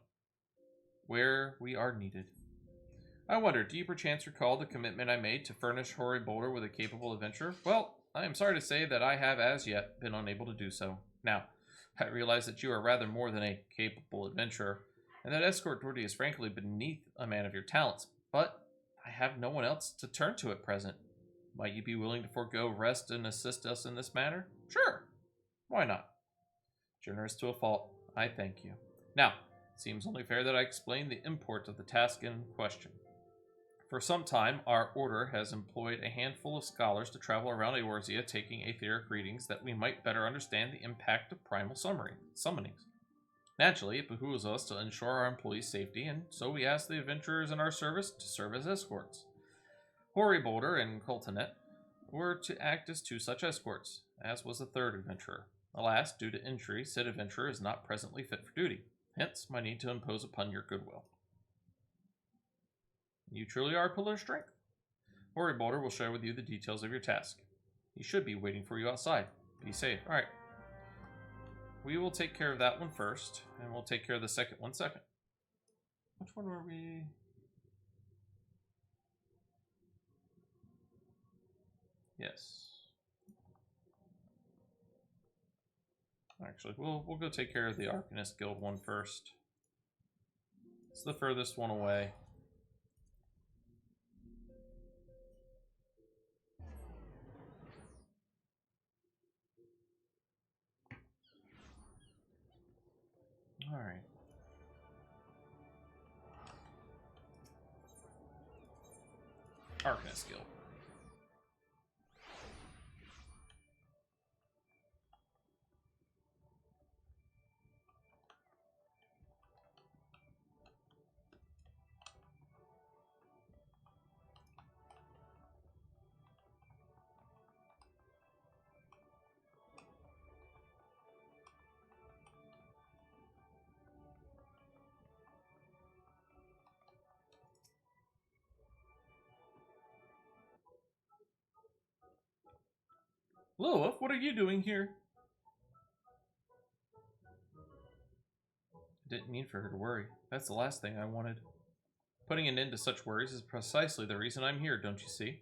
A: Where we are needed. I wonder, do you perchance recall the commitment I made to furnish Hoary Boulder with a capable adventurer? Well, I am sorry to say that I have as yet been unable to do so. Now, I realize that you are rather more than a capable adventurer, and that escort duty is frankly beneath a man of your talents, but I have no one else to turn to at present. Might you be willing to forego rest and assist us in this matter? Sure. Why not? Generous to a fault. I thank you. Now, it seems only fair that I explain the import of the task in question. For some time, our order has employed a handful of scholars to travel around Eorzea taking etheric readings that we might better understand the impact of primal summonings. Naturally, it behooves us to ensure our employees' safety, and so we ask the adventurers in our service to serve as escorts. Hoary Boulder and Coltonet were to act as 2 such escorts, as was the 3rd adventurer. Alas, due to injury, said adventurer is not presently fit for duty, hence my need to impose upon your goodwill. You truly are a pillar of strength. Hoary Boulder will share with you the details of your task. He should be waiting for you outside. Be safe. Alright. We will take care of that one first, and we'll take care of the second one second. Which one were we? Yes. Actually, we'll go take care of the Arcanist Guild one first. It's the furthest one away. Alright. Arcanist Guild. Lilith, what are you doing here? I didn't mean for her to worry. That's the last thing I wanted. Putting an end to such worries is precisely the reason I'm here, don't you see?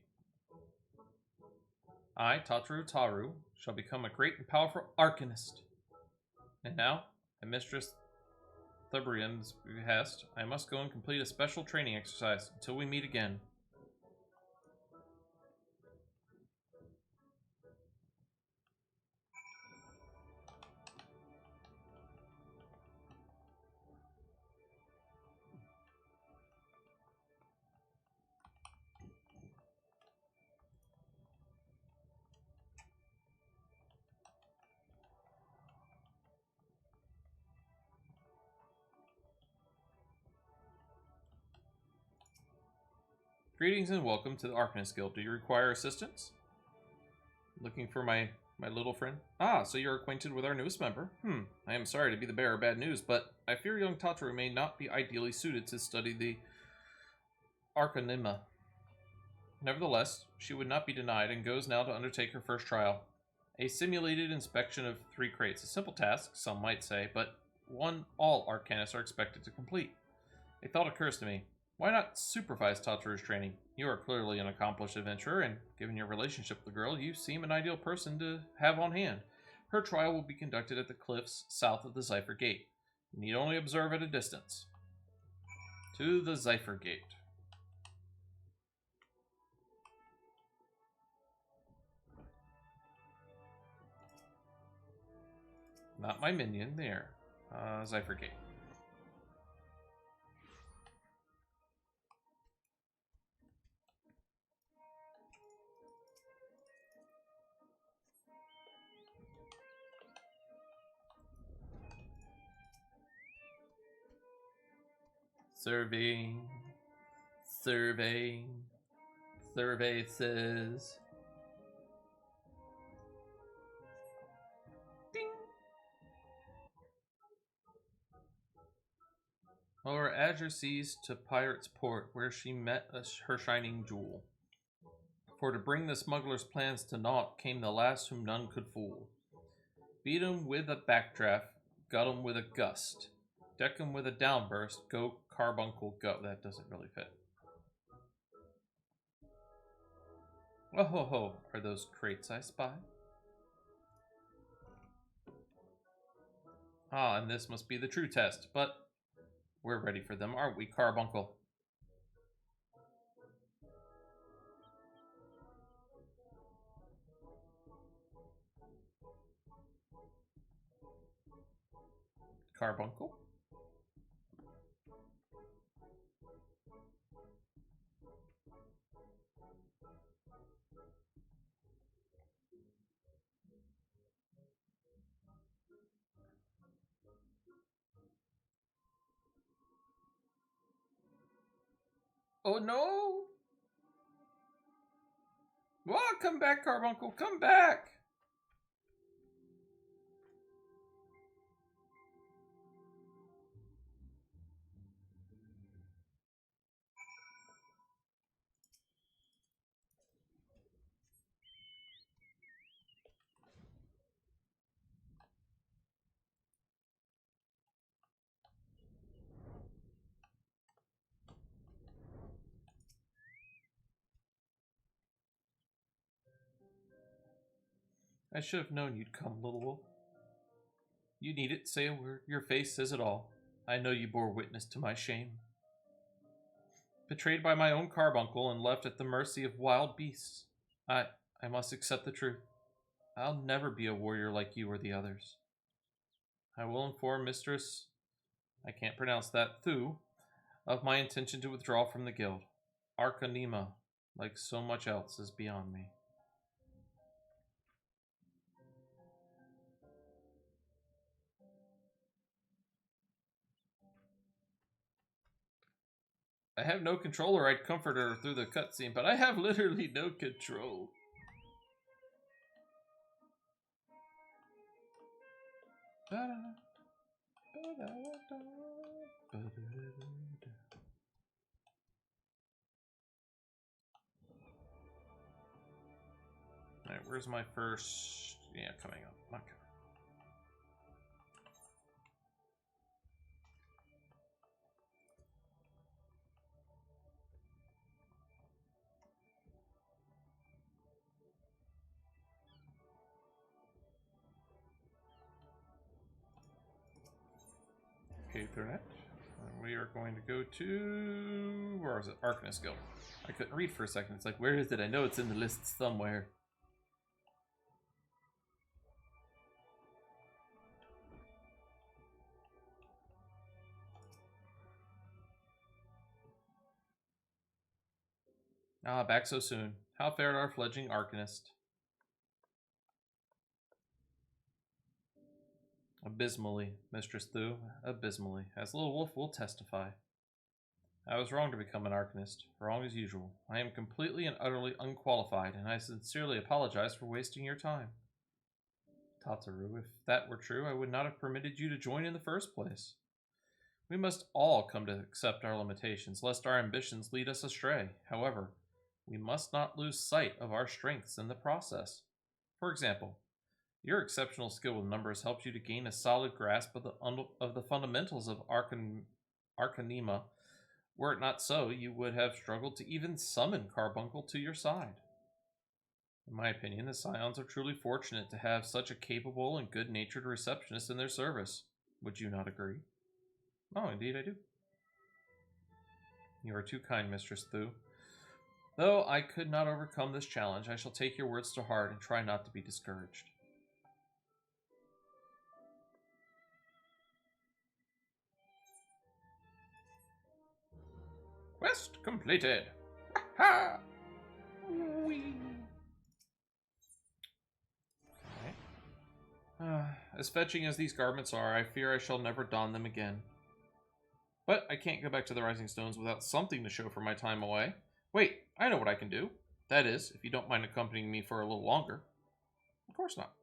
A: I, Tataru Taru, shall become a great and powerful arcanist. And now, at Mistress Thubrian's behest, I must go and complete a special training exercise until we meet again. Greetings and welcome to the Arcanist Guild. Do you require assistance? Looking for my little friend? Ah, so you're acquainted with our newest member? I am sorry to be the bearer of bad news, but I fear young Tataru may not be ideally suited to study the Arcanima. Nevertheless, she would not be denied and goes now to undertake her first trial. A simulated inspection of 3 crates. A simple task, some might say, but one all Arcanists are expected to complete. A thought occurs to me. Why not supervise Tataru's training? You are clearly an accomplished adventurer, and given your relationship with the girl, you seem an ideal person to have on hand. Her trial will be conducted at the cliffs south of the Zephyr Gate. You need only observe at a distance. To the Zephyr Gate. Not my minion, there. Zephyr Gate. Surveying. Surveying. Survey says. Ding. Lower Azure Seas to Pirate's Port, where she met her shining jewel. For to bring the smuggler's plans to naught came the last whom none could fool. Beat 'em with a backdraft, gut 'em with a gust. Deck 'em with a downburst, go carbuncle go. That doesn't really fit. Oh ho ho, are those crates I spy? Ah, and this must be the true test, but we're ready for them, aren't we, Carbuncle? Carbuncle? Oh no! Well, come back, Carbuncle, come back! I should have known you'd come, little wolf. You need it, say a word. Your face says it all. I know you bore witness to my shame. Betrayed by my own carbuncle and left at the mercy of wild beasts. I must accept the truth. I'll never be a warrior like you or the others. I will inform Mistress, I can't pronounce that, Thu, of my intention to withdraw from the guild. Arcanima, like so much else, is beyond me. I have no control, or I'd comfort her through the cutscene, but I have literally no control. Alright, where's my first... Yeah, coming up. Okay. Okay, Ethernet. And we are going to go to... where is it? Arcanist Guild. I couldn't read for a second. It's like, where is it? I know it's in the list somewhere. Ah, back so soon. How fared our fledgling Arcanist? Abysmally, Mistress Thu. Abysmally. As Little Wolf will testify. I was wrong to become an Arcanist. Wrong as usual. I am completely and utterly unqualified, and I sincerely apologize for wasting your time. Tataru, if that were true, I would not have permitted you to join in the first place. We must all come to accept our limitations, lest our ambitions lead us astray. However, we must not lose sight of our strengths in the process. For example, your exceptional skill with numbers helps you to gain a solid grasp of the fundamentals of Arcanema. Were it not so, you would have struggled to even summon Carbuncle to your side. In my opinion, the Scions are truly fortunate to have such a capable and good-natured receptionist in their service. Would you not agree? Oh, indeed I do. You are too kind, Mistress Thu. Though I could not overcome this challenge, I shall take your words to heart and try not to be discouraged. Quest completed! Ha! Whee! As fetching as these garments are, I fear I shall never don them again. But I can't go back to the Rising Stones without something to show for my time away. Wait, I know what I can do. That is, if you don't mind accompanying me for a little longer. Of course not.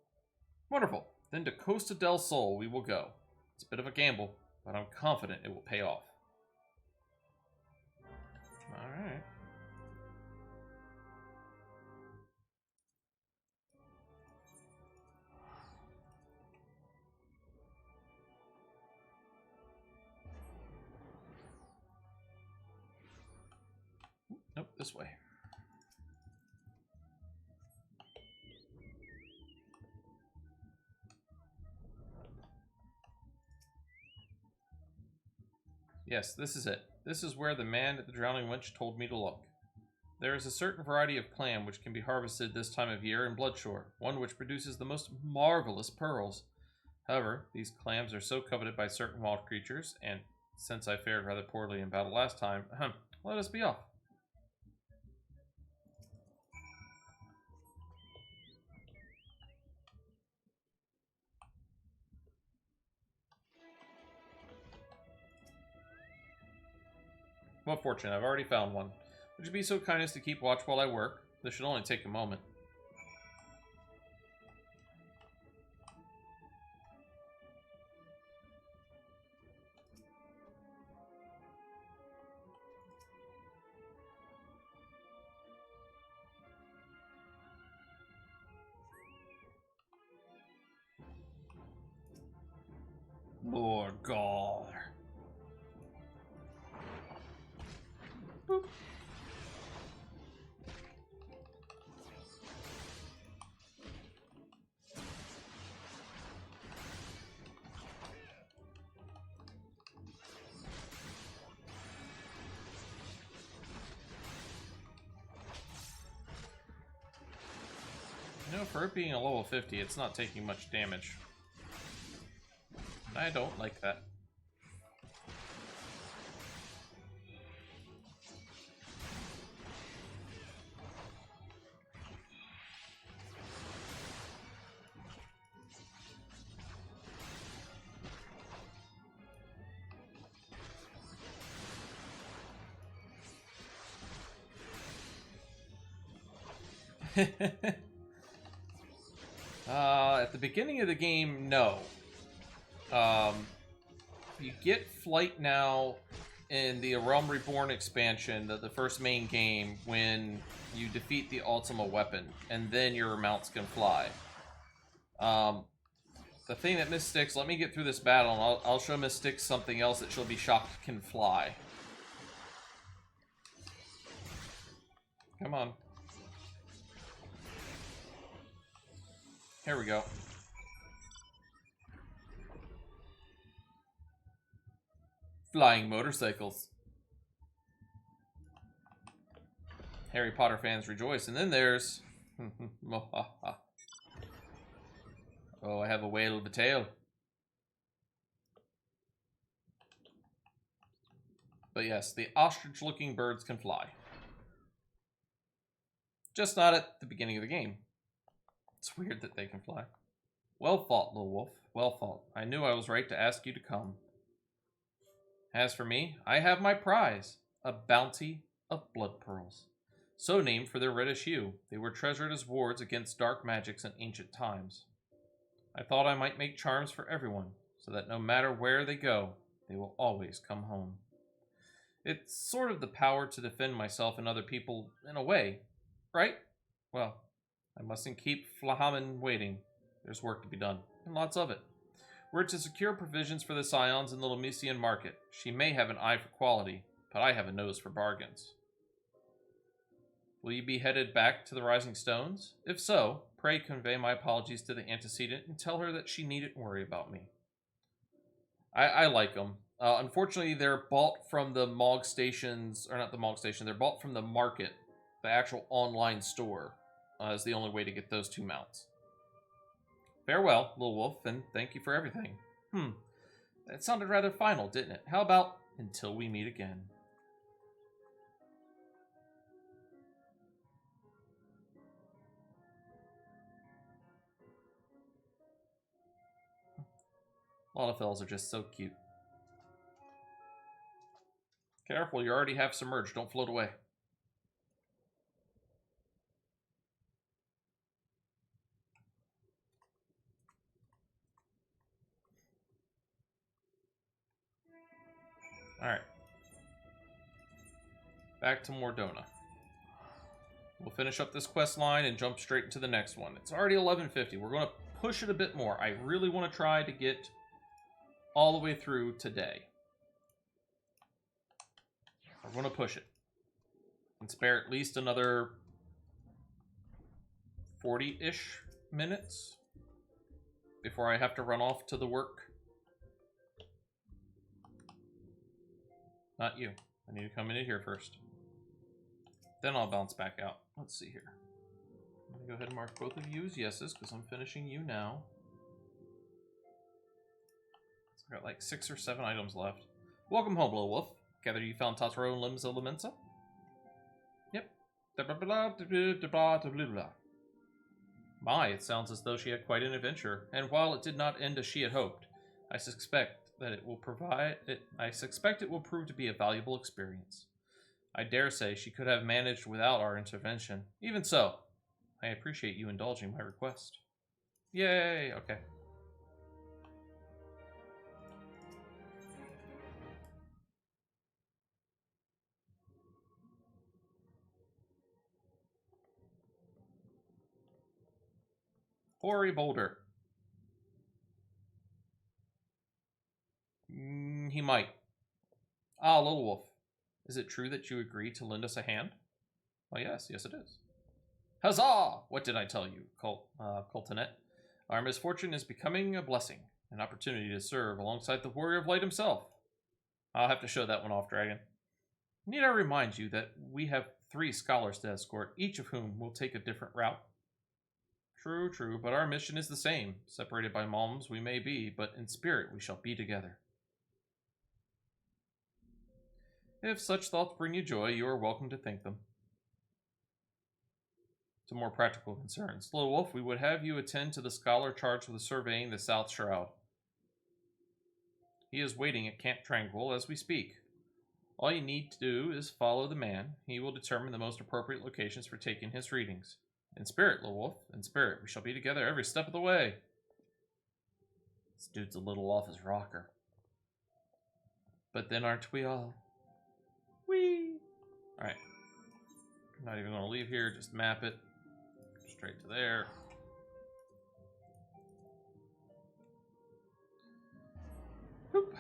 A: Wonderful. Then to Costa del Sol we will go. It's a bit of a gamble, but I'm confident it will pay off. Alright. Nope, this way. Yes, this is it. This is where the man at the Drowning Wench told me to look. There is a certain variety of clam which can be harvested this time of year in Bloodshore, one which produces the most marvelous pearls. However, these clams are so coveted by certain wild creatures, and since I fared rather poorly in battle last time, let us be off. What fortune, I've already found one. Would you be so kind as to keep watch while I work? This should only take a moment. Lord God. Boop. You know, for it being a level 50, it's not taking much damage. I don't like that. At the beginning of the game, no. You get Flight now in the A Realm Reborn expansion, the first main game, when you defeat the Ultima weapon, and then your mounts can fly. The thing that Miss Styx, let me get through this battle, and I'll show Miss Styx something else that she'll be shocked can fly. Come on. Here we go. flying motorcycles. Harry Potter fans rejoice. And then there's... oh, I have a whale of a tail. But yes, the ostrich-looking birds can fly. Just not at the beginning of the game. It's weird that they can fly. Well fought, little wolf. Well fought. I knew I was right to ask you to come. As for me, I have my prize. A bounty of blood pearls. So named for their reddish hue. They were treasured as wards against dark magics in ancient times. I thought I might make charms for everyone, so that no matter where they go, they will always come home. It's sort of the power to defend myself and other people in a way, right? Well, I mustn't keep Flahaman waiting. There's work to be done, and lots of it. We're to secure provisions for the Scions in the Lemesian market. She may have an eye for quality, but I have a nose for bargains. Will you be headed back to the Rising Stones? If so, pray convey my apologies to the antecedent and tell her that she needn't worry about me. I like them. Unfortunately, they're bought from the Mog stations, or not the Mog station, they're bought from the market, the actual online store, is the only way to get those two mounts. Farewell, little wolf, and thank you for everything. That sounded rather final, didn't it? How about until we meet again? A lot of fellas are just so cute. Careful, you're already half submerged. Don't float away. Alright. Back to Mordona. We'll finish up this quest line and jump straight into the next one. It's already 11:50. We're going to push it a bit more. I really want to try to get all the way through today. We're going to push it. And spare at least another 40-ish minutes before I have to run off to the work. Not you. I need to come in here first. Then I'll bounce back out. Let's see here. I'm going to go ahead and mark both of you as yeses because I'm finishing you now. So I've got like 6 or 7 items left. Welcome home, little wolf. Gather you found Totoro and Limsa Lamensa? Yep. My, it sounds as though she had quite an adventure, and while it did not end as she had hoped, I suspect it will prove to be a valuable experience. I dare say she could have managed without our intervention. Even so, I appreciate you indulging my request. Yay, okay. Hoary Boulder. He might. Ah, little wolf. Is it true that you agreed to lend us a hand? Well, yes it is. Huzzah! What did I tell you, Coltonet? Our misfortune is becoming a blessing, an opportunity to serve alongside the Warrior of Light himself. I'll have to show that one off, Dragon. Need I remind you that we have 3 scholars to escort, each of whom will take a different route? True, but our mission is the same. Separated by malms we may be, but in spirit we shall be together. If such thoughts bring you joy, you are welcome to think them. To more practical concerns. Little Wolf, we would have you attend to the scholar charged with surveying the South Shroud. He is waiting at Camp Tranquil as we speak. All you need to do is follow the man. He will determine the most appropriate locations for taking his readings. In spirit, little wolf, in spirit, we shall be together every step of the way. This dude's a little off his rocker. But then aren't we all? Whee! Alright. I'm not even going to leave here, just map it. Straight to there. Boop.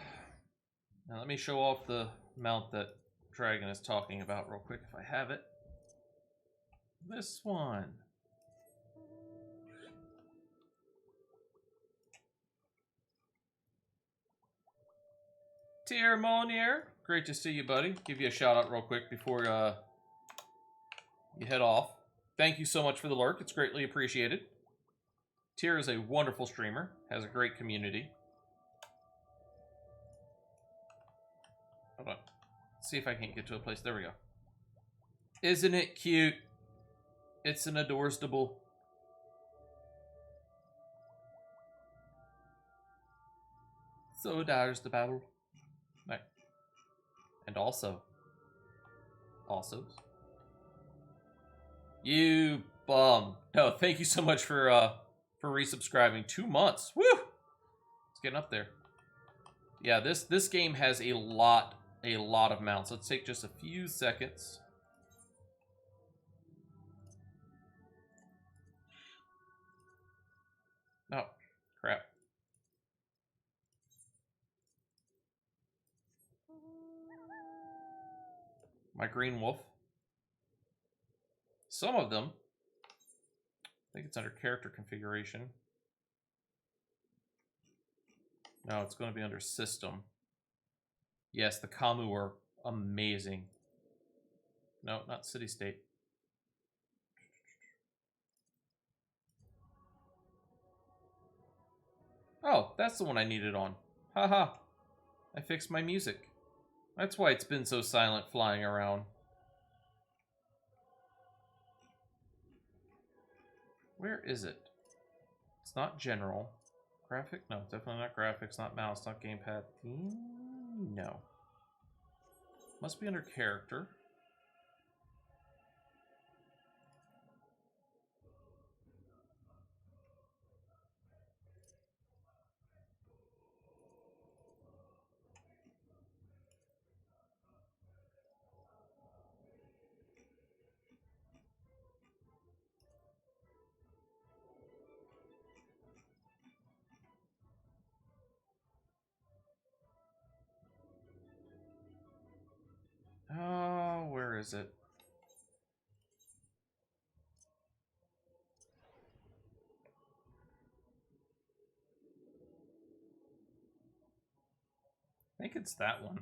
A: Now let me show off the mount that Dragon is talking about real quick if I have it. This one. Tier Monier, great to see you, buddy. Give you a shout out real quick before you head off. Thank you so much for the lurk. It's greatly appreciated. Tier is a wonderful streamer, has a great community. Hold on. Let's see if I can't get to a place. There we go. Isn't it cute? It's an adorable. So adorable. Right. And also. You bum. No, thank you so much for resubscribing. 2 months. Woo! It's getting up there. Yeah, this game has a lot of mounts. Let's take just a few seconds. Oh, crap. My green wolf. Some of them. I think it's under character configuration. No, it's going to be under system. Yes, the Kamu are amazing. No, not city-state. Oh, that's the one I needed on. Haha. I fixed my music. That's why it's been so silent flying around. Where is it? It's not general. Graphic? No, definitely not graphics, not mouse, not gamepad. No. Must be under character. Oh, where is it? I think it's that one.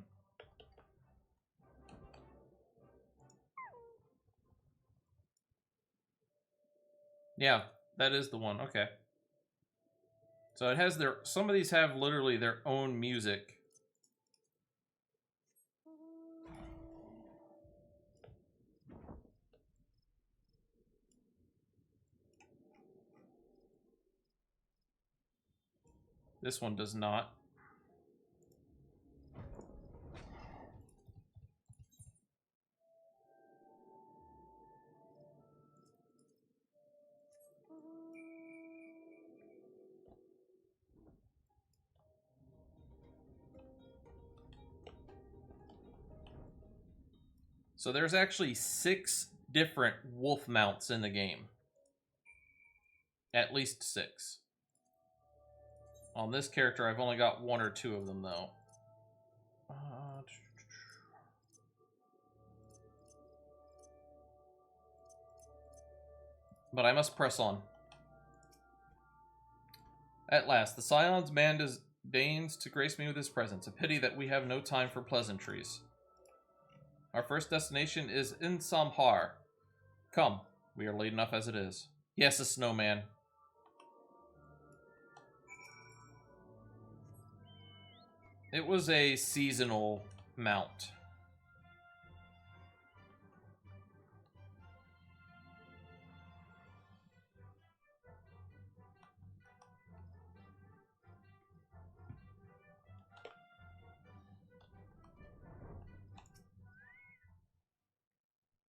A: Yeah, that is the one. Okay. So it has their... Some of these have literally their own music. This one does not. So there's actually 6 different wolf mounts in the game. At least 6. On this character, I've only got 1 or 2 of them, though. But I must press on. At last, the Scion's man deigns to grace me with his presence. A pity that we have no time for pleasantries. Our first destination is in Samhar. Come, we are late enough as it is. Yes, a snowman. It was a seasonal mount.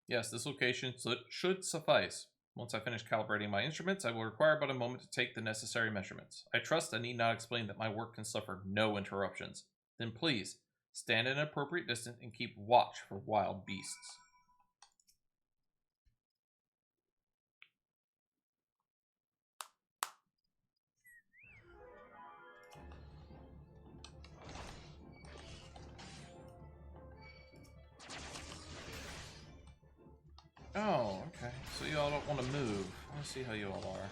A: Yes, this location should suffice. Once I finish calibrating my instruments, I will require but a moment to take the necessary measurements. I trust I need not explain that my work can suffer no interruptions. Then please, stand at an appropriate distance and keep watch for wild beasts. Oh, okay. So y'all don't want to move. Let's see how you all are.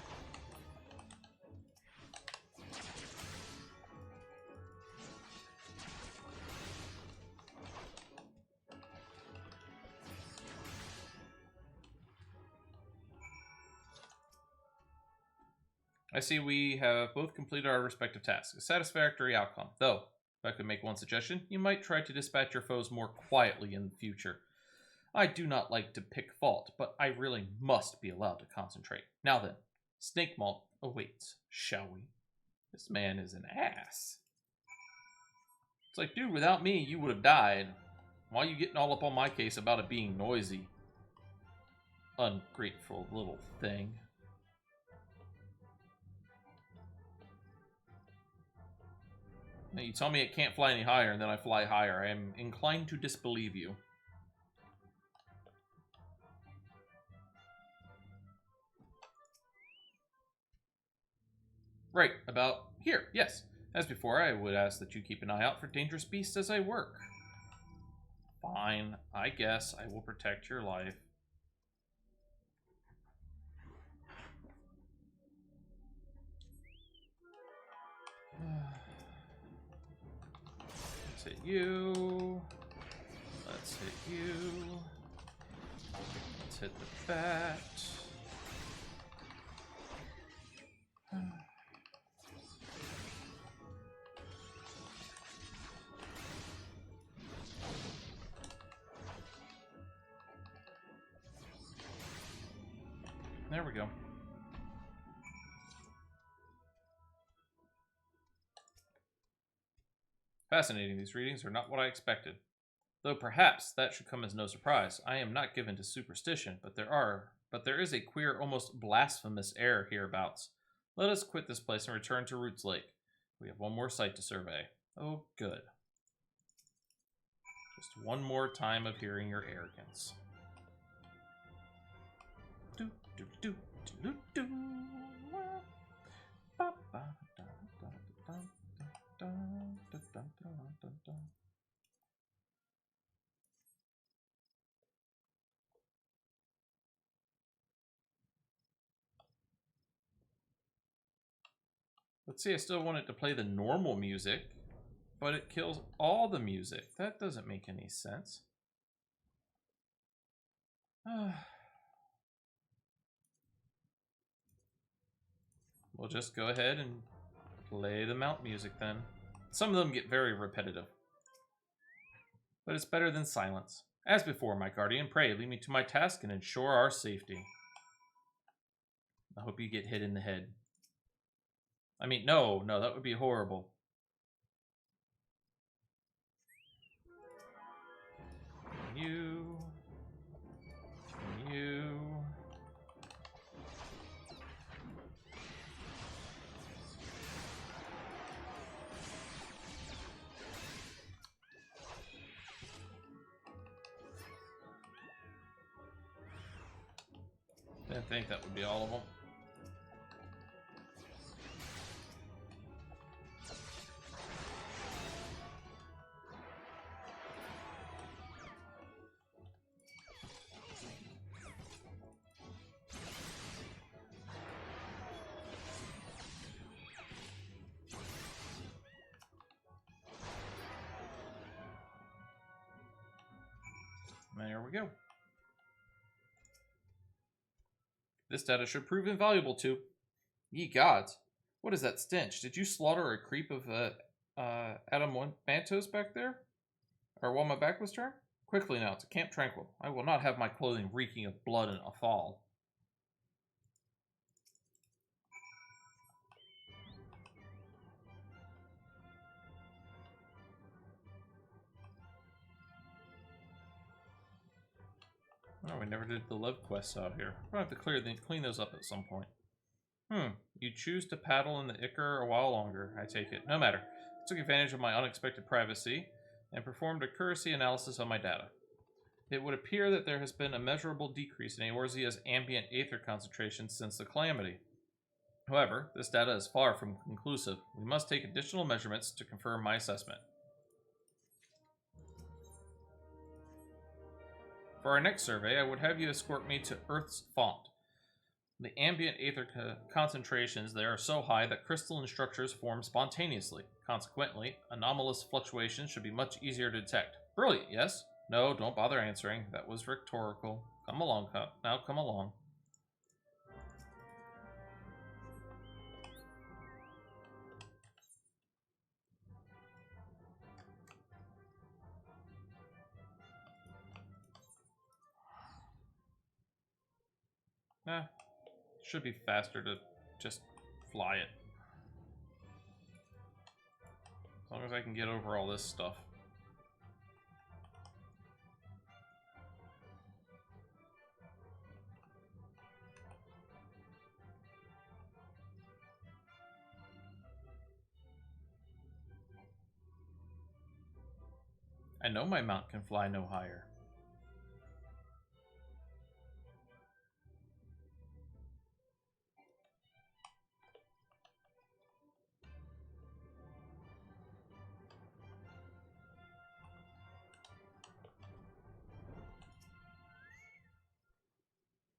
A: I see we have both completed our respective tasks. A satisfactory outcome. Though, if I could make one suggestion, you might try to dispatch your foes more quietly in the future. I do not like to pick fault, but I really must be allowed to concentrate. Now then, Snake Malt awaits, shall we? This man is an ass. It's like, dude, without me, you would have died. Why are you getting all up on my case about it being noisy? Ungrateful little thing. Now, you tell me it can't fly any higher, and then I fly higher. I am inclined to disbelieve you. Right, about here, yes. As before, I would ask that you keep an eye out for dangerous beasts as I work. Fine, I guess I will protect your life. Let's hit you. Let's hit you. Let's hit the bat. There we go. Fascinating, these readings are not what I expected. Though perhaps that should come as no surprise. I am not given to superstition, but there is a queer, almost blasphemous air hereabouts. Let us quit this place and return to Roots Lake. We have one more site to survey. Oh, good. Just one more time of hearing your arrogance. Do do do do do. Ba ba da da da da da da da da. Let's see, I still want it to play the normal music, but it kills all the music. That doesn't make any sense. We'll just go ahead and play the mount music then. Some of them get very repetitive, but it's better than silence. As before, my guardian, pray lead me to my task and ensure our safety. I hope you get hit in the head. I mean, no, that would be horrible. You. Didn't think that would be all of them. There we go. This data should prove invaluable too. Ye gods, what is that stench? Did you slaughter a creep of Adamantos back there? Or while my back was turned? Quickly now, to Camp Tranquil. I will not have my clothing reeking of blood and a fall. Oh, we never did the love quests out here. We'll have to clean those up at some point. You choose to paddle in the Ichor a while longer, I take it. No matter. I took advantage of my unexpected privacy and performed accuracy analysis on my data. It would appear that there has been a measurable decrease in Eorzea's ambient aether concentration since the calamity. However, this data is far from conclusive. We must take additional measurements to confirm my assessment. For our next survey, I would have you escort me to Earth's Font. The ambient aether concentrations there are so high that crystalline structures form spontaneously. Consequently, anomalous fluctuations should be much easier to detect. Brilliant, yes? No, don't bother answering. That was rhetorical. Come along, now come along. Should be faster to just fly it. As long as I can get over all this stuff. I know my mount can fly no higher.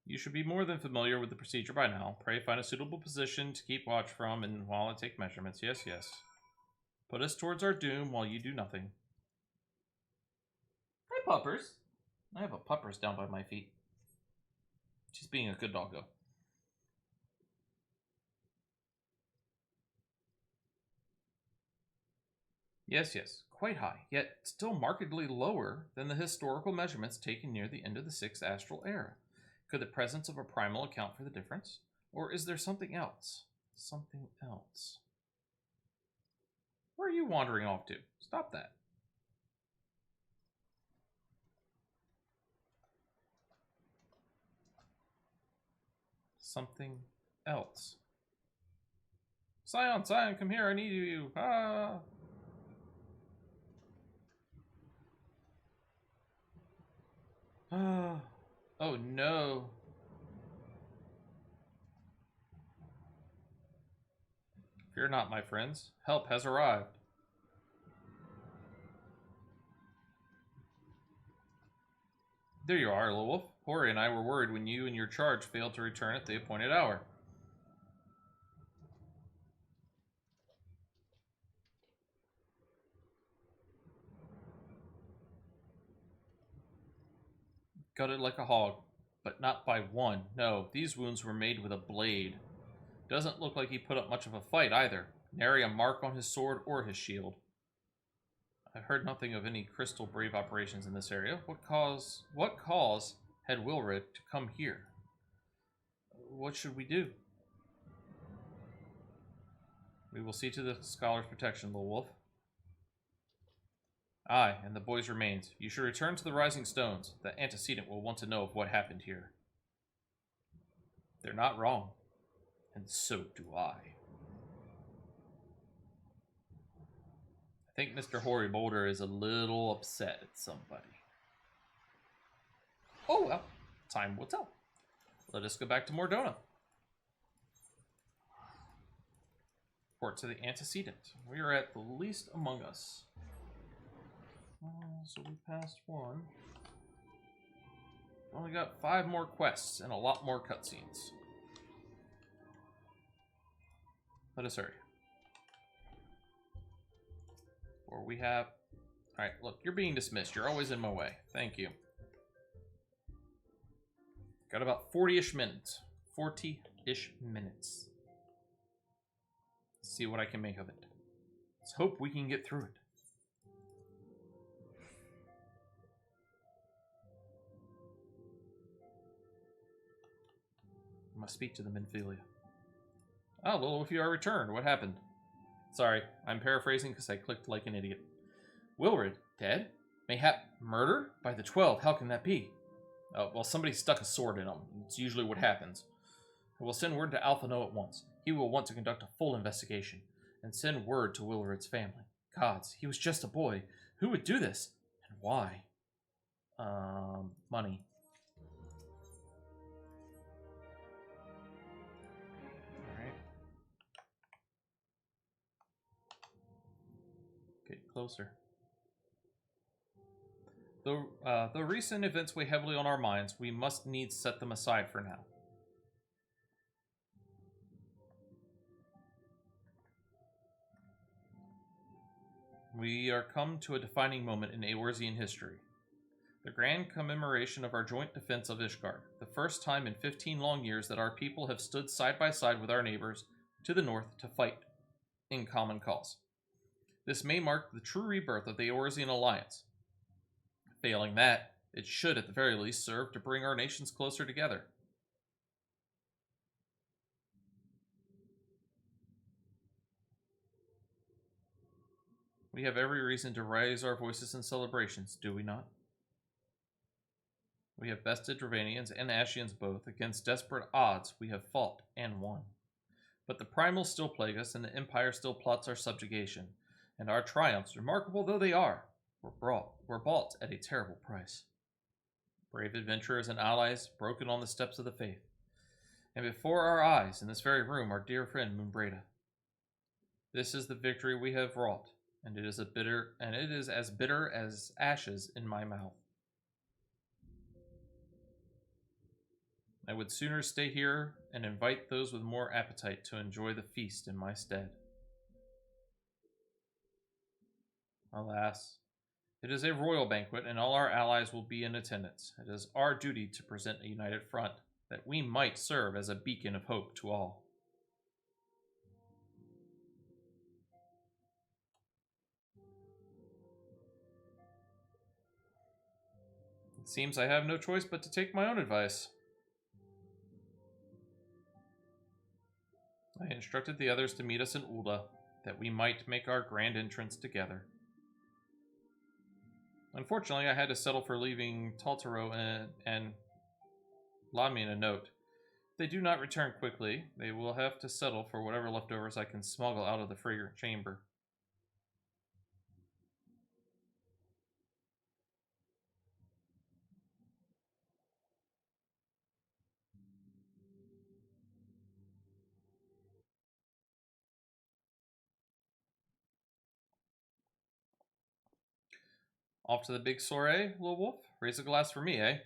A: You should be more than familiar with the procedure by now. Pray find a suitable position to keep watch from, and while I take measurements. Yes, yes. Put us towards our doom while you do nothing. Hi, Puppers. I have a Puppers down by my feet. She's being a good doggo. Yes, yes, quite high, yet still markedly lower than the historical measurements taken near the end of the 6th astral era. Could the presence of a primal account for the difference? Or is there something else? Something else. Where are you wandering off to? Stop that. Something else. Scion, Scion, come here, I need you. Ah. Oh no. Fear not, my friends. Help has arrived. There you are, Little Wolf. Hori and I were worried when you and your charge failed to return at the appointed hour. Gutted like a hog, but not by one. No, these wounds were made with a blade. Doesn't look like he put up much of a fight either. Nary a mark on his sword or his shield. I've heard nothing of any crystal brave operations in this area. What cause had Wilred to come here? What should we do? We will see to the scholar's protection, Little Wolf. Aye, and the boy's remains. You should return to the Rising Stones. The antecedent will want to know of what happened here. They're not wrong. And so do I. I think Mr. Hoary Boulder is a little upset at somebody. Oh well, time will tell. Let us go back to Mordona. Report to the antecedent. We are at the least among us. So we passed one. Only got 5 more quests and a lot more cutscenes. Let us hurry. Or we have... Alright, look, you're being dismissed. You're always in my way. Thank you. Got about 40-ish minutes. 40-ish minutes. Let's see what I can make of it. Let's hope we can get through it. I must speak to the Minfilia. Oh, Lilith, you are returned. What happened? Sorry, I'm paraphrasing because I clicked like an idiot. Wilred, dead? Mayhap murder? By the 12, how can that be? Oh, well, somebody stuck a sword in him. It's usually what happens. I will send word to Alphino at once. He will want to conduct a full investigation. And send word to Wilred's family. Gods, he was just a boy. Who would do this? And why? Money. Closer. Though recent events weigh heavily on our minds, we must needs set them aside for now. We are come to a defining moment in Eorzean history. The grand commemoration of our joint defense of Ishgard, the first time in 15 long years that our people have stood side by side with our neighbors to the north to fight in common cause. This may mark the true rebirth of the Eorzean alliance. Failing that, it should at the very least serve to bring our nations closer together. We have every reason to raise our voices in celebrations, do we not? We have bested Dravanians and Ashians both. Against desperate odds, we have fought and won. But the primals still plague us, and the Empire still plots our subjugation. And our triumphs, remarkable though they are, were bought at a terrible price. Brave adventurers and allies broken on the steps of the faith. And before our eyes, in this very room, our dear friend Moonbreda. This is the victory we have wrought, and it is as bitter as ashes in my mouth. I would sooner stay here and invite those with more appetite to enjoy the feast in my stead. Alas, it is a royal banquet, and all our allies will be in attendance. It is our duty to present a united front, that we might serve as a beacon of hope to all. It seems I have no choice but to take my own advice. I instructed the others to meet us in Ulda, that we might make our grand entrance together. Unfortunately, I had to settle for leaving Taltaro and Lamien a note. If they do not return quickly, they will have to settle for whatever leftovers I can smuggle out of the fragrant chamber. Off to the big soiree, little wolf? Raise a glass for me, eh?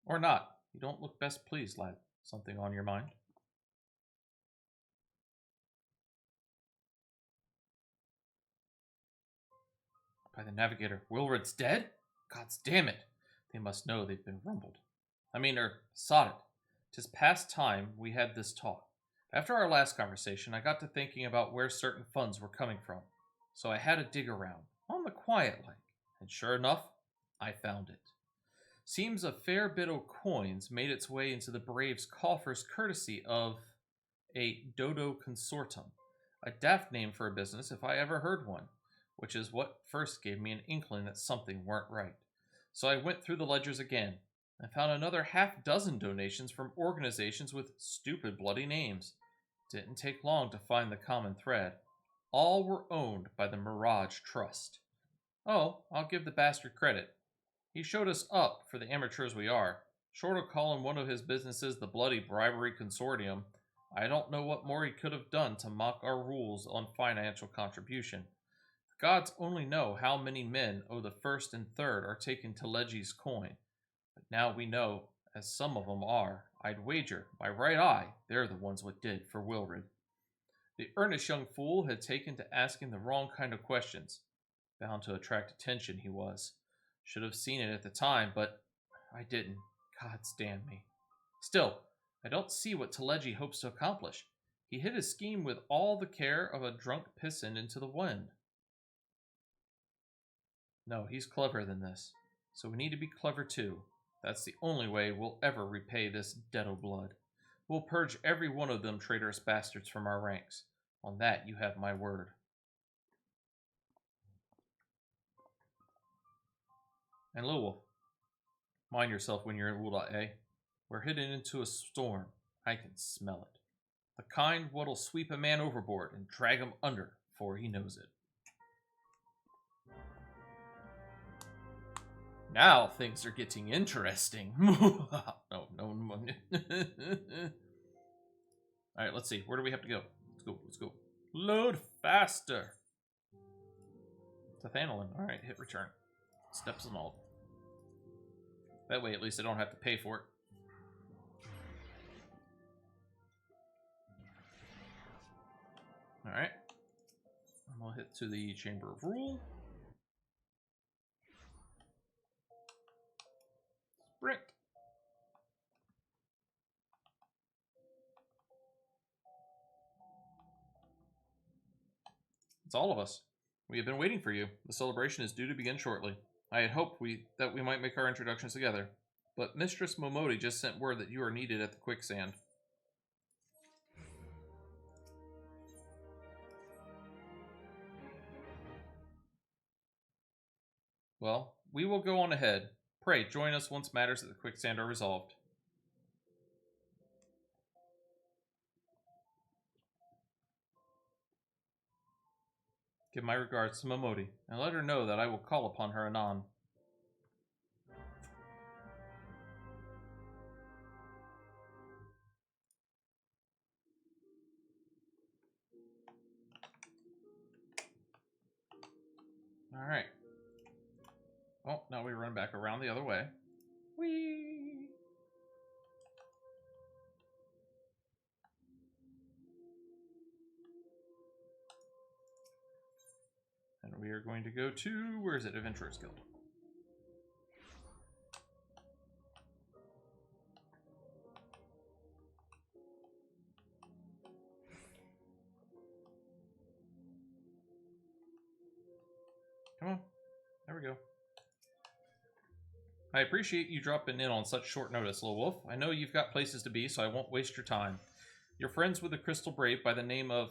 A: Or not. You don't look best pleased, lad. Something on your mind? By the navigator, Wilred's dead? Gods damn it. They must know they've been rumbled. Sodded. 'Tis past time we had this talk. After our last conversation, I got to thinking about where certain funds were coming from. So I had to dig around, on the quiet like, and sure enough, I found it. Seems a fair bit o' coins made its way into the Braves' coffers courtesy of a Dodo Consortum. A daft name for a business if I ever heard one, which is what first gave me an inkling that something weren't right. So I went through the ledgers again, and found another half-dozen donations from organizations with stupid bloody names. Didn't take long to find the common thread. All were owned by the Mirage Trust. Oh, I'll give the bastard credit. He showed us up for the amateurs we are. Short of calling one of his businesses the Bloody Bribery Consortium, I don't know what more he could have done to mock our rules on financial contribution. The gods only know how many men owe the first and third are taking Telegi's coin. But now we know, as some of them are, I'd wager, my right eye, they're the ones what did for Wilred. The earnest young fool had taken to asking the wrong kind of questions. Bound to attract attention, he was. Should have seen it at the time, but I didn't. Gods damn me. Still, I don't see what Telegi hopes to accomplish. He hid his scheme with all the care of a drunk pisson into the wind. No, he's cleverer than this. So we need to be clever too. That's the only way we'll ever repay this debt of blood. We'll purge every one of them traitorous bastards from our ranks. On that you have my word. And Lil Wolf, mind yourself when you're in Ulda, eh? We're heading into a storm. I can smell it. The kind what'll sweep a man overboard and drag him under before he knows it. Now things are getting interesting. No. Alright, let's see. Where do we have to go? Let's go. Load faster. To Thanolin. Alright, hit return. Steps and all. That way, at least I don't have to pay for it. Alright. And we'll hit to the Chamber of Rule. Sprint. It's all of us. We have been waiting for you. The celebration is due to begin shortly. I had hoped that we might make our introductions together, but Mistress Momodi just sent word that you are needed at the quicksand. Well, we will go on ahead. Pray, join us once matters at the quicksand are resolved. Give my regards to Momodi, and let her know that I will call upon her anon. Alright. Well, now we run back around the other way. Whee! And we are going to go to, where is it? Adventurers Guild. Come on. There we go. I appreciate you dropping in on such short notice, Little Wolf. I know you've got places to be, so I won't waste your time. You're friends with a crystal brave by the name of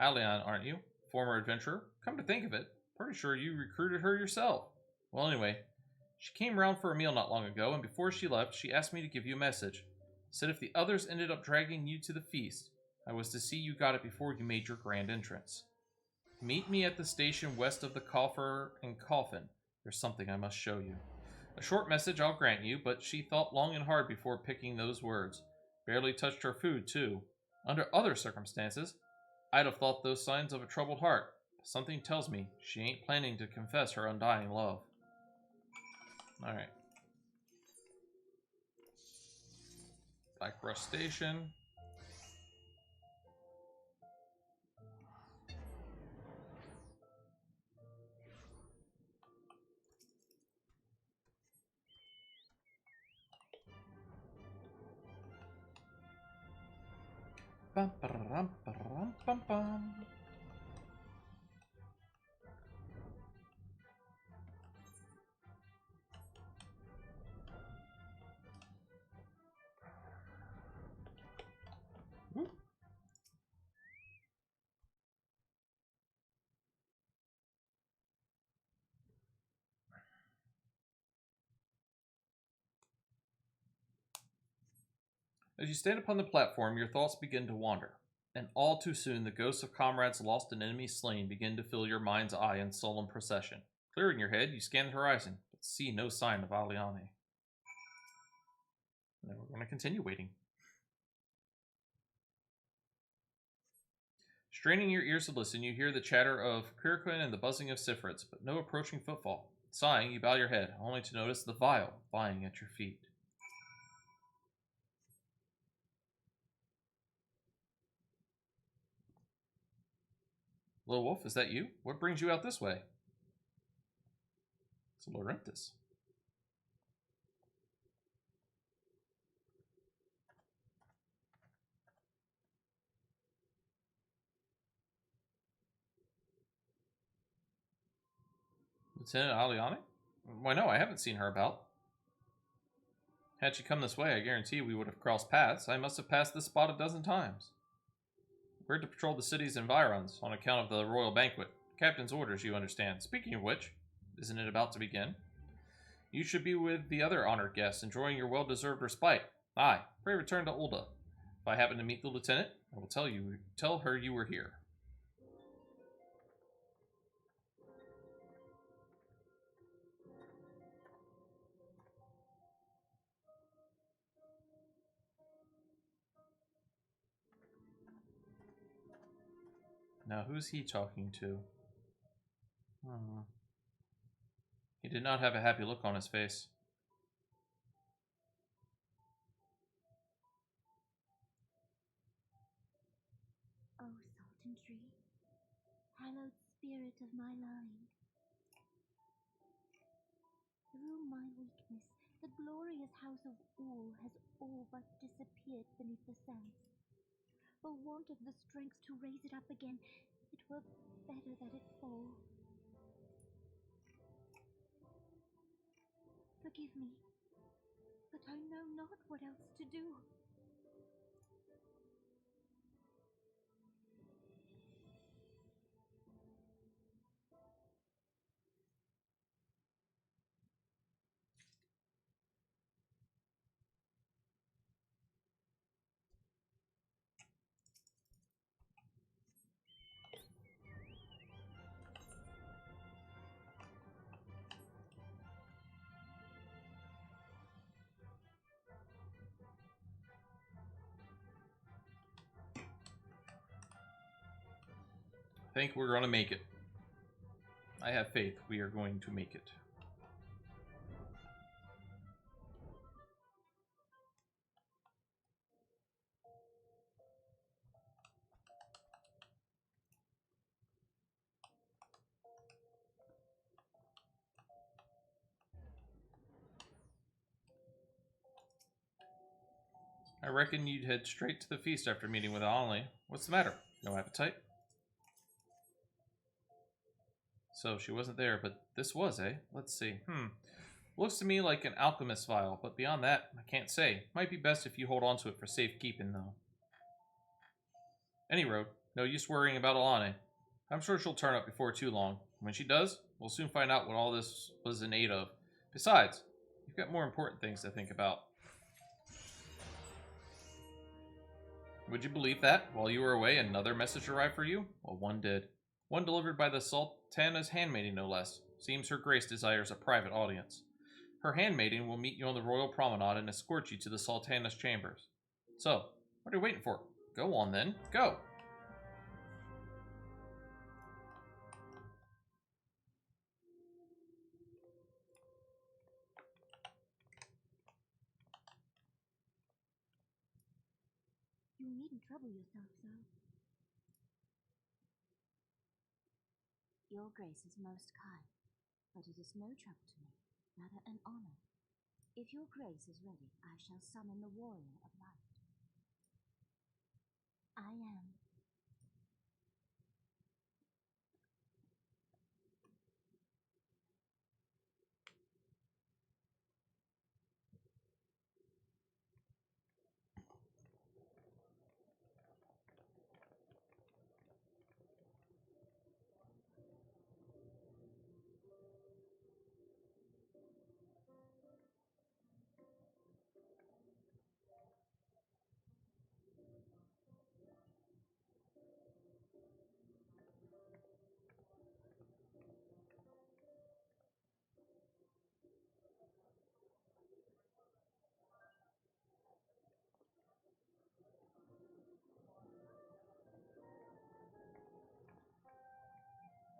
A: Alian, aren't you? Former adventurer? Come to think of it, pretty sure you recruited her yourself. Well, anyway, she came round for a meal not long ago, and before she left, she asked me to give you a message. Said if the others ended up dragging you to the feast, I was to see you got it before you made your grand entrance. Meet me at the station west of the Coffer and Coffin. There's something I must show you. A short message, I'll grant you, but she thought long and hard before picking those words. Barely touched her food, too. Under other circumstances, I'd have thought those signs of a troubled heart. Something tells me she ain't planning to confess her undying love. Alright. Blackbrush Station. Bum, ba-rum, ba-rum, bum, bum. Whoop. As you stand upon the platform, your thoughts begin to wander, and all too soon the ghosts of comrades lost and enemies slain begin to fill your mind's eye in solemn procession. Clearing your head, you scan the horizon, but see no sign of Aliane. And then we're going to continue waiting. Straining your ears to listen, you hear the chatter of Kirquin and the buzzing of Sifrits, but no approaching footfall. Sighing, you bow your head, only to notice the vial lying at your feet. Little Wolf, is that you? What brings you out this way? It's Laurentis. Lieutenant Aliane? Why no, I haven't seen her about. Had she come this way, I guarantee we would have crossed paths. I must have passed this spot a dozen times. We're to patrol the city's environs on account of the royal banquet. Captain's orders, you understand. Speaking of which, isn't it about to begin? You should be with the other honored guests, enjoying your well-deserved respite. Aye, pray return to Ulda. If I happen to meet the lieutenant, I will tell her you were here. Now, who's he talking to? He did not have a happy look on his face.
C: Oh, Sultan Tree, hallowed spirit of my line. Through my weakness, the glorious house of Ul has all but disappeared beneath the sands. For want of the strength to raise it up again, it were better that it fall. Forgive me, but I know not what else to do.
A: think we're going to make it. I have faith we are going to make it. I reckon you'd head straight to the feast after meeting with Ollie. What's the matter? No appetite? So she wasn't there, but this was, eh? Let's see. Looks to me like an alchemist vial, but beyond that, I can't say. Might be best if you hold on to it for safekeeping, though. Any road. No use worrying about Alane. I'm sure she'll turn up before too long. When she does, we'll soon find out what all this was in aid of. Besides, you've got more important things to think about. Would you believe that? While you were away, another message arrived for you? Well, one did. One delivered by the Sultana's handmaiden, no less. Seems her grace desires a private audience. Her handmaiden will meet you on the royal promenade and escort you to the Sultana's chambers. So, what are you waiting for? Go on then. Go!
C: You needn't trouble yourself, sir. Your grace is most kind, but it is no trouble to me, rather an honor. If your grace is ready, I shall summon the warrior of light. I am.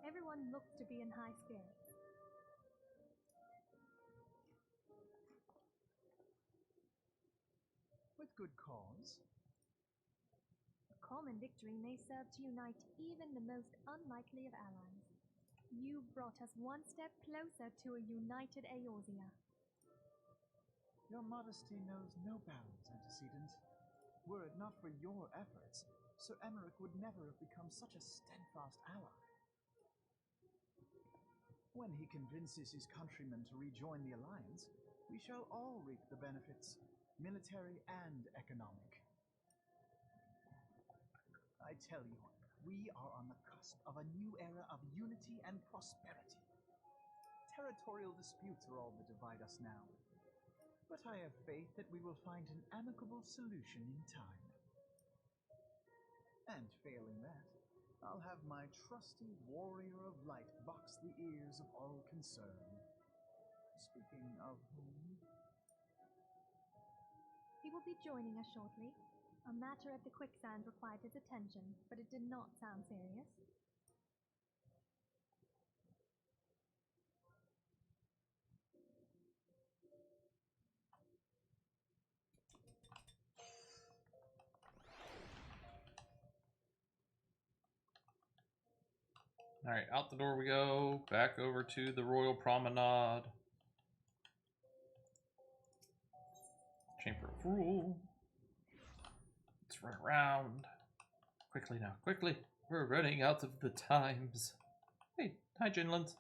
G: Everyone looks to be in high spirits.
H: With good cause.
G: A common victory may serve to unite even the most unlikely of allies. You've brought us one step closer to a united Eorzea.
H: Your modesty knows no bounds, antecedent. Were it not for your efforts, Sir Emmerich would never have become such a steadfast ally. When he convinces his countrymen to rejoin the Alliance, we shall all reap the benefits, military and economic. I tell you, we are on the cusp of a new era of unity and prosperity. Territorial disputes are all that divide us now, but I have faith that we will find an amicable solution in time. And failing that, I'll have my trusty warrior of light box the ears of all concerned. Speaking of whom...
G: He will be joining us shortly. A matter at the quicksand required his attention, but it did not sound serious.
A: Alright, out the door we go. Back over to the Royal Promenade. Chamber of Rule. Let's run around. Quickly now, quickly. We're running out of the times. Hey, hi Jinland.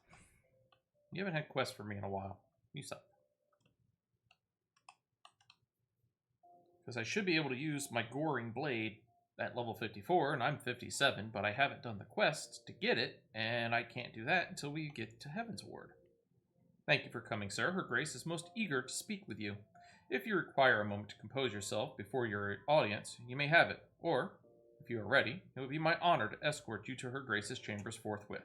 A: You haven't had quests for me in a while. You suck. Because I should be able to use my Goring Blade at level 54, and I'm 57, but I haven't done the quest to get it, and I can't do that until we get to Heavensward. Thank you for coming, sir. Her Grace is most eager to speak with you. If you require a moment to compose yourself before your audience, you may have it, or, if you are ready, it would be my honor to escort you to Her Grace's chambers forthwith.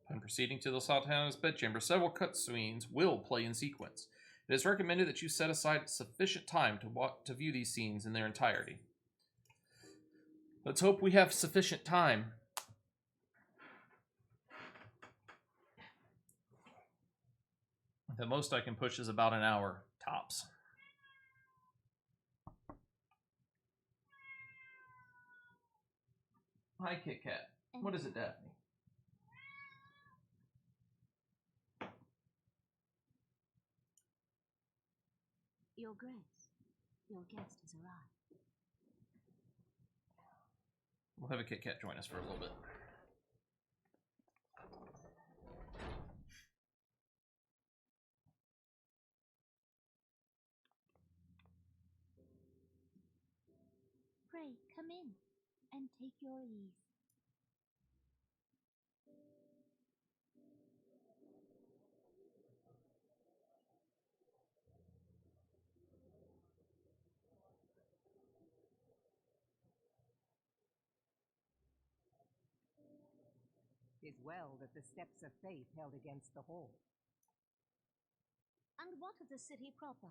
A: Upon proceeding to the Sultana's bedchamber, several cutscenes will play in sequence. It is recommended that you set aside sufficient time to view these scenes in their entirety. Let's hope we have sufficient time. The most I can push is about an hour, tops. Hi, Kit Kat. What is it, Daphne?
C: Your Grace, your guest has arrived.
A: We'll have a Kit Kat join us for a little bit.
C: Pray, come in and take your ease.
M: Tis well that the steps of faith held against the hall.
C: And what of the city proper?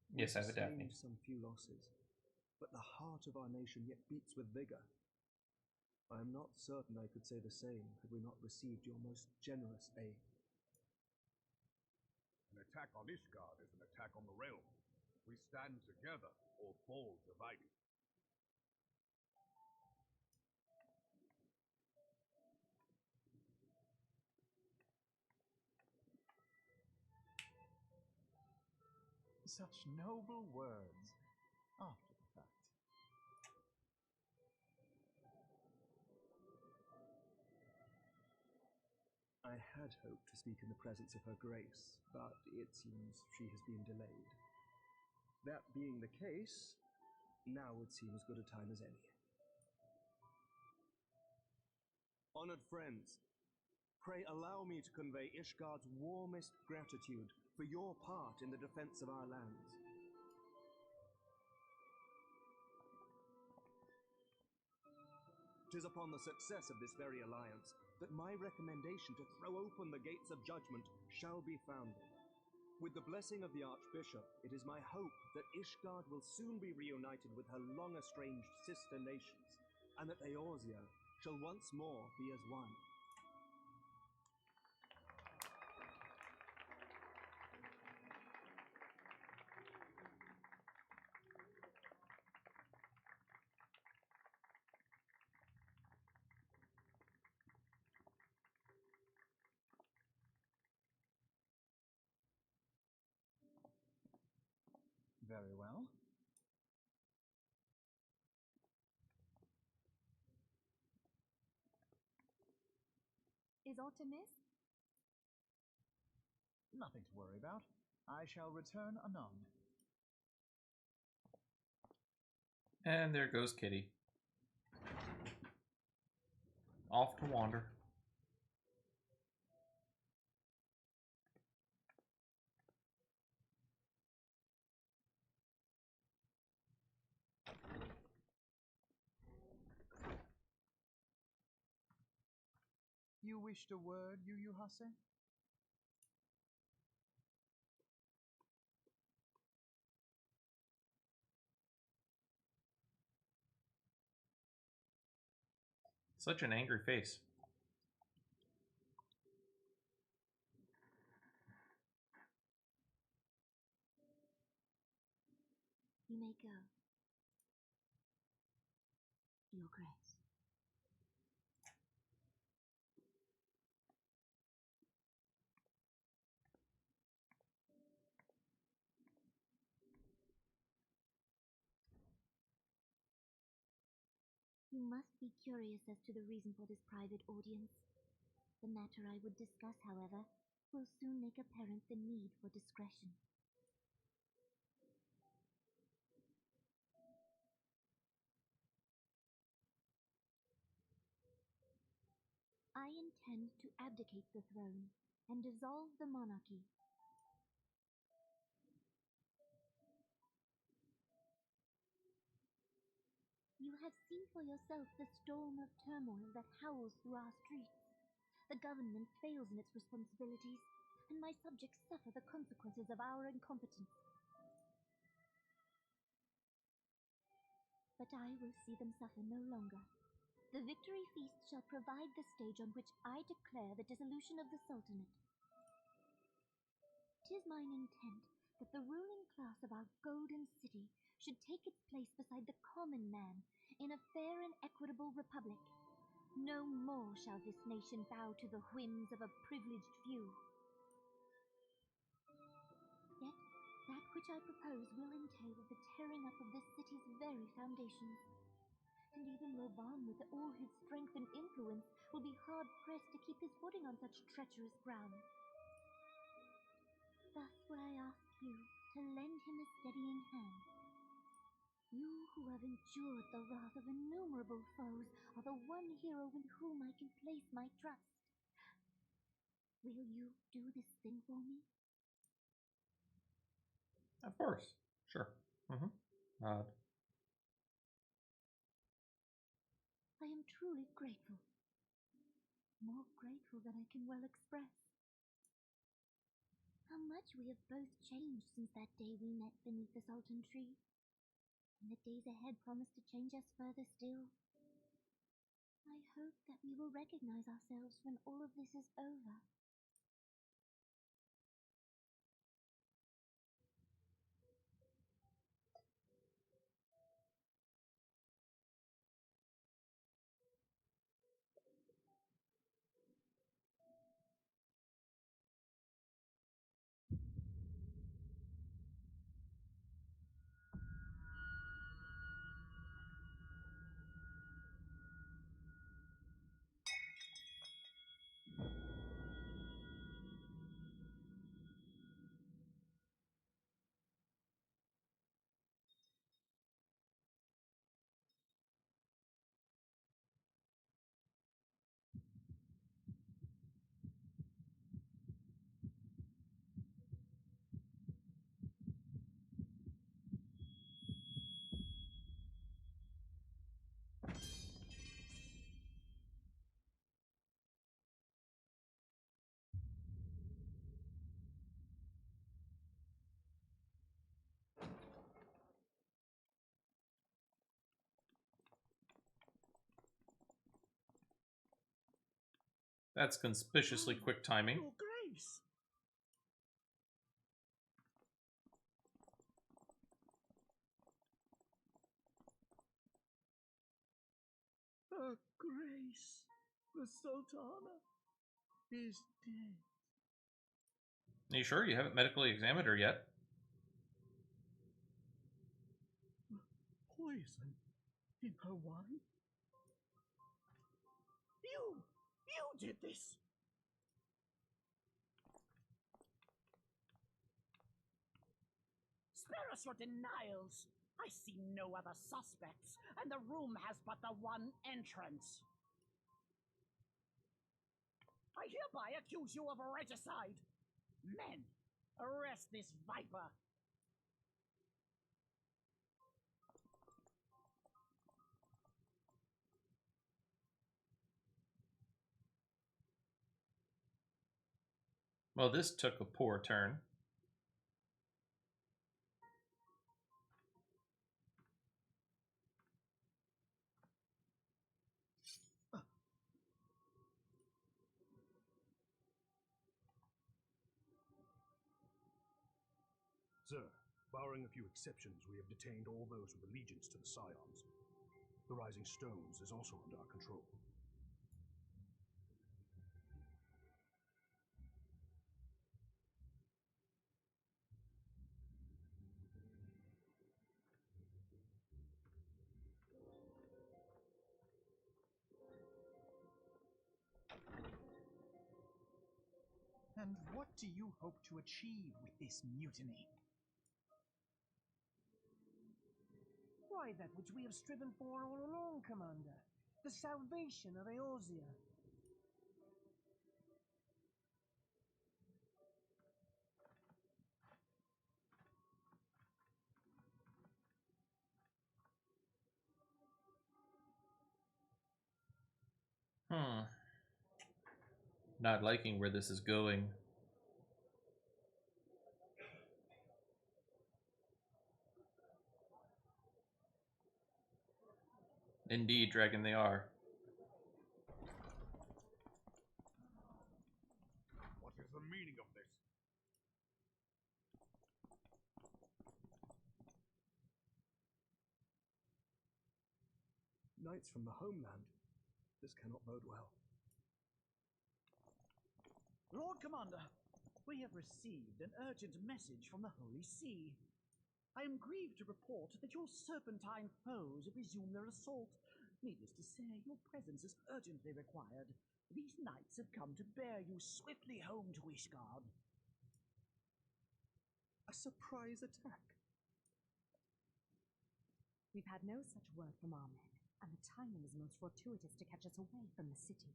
A: Yes, I have a Daphne.
N: We've some few losses, but the heart of our nation yet beats with vigor. I am not certain I could say the same had we not received your most generous aid.
K: An attack on Ishgard is an attack on the realm. We stand together or fall divided.
H: Such noble words after the fact.
N: I had hoped to speak in the presence of her grace, but it seems she has been delayed. That being the case, now would seem as good a time as any. Honored friends, pray allow me to convey Ishgard's warmest gratitude for your part in the defense of our lands. Tis upon the success of this very alliance that my recommendation to throw open the gates of judgment shall be founded. With the blessing of the Archbishop, it is my hope that Ishgard will soon be reunited with her long-estranged sister nations, and that Eorzea shall once more be as one.
H: Very well.
G: Is aught amiss?
H: Nothing to worry about. I shall return anon.
A: And there goes Kitty. Off to wander.
H: You wished a word, Yu Hase?
A: Such an angry face.
C: You may go, Your Grace. You must be curious as to the reason for this private audience. The matter I would discuss, however, will soon make apparent the need for discretion. I intend to abdicate the throne and dissolve the monarchy. You have seen for yourself the storm of turmoil that howls through our streets. The government fails in its responsibilities, and my subjects suffer the consequences of our incompetence. But I will see them suffer no longer. The victory feast shall provide the stage on which I declare the dissolution of the Sultanate. 'Tis mine intent that the ruling class of our golden city should take its place beside the common man in a fair and equitable republic. No more shall this nation bow to the whims of a privileged few. Yet, that which I propose will entail the tearing up of this city's very foundations. And even Reborn, with all his strength and influence, will be hard-pressed to keep his footing on such treacherous ground. Thus will I ask you to lend him a steadying hand. You who have endured the wrath of innumerable foes are the one hero in whom I can place my trust. Will you do this thing for me?
A: Of course. Sure.
C: I am truly grateful. More grateful than I can well express. How much we have both changed since that day we met beneath the Sultan tree. And the days ahead promise to change us further still. I hope that we will recognize ourselves when all of this is over.
A: That's conspicuously quick timing.
F: Your Grace! Her Grace, the Sultana, is dead.
A: Are you sure you haven't medically examined her yet?
F: Poison in her wine? You did this! Spare us your denials! I see no other suspects, and the room has but the one entrance. I hereby accuse you of regicide. Men, arrest this viper.
A: Well, this took a poor turn.
N: Sir, barring a few exceptions, we have detained all those with allegiance to the Scions. The Rising Stones is also under our control.
H: And what do you hope to achieve with this mutiny?
M: Why, that which we have striven for all along, Commander. The salvation of Eorzea.
A: Not liking where this is going. Indeed, Dragon, they are.
K: What is the meaning of this?
N: knights from the homeland. This cannot bode well.
O: Lord Commander, we have received an urgent message from the Holy See. I am grieved to report that your serpentine foes have resumed their assault. Needless to say, your presence is urgently required. These knights have come to bear you swiftly home to Ishgard.
N: A surprise attack?
L: We've had no such word from our men, and the timing is most fortuitous to catch us away from the city.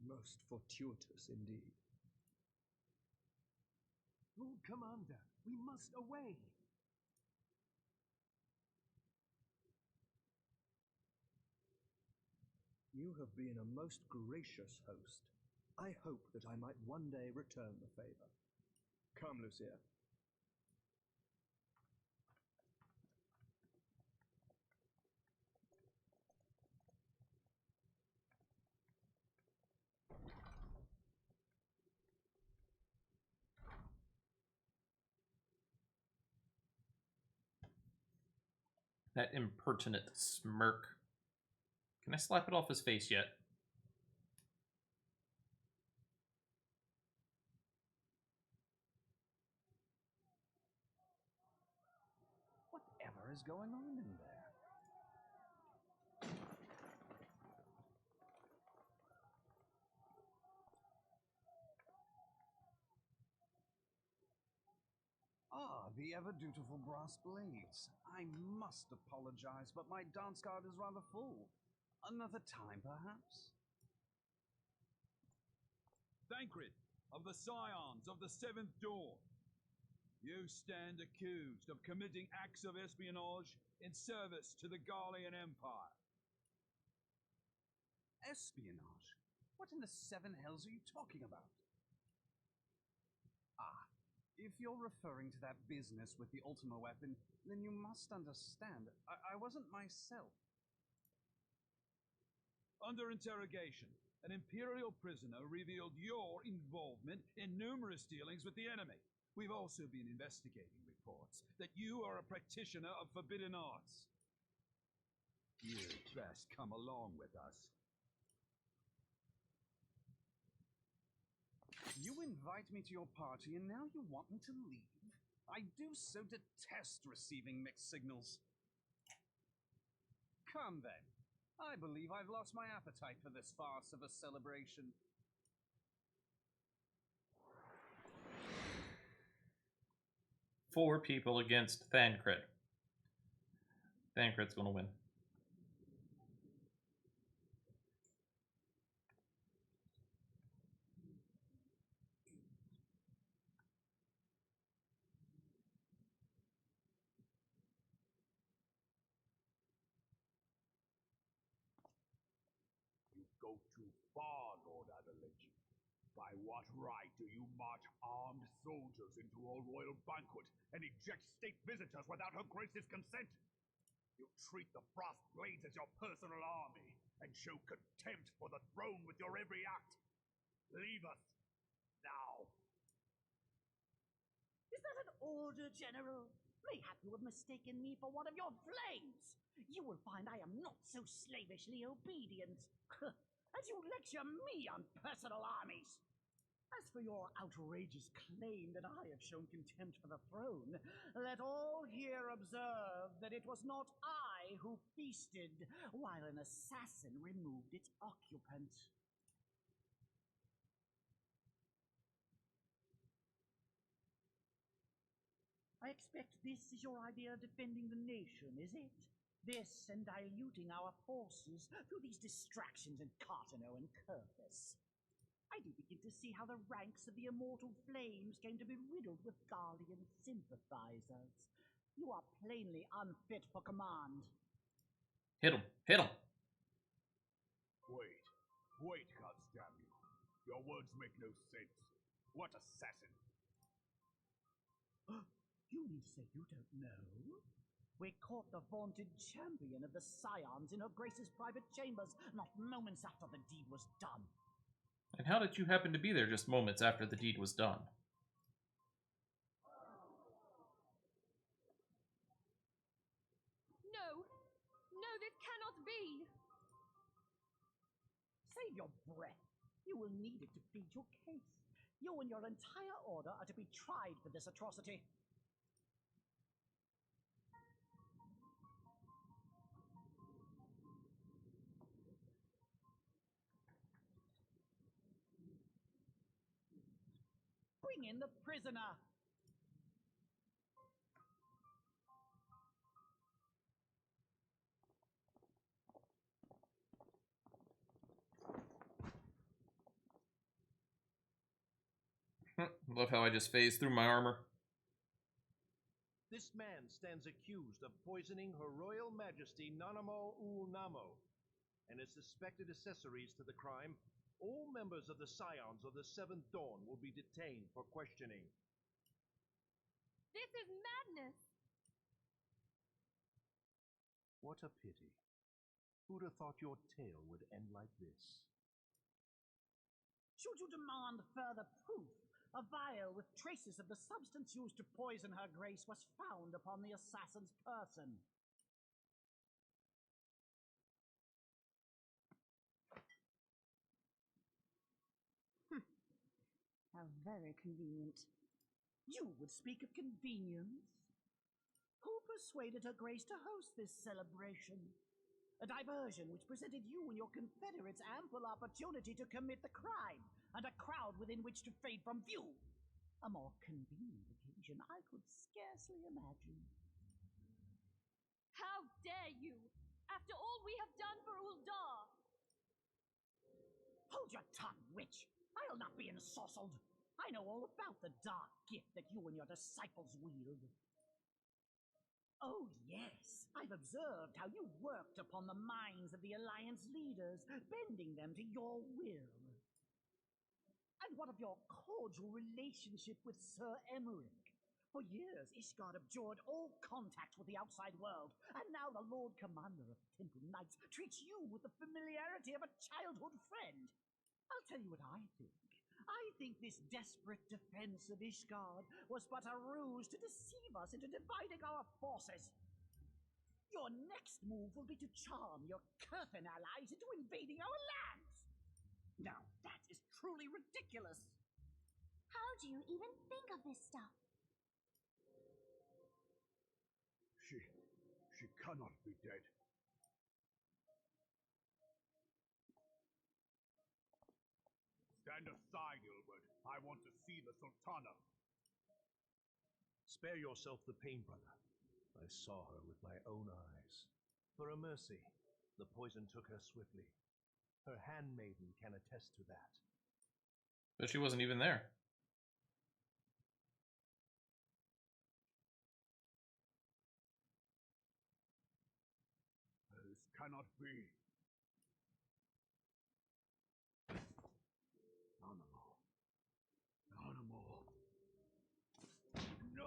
N: Most fortuitous indeed.
D: Lord Commander, we must away!
N: You have been a most gracious host. I hope that I might one day return the favor. Come, Lucia.
A: That impertinent smirk. Can I slap it off his face yet?
O: Whatever is going on in there?
D: Ah, the ever-dutiful brass blades. I must apologize, but my dance card is rather full. Another time, perhaps?
K: Thancred, of the Scions of the Seventh Dawn. You stand accused of committing acts of espionage in service to the Garlean Empire.
D: Espionage? What in the seven hells are you talking about? Ah, if you're referring to that business with the Ultima weapon, then you must understand, I wasn't myself.
K: Under interrogation, an Imperial prisoner revealed your involvement in numerous dealings with the enemy. We've also been investigating reports that you are a practitioner of forbidden arts. You'd best come along with us.
D: You invite me to your party and now you want me to leave? I do so detest receiving mixed signals. Come then. I believe I've lost my appetite for this farce of a celebration.
A: Four people against Thancred. Thancred's gonna win.
K: You go too far, Lord Adelaide. By what right do you march armed soldiers into a royal banquet and eject state visitors without her grace's consent? You treat the brass blades as your personal army and show contempt for the throne with your every act. Leave us now.
O: Is that an order, General? Mayhap you have mistaken me for one of your flames. You will find I am not so slavishly obedient. As you lecture me on personal armies. As for your outrageous claim that I have shown contempt for the throne, let all here observe that it was not I who feasted while an assassin removed its occupant. I expect this is your idea of defending the nation, is it? This and diluting our forces through these distractions in Cartano and Curthus. I do begin to see how the ranks of the Immortal Flames came to be riddled with Garlean sympathizers. You are plainly unfit for command.
A: Hit him! Hit him!
K: Wait, goddamn you. Your words make no sense. What assassin?
O: You mean to say you don't know? We caught the vaunted champion of the Scions in her Grace's private chambers not moments after the deed was done.
A: And how did you happen to be there just moments after the deed was done?
G: No! No, this cannot
O: save your breath. You will need it to plead your case. You and your entire order are to be tried for this atrocity. Bring in the prisoner.
A: Love how I just phased through my armor.
P: This man stands accused of poisoning Her Royal Majesty Nanamo Ul Namo, and as suspected accessories to the crime, all members of the Scions of the Seventh Dawn will be detained for questioning.
G: This is madness!
P: What a pity. Who'd have thought your tale would end like this?
O: Should you demand further proof, a vial with traces of the substance used to poison Her Grace was found upon the assassin's person. How very convenient. You would speak of convenience? Who persuaded Her Grace to host this celebration? A diversion which presented you and your confederates ample opportunity to commit the crime, and a crowd within which to fade from view. A more convenient occasion I could scarcely imagine.
G: How dare you! After all we have done for Uldar!
O: Hold your tongue, witch! I'll not be ensorcelled. I know all about the dark gift that you and your disciples wield. Oh, yes. I've observed how you worked upon the minds of the Alliance leaders, bending them to your will. And what of your cordial relationship with Sir Emmerich? For years, Ishgard abjured all contact with the outside world, and now the Lord Commander of the Temple Knights treats you with the familiarity of a childhood friend. I'll tell you what I think. I think this desperate defense of Ishgard was but a ruse to deceive us into dividing our forces. Your next move will be to charm your Kurthan allies into invading our lands. Now, that is truly ridiculous.
C: How do you even think of this stuff?
K: She cannot be dead. Stand aside, Ilbert. I want to see the Sultana.
P: Spare yourself the pain, brother. I saw her with my own eyes. For a mercy, the poison took her swiftly. Her handmaiden can attest to that.
A: But she wasn't even there.
K: This cannot be. Animal. No!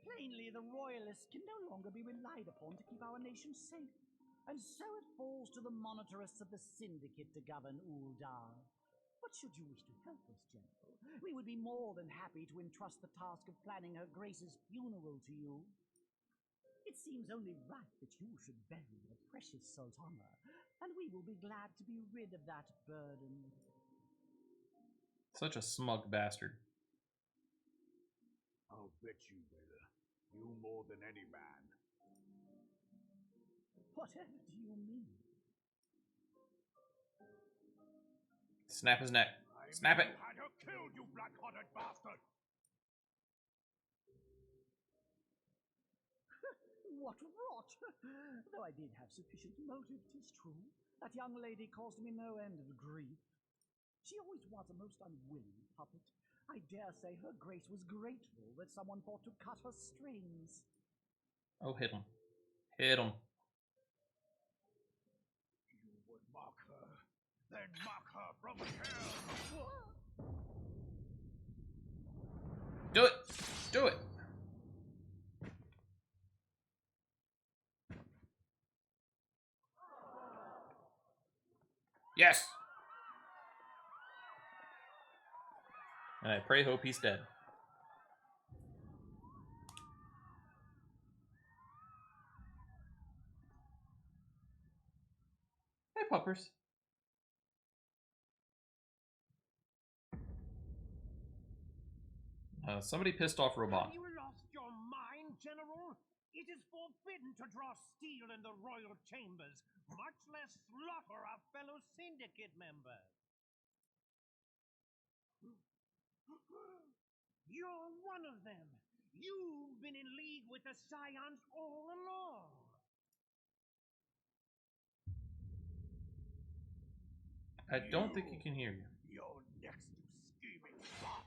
O: Plainly, the Royalists can no longer be relied upon to keep our nation safe. And so it falls to the monitorists of the Syndicate to govern Uldar. But should you wish to help us, General, we would be more than happy to entrust the task of planning Her Grace's funeral to you. It seems only right that you should bury the precious Sultana, and we will be glad to be rid of that burden.
A: Such a smug bastard.
K: I'll bet you will. You more than any man.
O: Whatever do you mean?
A: Snap his neck. Snap it.
K: I had her killed, you black-hearted bastard!
O: What rot! Though I did have sufficient motive, 'tis true. That young lady caused me no end of grief. She always was a most unwilling puppet. I dare say Her Grace was grateful that someone thought to cut her strings.
A: Oh, hit him. Hit him.
K: You would mock her, then mock her from hell!
A: Do it! Do it! Yes! And I pray hope he's dead. Hey, puppers. Somebody pissed off Robot.
P: Have you lost your mind, General? It is forbidden to draw steel in the royal chambers, much less slaughter our fellow syndicate members. You're one of them. You've been in league with the Scions all along.
A: I don't think he can hear you.
K: You're next, you scheming bastard.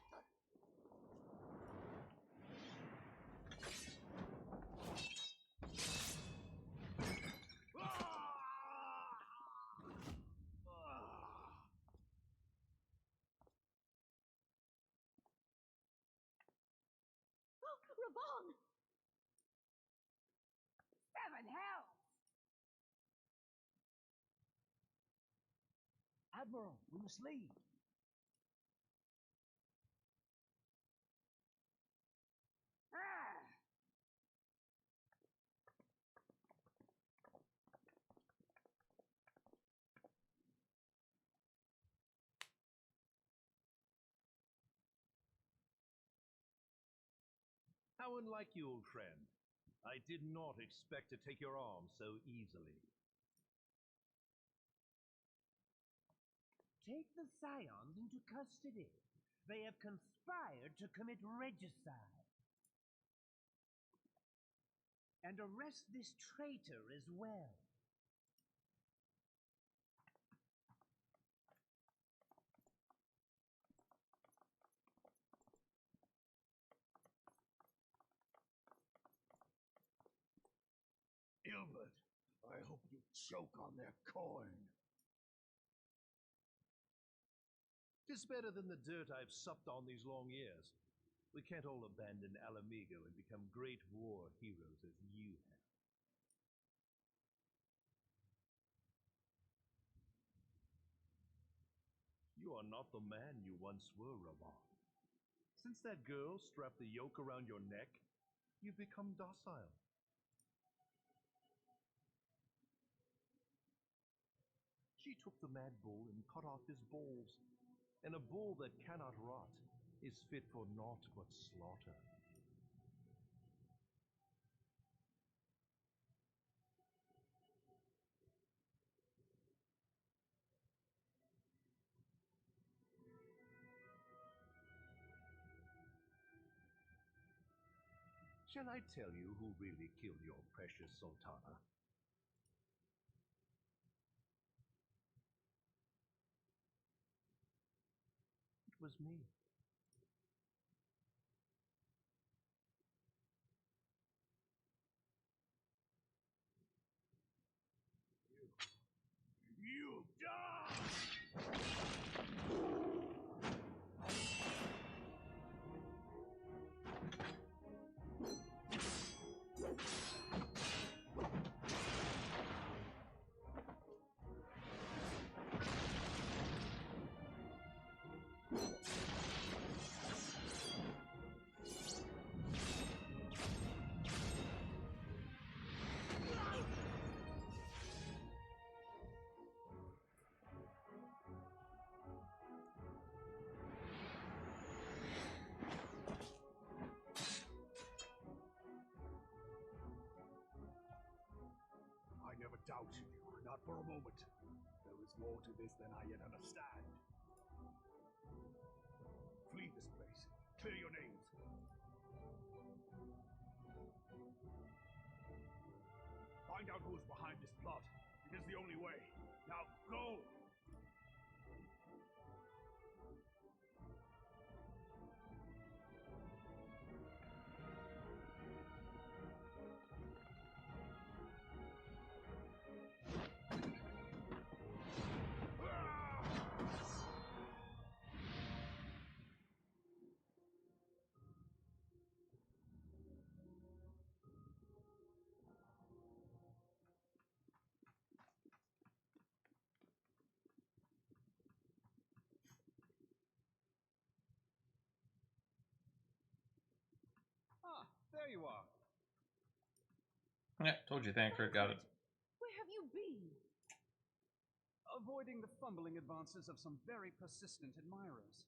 C: Ravon!
M: Seven hells!
E: Admiral, we must leave.
M: Ah!
P: How unlike you, old friend. I did not expect to take your arm so easily.
F: Take the Scions into custody. They have conspired to commit regicide. And arrest this traitor as well.
K: Ilbert, I hope you choke on their coin.
P: Tis better than the dirt I've supped on these long years. We can't all abandon Alamigo and become great war heroes as you have. You are not the man you once were, Ramon. Since that girl strapped the yoke around your neck, you've become docile. She took the mad bull and cut off his balls, and a bull that cannot rot is fit for naught but slaughter. Shall I tell you who really killed your precious Sultana? It was me.
K: You die! I never doubted you, not for a moment. There is more to this than I yet understand. Flee this place. Clear your names. Find out who is behind this plot. It is the only way. Now, go!
D: you are.
A: Yeah, told you Thancred got it.
I: Where have you been?
D: Avoiding the fumbling advances of some very persistent admirers.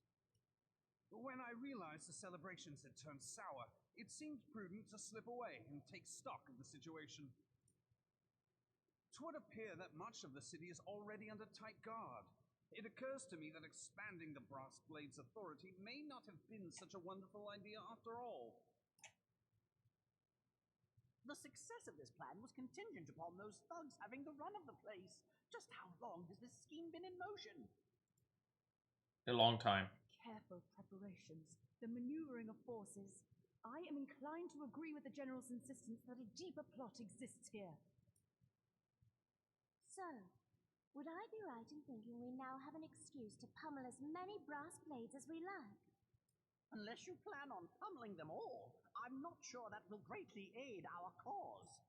D: When I realized the celebrations had turned sour, it seemed prudent to slip away and take stock of the situation. 'Twould appear that much of the city is already under tight guard. It occurs to me that expanding the Brass Blade's authority may not have been such a wonderful idea after all.
F: The success of this plan was contingent upon those thugs having the run of the place. Just how long has this scheme been in motion?
A: A long time.
B: Careful preparations, the maneuvering of forces. I am inclined to agree with the General's insistence that a deeper plot exists here.
C: So, would I be right in thinking we now have an excuse to pummel as many brass blades as we like?
F: Unless you plan on pummeling them all, I'm not sure that will greatly aid our cause.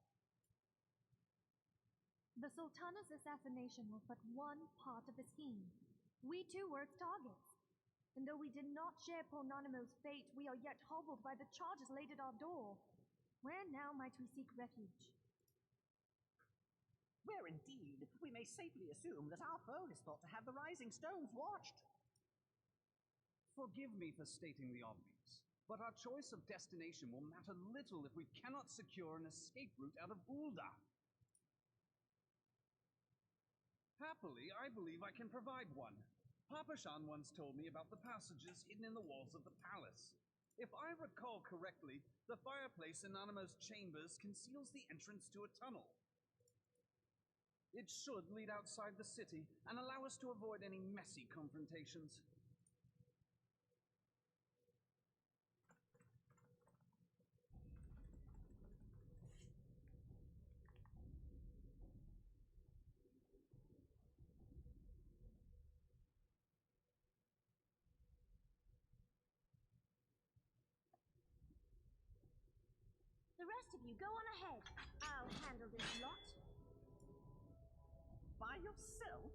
G: The Sultana's assassination was but one part of the scheme. We too were its targets. And though we did not share poor Nanamo's fate, we are yet hobbled by the charges laid at our door. Where now might we seek refuge?
F: Where indeed, we may safely assume that our foe is thought to have the Rising Stones watched.
D: Forgive me for stating the obvious, but our choice of destination will matter little if we cannot secure an escape route out of Ul'dah. Happily, I believe I can provide one. Papashan once told me about the passages hidden in the walls of the palace. If I recall correctly, the fireplace in Nanamo's chambers conceals the entrance to a tunnel. It should lead outside the city and allow us to avoid any messy confrontations.
C: The rest of you go on ahead. I'll handle this lot.
F: By yourself?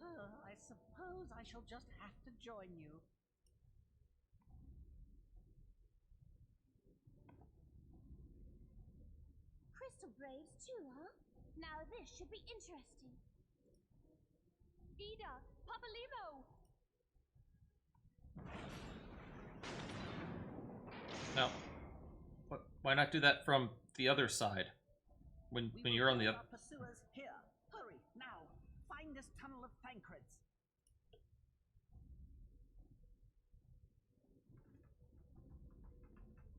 F: I suppose I shall just have to join you.
C: Crystal Braves too, huh? Now this should be interesting.
G: Ida! Papalimo!
A: Now, why not do that from the other side? When you're on the other...
F: Pursuers here. Hurry, now. Find this tunnel of Thancred's.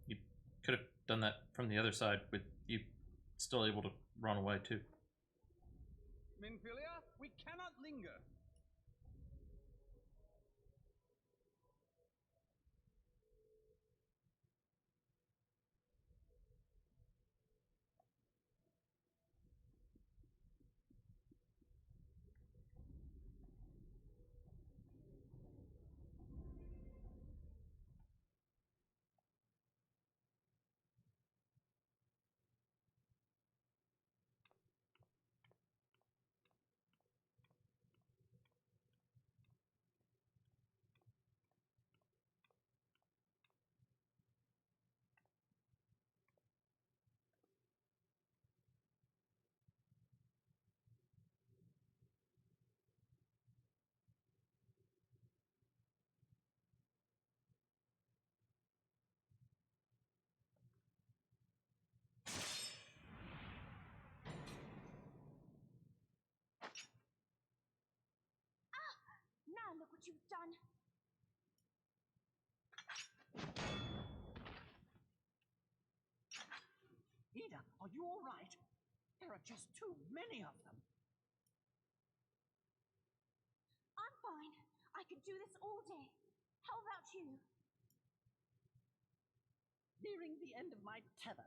A: You could have done that from the other side, but you still able to run away too.
D: Minfilia, we cannot linger.
C: Now look what you've done.
F: Ida, are you all right? There are just too many of them.
C: I'm fine. I could do this all day. How about you?
F: Nearing the end of my tether.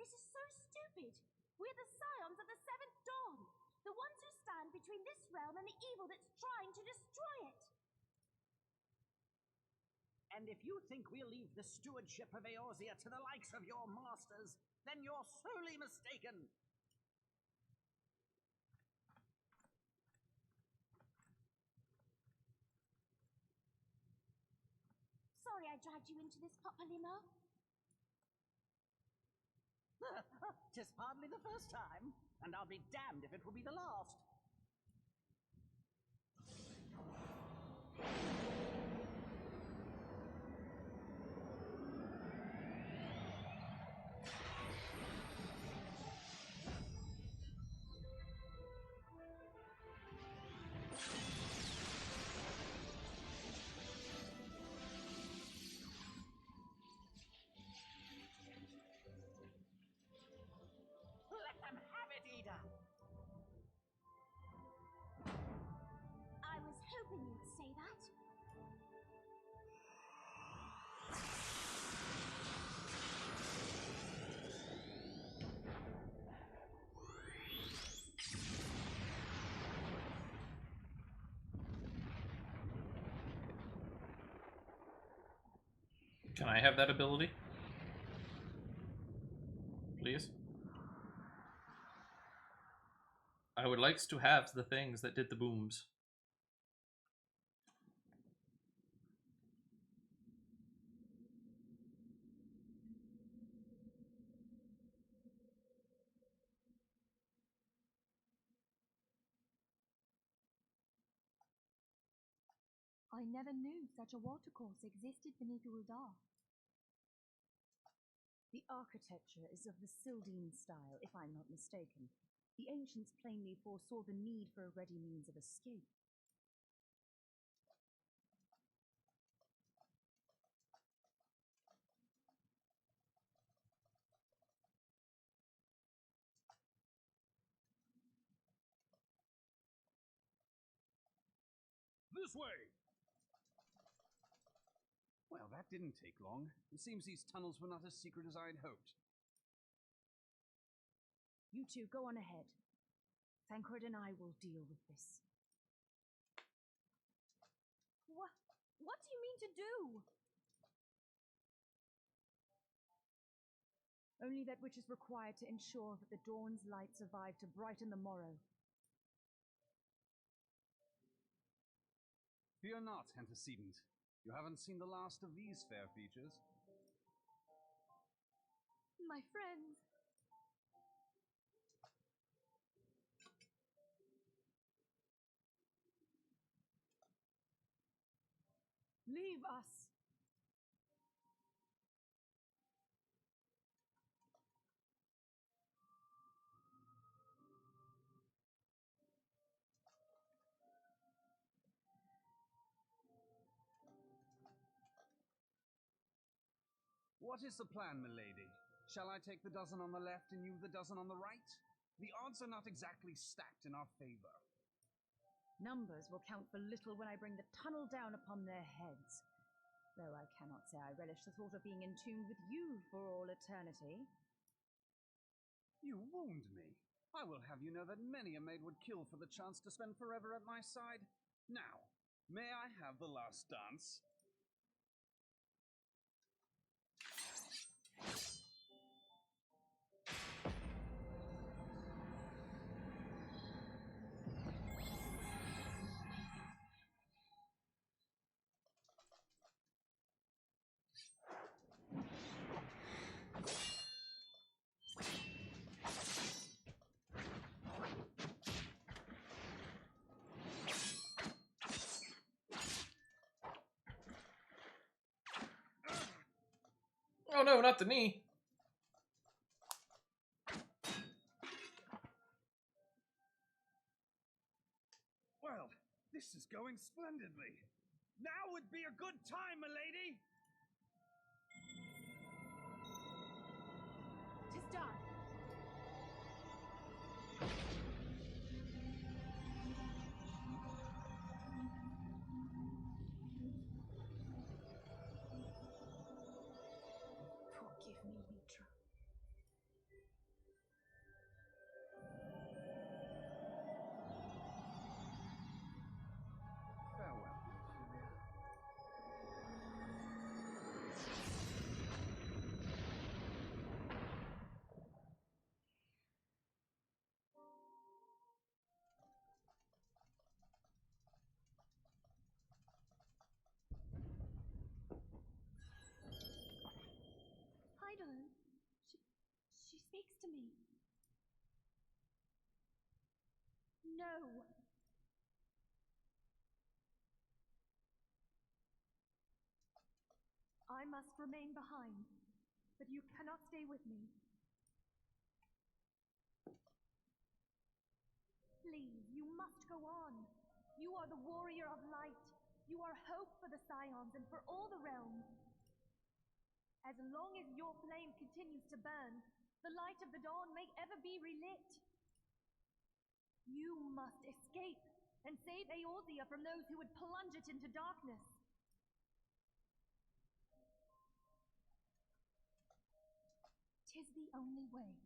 C: This is so stupid. We're the scions of the Seventh Dawn. The ones who stand between this realm and the evil that's trying to destroy it.
F: And if you think we'll leave the stewardship of Eorzea to the likes of your masters, then you're sorely mistaken.
C: Sorry I dragged you into this, Popolimo.
F: 'Tis hardly the first time, and I'll be damned if it will be the last. Let them have it, Ida!
C: I was hoping you'd say that.
A: Can I have that ability? Please? I would like to have the things that did the booms.
G: I never knew such a watercourse existed beneath Uldar.
B: The architecture is of the Sildine style, if I'm not mistaken. The ancients plainly foresaw the need for a ready means of escape.
D: This way! Well, that didn't take long. It seems these tunnels were not as secret as I had hoped.
B: You two, go on ahead. Thancred and I will deal with this.
G: What do you mean to do?
B: Only that which is required to ensure that the dawn's light survive to brighten the morrow.
D: Fear not, antecedent. You haven't seen the last of these fair features.
G: My friends.
B: Leave us!
D: What is the plan, milady? Shall I take the dozen on the left and you the dozen on the right? The odds are not exactly stacked in our favor.
B: Numbers will count for little when I bring the tunnel down upon their heads. Though I cannot say I relish the thought of being entombed with you for all eternity.
D: You wound me. I will have you know that many a maid would kill for the chance to spend forever at my side. Now, may I have the last dance?
A: Oh no, not the knee.
D: Well, this is going splendidly. Now would be a good time, milady!
B: 'Tis done! Forgive me, Mitra.
D: Farewell, Ophelia.
G: to me. No. I must remain behind, but you cannot stay with me. Please, you must go on. You are the warrior of light. You are hope for the Scions and for all the realms. As long as your flame continues to burn, the light of the dawn may ever be relit. You must escape and save Eorzea from those who would plunge it into darkness. Tis the only way.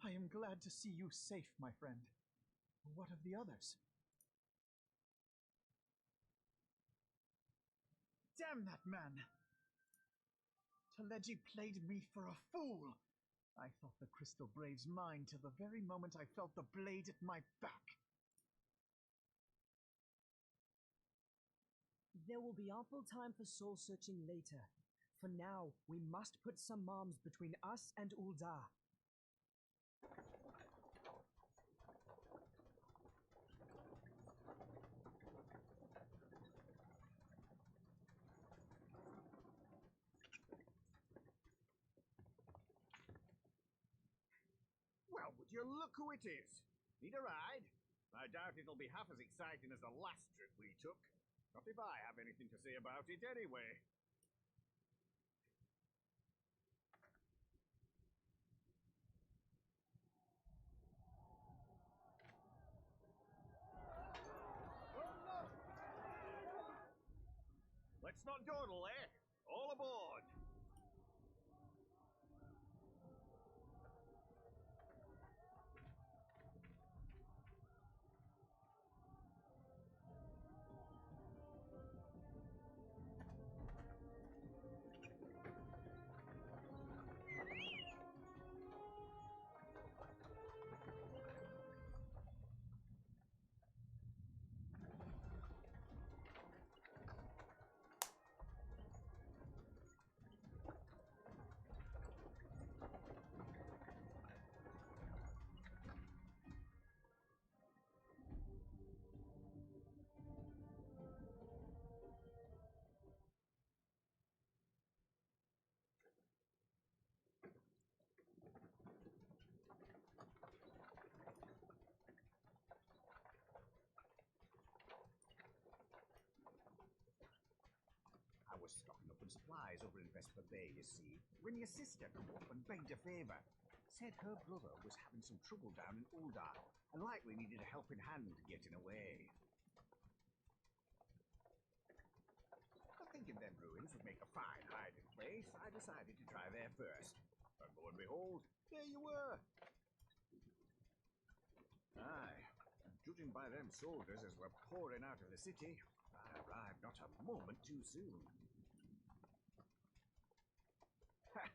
H: I am glad to see you safe, my friend. What of the others? Damn that man! Teleji played me for a fool! I thought the Crystal Brave's mine till the very moment I felt the blade at my back.
Q: There will be ample time for soul-searching later. For now, we must put some arms between us and Ul'dah.
K: Well, would you look who it is? Need a ride? I doubt it'll be half as exciting as the last trip we took. Not if I have anything to say about it anyway. Let's not dawdle, eh? All aboard! I was stocking up on supplies over in Vesper Bay, you see, when your sister come up and begged a favour. Said her brother was having some trouble down in Ul'dah and likely needed a helping hand getting away. Thinking them ruins would make a fine hiding place, I decided to try there first. And lo and behold, there you were. Aye, and judging by them soldiers as were pouring out of the city, I arrived not a moment too soon. Ha!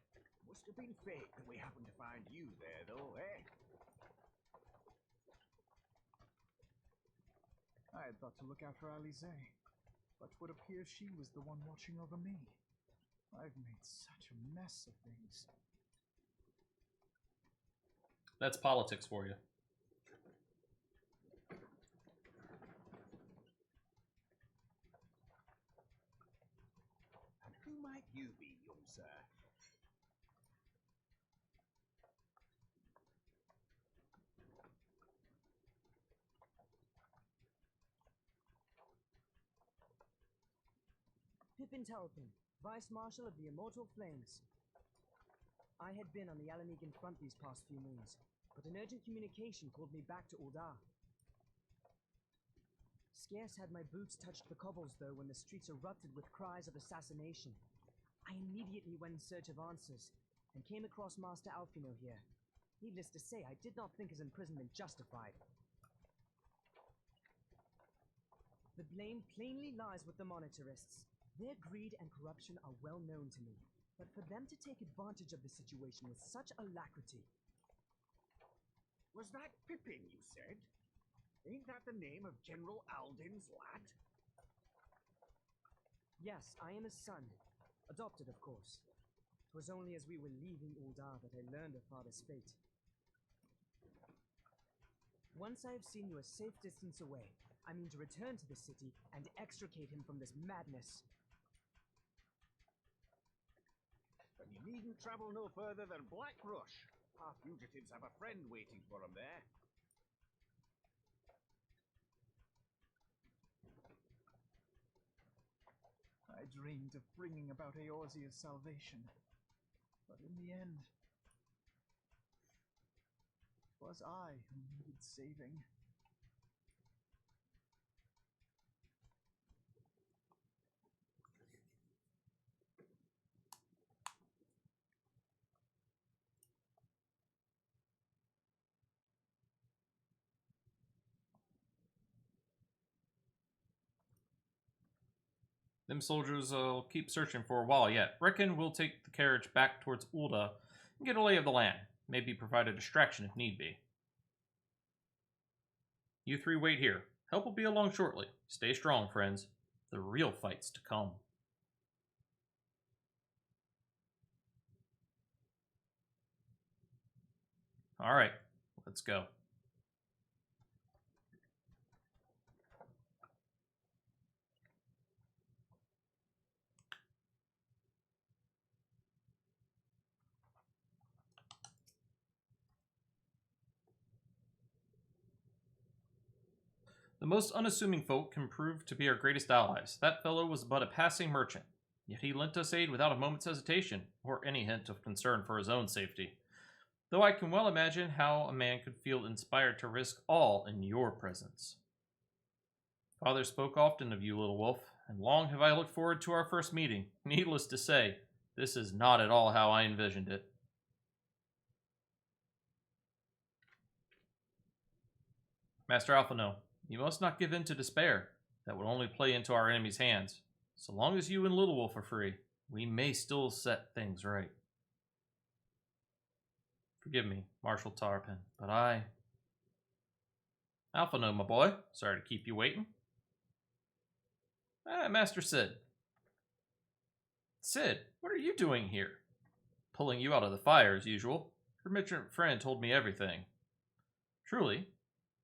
K: Must have been fate that we happened to find you there, though, eh?
H: I had thought to look out for Alize, but would appear she was the one watching over me. I've made such a mess of things.
A: That's politics for you.
K: And who might you be, young sir?
Q: Pippin Talpin, Vice Marshal of the Immortal Flames. I had been on the Alanegan front these past few moons, but an urgent communication called me back to Uldar. Scarce had my boots touched the cobbles, though, when the streets erupted with cries of assassination. I immediately went in search of answers, and came across Master Alfino here. Needless to say, I did not think his imprisonment justified. The blame plainly lies with the Monetarists. Their greed and corruption are well known to me, but for them to take advantage of the situation with such alacrity...
K: Was that Pippin, you said? Ain't that the name of General Alden's lad?
Q: Yes, I am his son. Adopted, of course. 'Twas only as we were leaving Uldar that I learned of father's fate. Once I have seen you a safe distance away, I mean to return to the city and extricate him from this madness.
K: Then you needn't travel no further than Black Rush. Our fugitives have a friend waiting for them there.
H: I dreamed of bringing about Eorzea's salvation, but in the end, it was I who needed saving.
A: Them soldiers will keep searching for a while yet. Reckon we'll take the carriage back towards Ulda and get a lay of the land. Maybe provide a distraction if need be. You three wait here. Help will be along shortly. Stay strong, friends. The real fight's to come. Alright, let's go. The most unassuming folk can prove to be our greatest allies. That fellow was but a passing merchant, yet he lent us aid without a moment's hesitation, or any hint of concern for his own safety. Though I can well imagine how a man could feel inspired to risk all in your presence. Father spoke often of you, little wolf, and long have I looked forward to our first meeting. Needless to say, this is not at all how I envisioned it. Master Alphino, you must not give in to despair. That would only play into our enemy's hands. So long as you and Little Wolf are free, we may still set things right. Forgive me, Marshal Tarpin, but Alphino, my boy, sorry to keep you waiting. Master Cid. Cid, what are you doing here? Pulling you out of the fire as usual. Your merchant friend told me everything. Truly?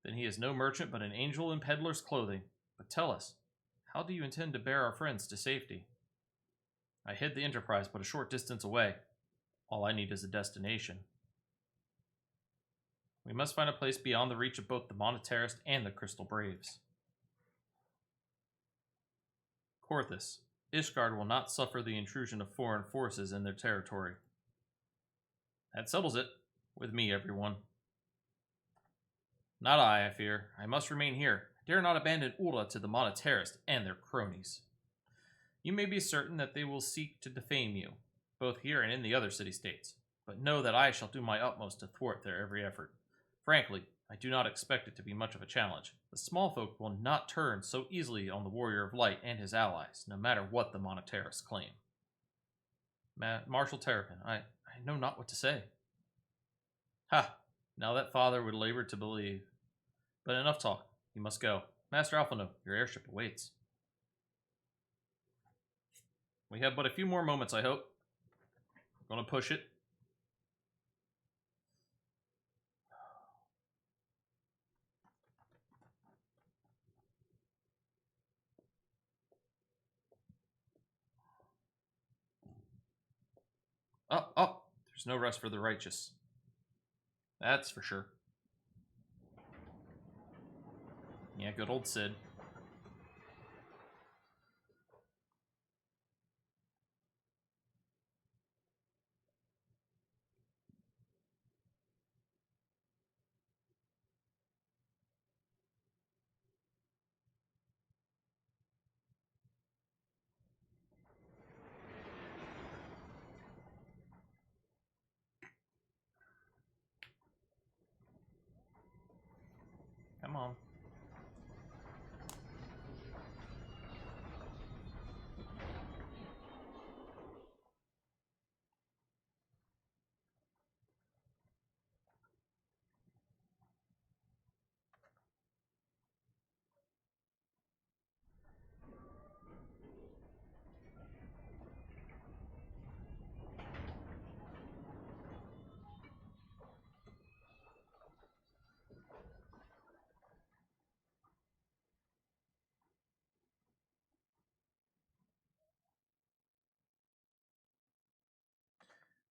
A: Then he is no merchant but an angel in peddler's clothing. But tell us, how do you intend to bear our friends to safety? I hid the Enterprise but a short distance away. All I need is a destination. We must find a place beyond the reach of both the Monetarist and the Crystal Braves. Korthus, Ishgard will not suffer the intrusion of foreign forces in their territory. That settles it. With me, everyone. Not I fear. I must remain here. I dare not abandon Ulda to the Monetarist and their cronies. You may be certain that they will seek to defame you, both here and in the other city-states, but know that I shall do my utmost to thwart their every effort. Frankly, I do not expect it to be much of a challenge. The small folk will not turn so easily on the Warrior of Light and his allies, no matter what the Monetarists claim. Marshal Terrapin, I know not what to say. Ha! Now that father would labor to believe. But enough talk. You must go. Master Alphino, your airship awaits. We have but a few more moments, I hope. Gonna push it. Oh, there's no rest for the righteous. That's for sure. Yeah, good old Cid.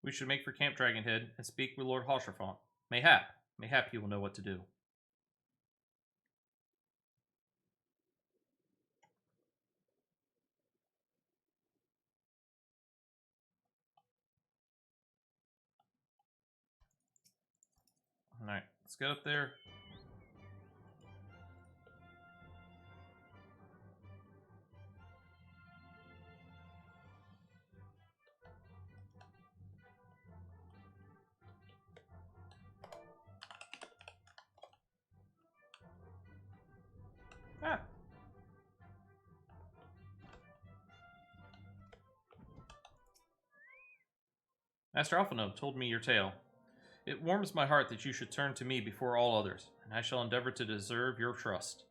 A: We should make for Camp Dragonhead and speak with Lord Hausherfont. Mayhap he will know what to do. Alright, let's get up there. Ah. Master Alphino told me your tale. It warms my heart that you should turn to me before all others, and I shall endeavor to deserve your trust.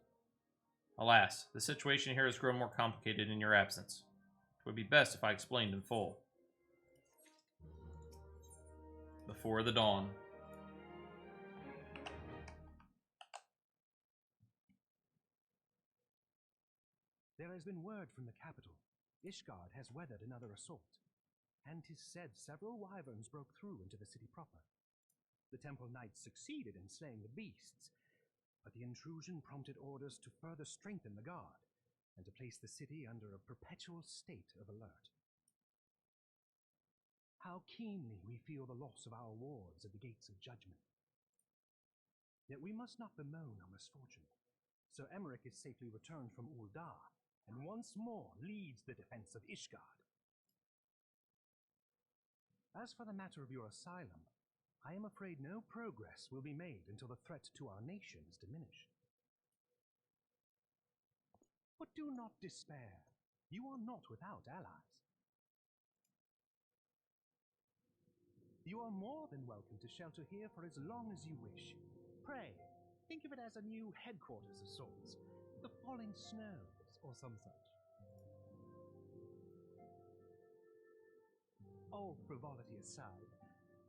A: Alas, the situation here has grown more complicated in your absence. It would be best if I explained in full. Before the dawn.
R: There has been word from the capital. Ishgard has weathered another assault, and 'tis said several wyverns broke through into the city proper. The temple knights succeeded in slaying the beasts, but the intrusion prompted orders to further strengthen the guard, and to place the city under a perpetual state of alert. How keenly we feel the loss of our wards at the gates of judgment. Yet we must not bemoan our misfortune. Sir Emmerich is safely returned from Uldar, and once more leads the defense of Ishgard. As for the matter of your asylum, I am afraid no progress will be made until the threat to our nation is diminished. But do not despair. You are not without allies. You are more than welcome to shelter here for as long as you wish. Pray, think of it as a new headquarters of sorts. The falling snows, or some such. All frivolity aside,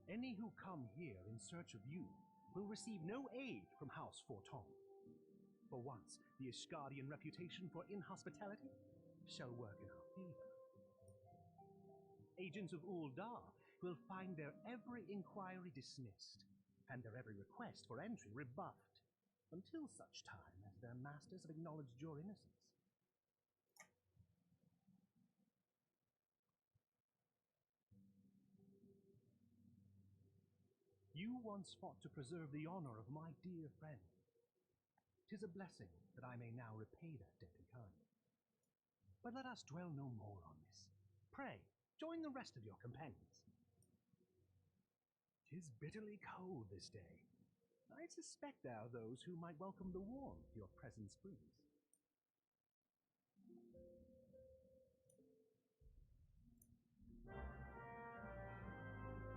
R: any who come here in search of you will receive no aid from House Forton. For once, the Ishgardian reputation for inhospitality shall work in our favor. Agents of Uldar will find their every inquiry dismissed, and their every request for entry rebuffed, until such time as their masters have acknowledged your innocence. You once fought to preserve the honor of my dear friend. 'Tis a blessing that I may now repay that debt in kind. But let us dwell no more on this. Pray, join the rest of your companions. 'Tis bitterly cold this day. I suspect there are those who might welcome the warmth your presence brings.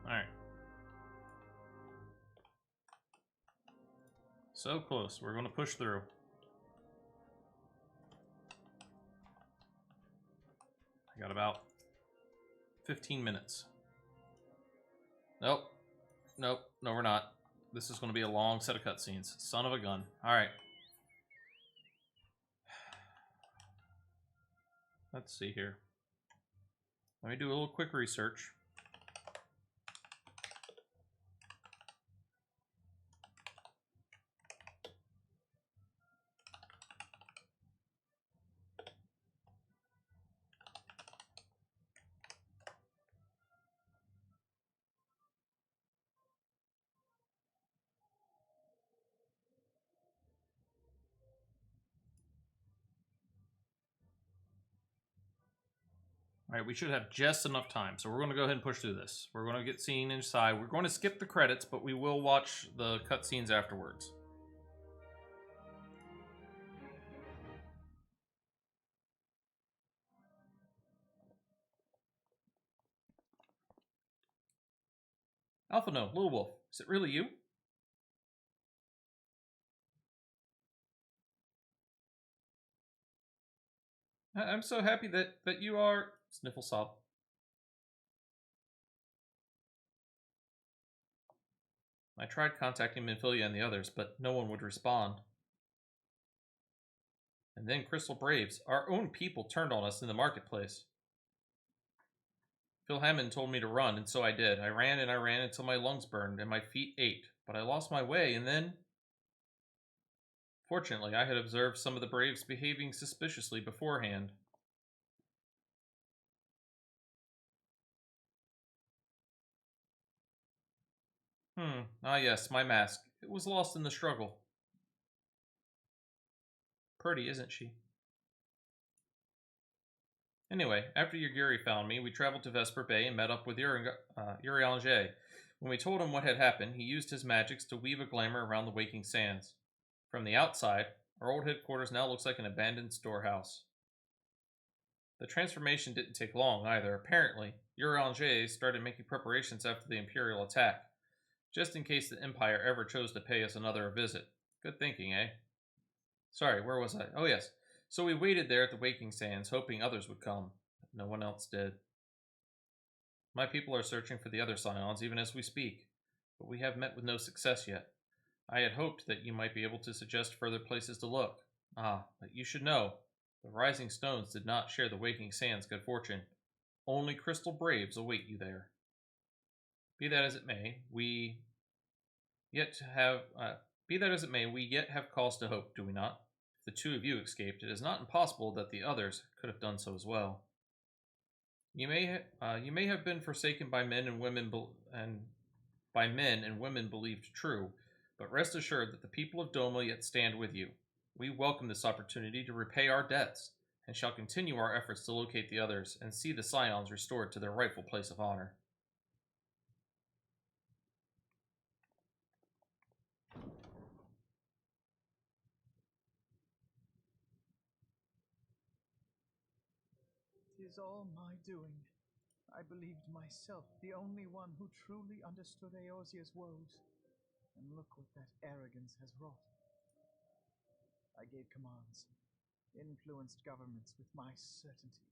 A: Alright. So close. We're going to push through. I got about 15 minutes. Nope. No, we're not. This is going to be a long set of cutscenes. Son of a gun. Alright. Let's see here. Let me do a little quick research. Alright, we should have just enough time, so we're going to go ahead and push through this. We're going to get seen inside. We're going to skip the credits, but we will watch the cutscenes afterwards. Alpha, no, Little Wolf, is it really you? I'm so happy that you are... Sniffle sob. I tried contacting Minfilia and the others, but no one would respond. And then Crystal Braves, our own people, turned on us in the marketplace. Phil Hammond told me to run, and so I did. I ran and I ran until my lungs burned and my feet ached, but I lost my way, and then... Fortunately, I had observed some of the braves behaving suspiciously beforehand. Ah yes, my mask. It was lost in the struggle. Pretty, isn't she? Anyway, after Yagiri found me, we traveled to Vesper Bay and met up with Urianger. When we told him what had happened, he used his magics to weave a glamour around the waking sands. From the outside, our old headquarters now looks like an abandoned storehouse. The transformation didn't take long either. Apparently, Urianger started making preparations after the Imperial attack, just in case the Empire ever chose to pay us another visit. Good thinking, eh? Sorry, where was I? Oh yes. So we waited there at the Waking Sands, hoping others would come, but no one else did. My people are searching for the other Scions even as we speak, but we have met with no success yet. I had hoped that you might be able to suggest further places to look. Ah, but you should know, the Rising Stones did not share the Waking Sands' good fortune. Only Crystal Braves await you there. Be that as it may, we yet have cause to hope, do we not? If the two of you escaped, it is not impossible that the others could have done so as well. You may have been forsaken by men and women believed true, but rest assured that the people of Doma yet stand with you. We welcome this opportunity to repay our debts, and shall continue our efforts to locate the others and see the Scions restored to their rightful place of honor.
H: It is all my doing. I believed myself the only one who truly understood Eorzea's woes. And look what that arrogance has wrought. I gave commands, influenced governments with my certainty.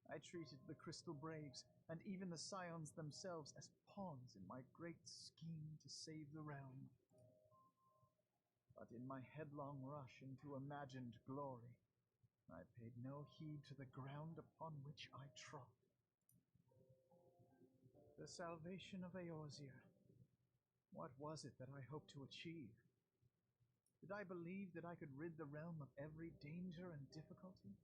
H: I treated the Crystal Braves, and even the Scions themselves, as pawns in my great scheme to save the realm. But in my headlong rush into imagined glory, I paid no heed to the ground upon which I trod. The salvation of Eorzea. What was it that I hoped to achieve? Did I believe that I could rid the realm of every danger and difficulty?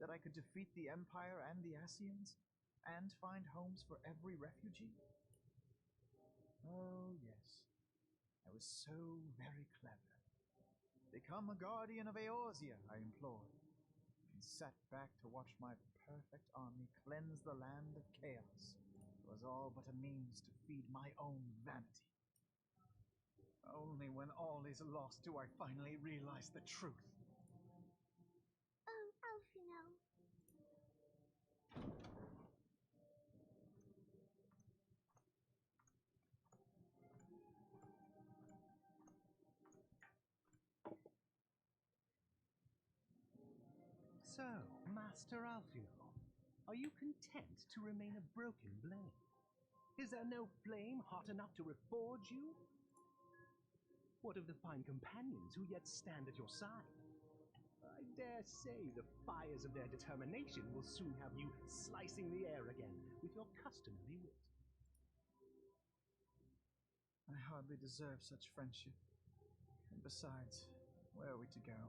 H: That I could defeat the Empire and the Ascians, and find homes for every refugee? Oh, yes. I was so very clever. Become a guardian of Eorzea, I implored, and sat back to watch my perfect army cleanse the land of chaos. It was all but a means to feed my own vanity. Only when all is lost do I finally realize the truth.
C: Oh, Alfino.
R: So, Master Alfino, are you content to remain a broken blade? Is there no flame hot enough to reforge you? What of the fine companions who yet stand at your side? I dare say the fires of their determination will soon have you slicing the air again with your customary wit.
H: I hardly deserve such friendship. And besides, where are we to go?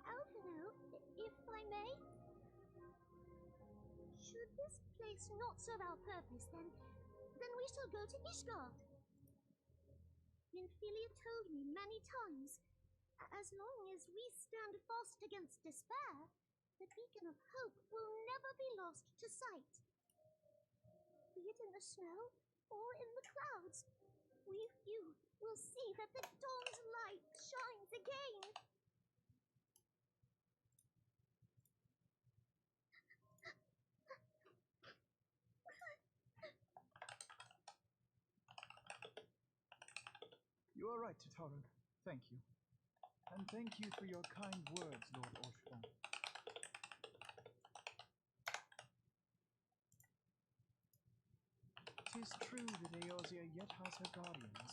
C: Alfino, if I may? Should this place not serve our purpose, then we shall go to Ishgard. Nymphelia told me many times, as long as we stand fast against despair, the beacon of hope will never be lost to sight. Be it in the snow or in the clouds, we few will see that the dawn's light shines again.
H: You are right, Tataru. Thank you. And thank you for your kind words, Lord Orshfon. Tis true that Eorzea yet has her guardians.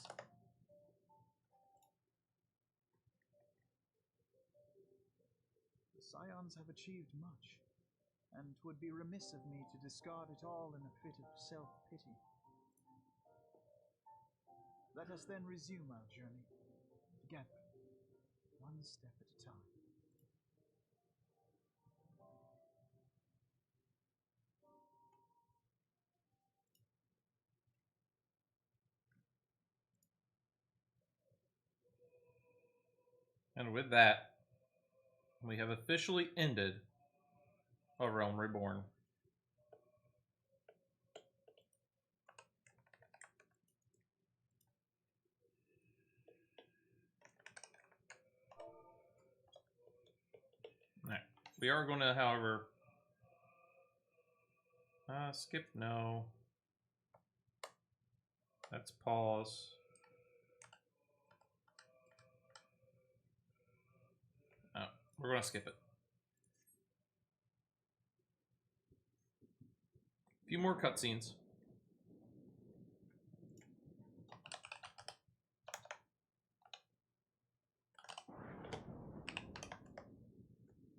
H: Scions have achieved much, and 'twould be remiss of me to discard it all in a fit of self-pity. Let us then resume our journey, together, one step at a time.
A: And with that, we have officially ended A Realm Reborn. Alright. We are going to, however, skip no. Let's pause. Oh, we're going to skip it. A few more cutscenes.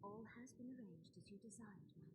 C: All has been arranged as you desired, my lord.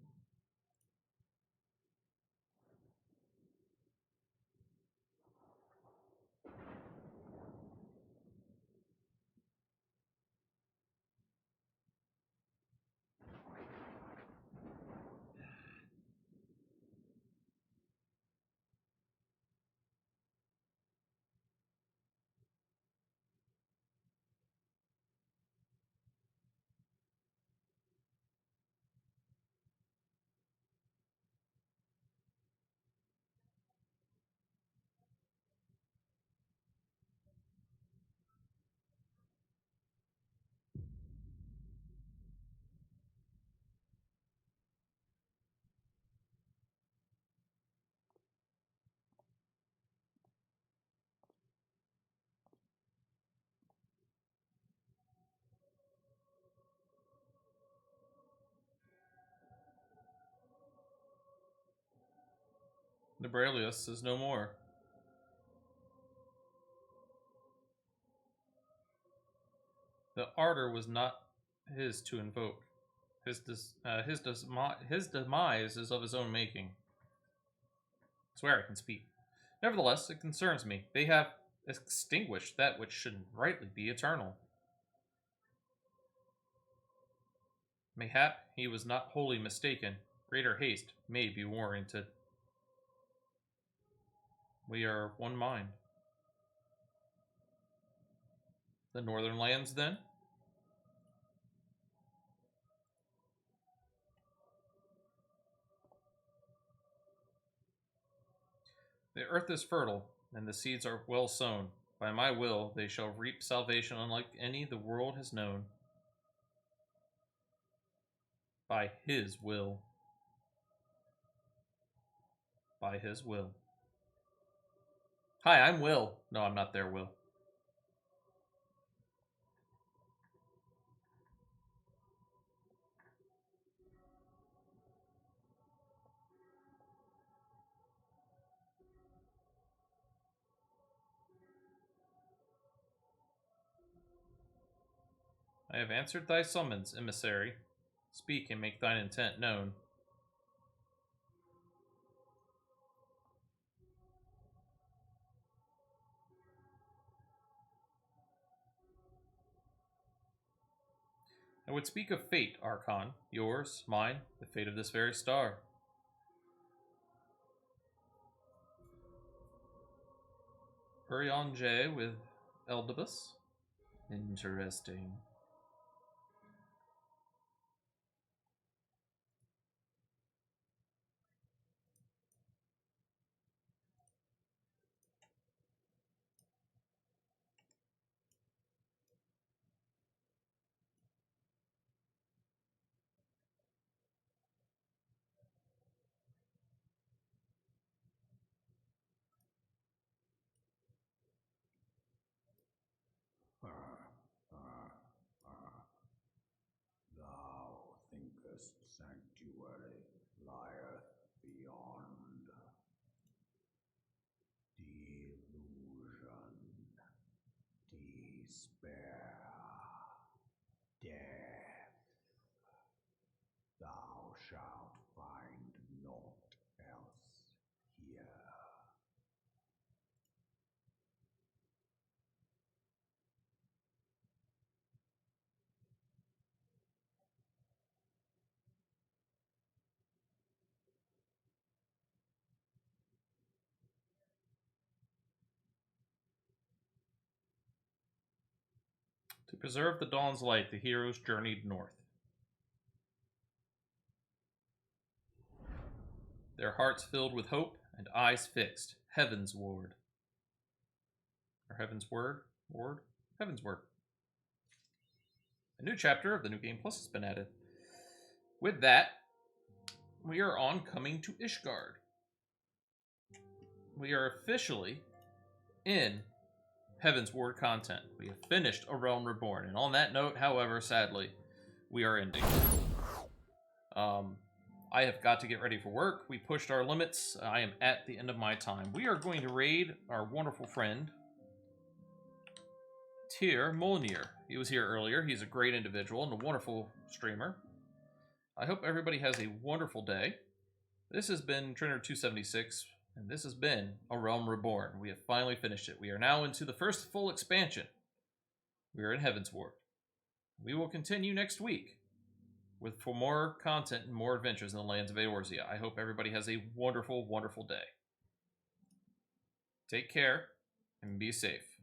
A: Nebralius is no more. The ardor was not his to invoke. His demise is of his own making. I swear I can speak. Nevertheless, it concerns me. They have extinguished that which should rightly be eternal. Mayhap he was not wholly mistaken. Greater haste may be warranted. We are one mind. The northern lands, then? The earth is fertile, and the seeds are well sown. By my will, they shall reap salvation unlike any the world has known. By his will. By his will. Hi, I'm Will. No, I'm not there, Will. I have answered thy summons, emissary. Speak and make thine intent known. I would speak of fate, Archon. Yours, mine, the fate of this very star. Urion J with Eldibus. Interesting.
K: Thou thinkest sanctuary lieth beyond. Delusion, despair, death.
A: To preserve the dawn's light, the heroes journeyed north. Their hearts filled with hope and eyes fixed. Heavensward. Or Heavensward? Ward? Heavensward. A new chapter of the New Game Plus has been added. With that, we are on Coming to Ishgard. We are officially in Heavensward content. We have finished A Realm Reborn. And on that note, however, sadly, we are ending. I have got to get ready for work. We pushed our limits. I am at the end of my time. We are going to raid our wonderful friend, Tyr Molnir. He was here earlier. He's a great individual and a wonderful streamer. I hope everybody has a wonderful day. This has been Trainer276, and this has been A Realm Reborn. We have finally finished it. We are now into the first full expansion. We are in Heavensward. We will continue next week for more content and more adventures in the lands of Eorzea. I hope everybody has a wonderful, wonderful day. Take care and be safe.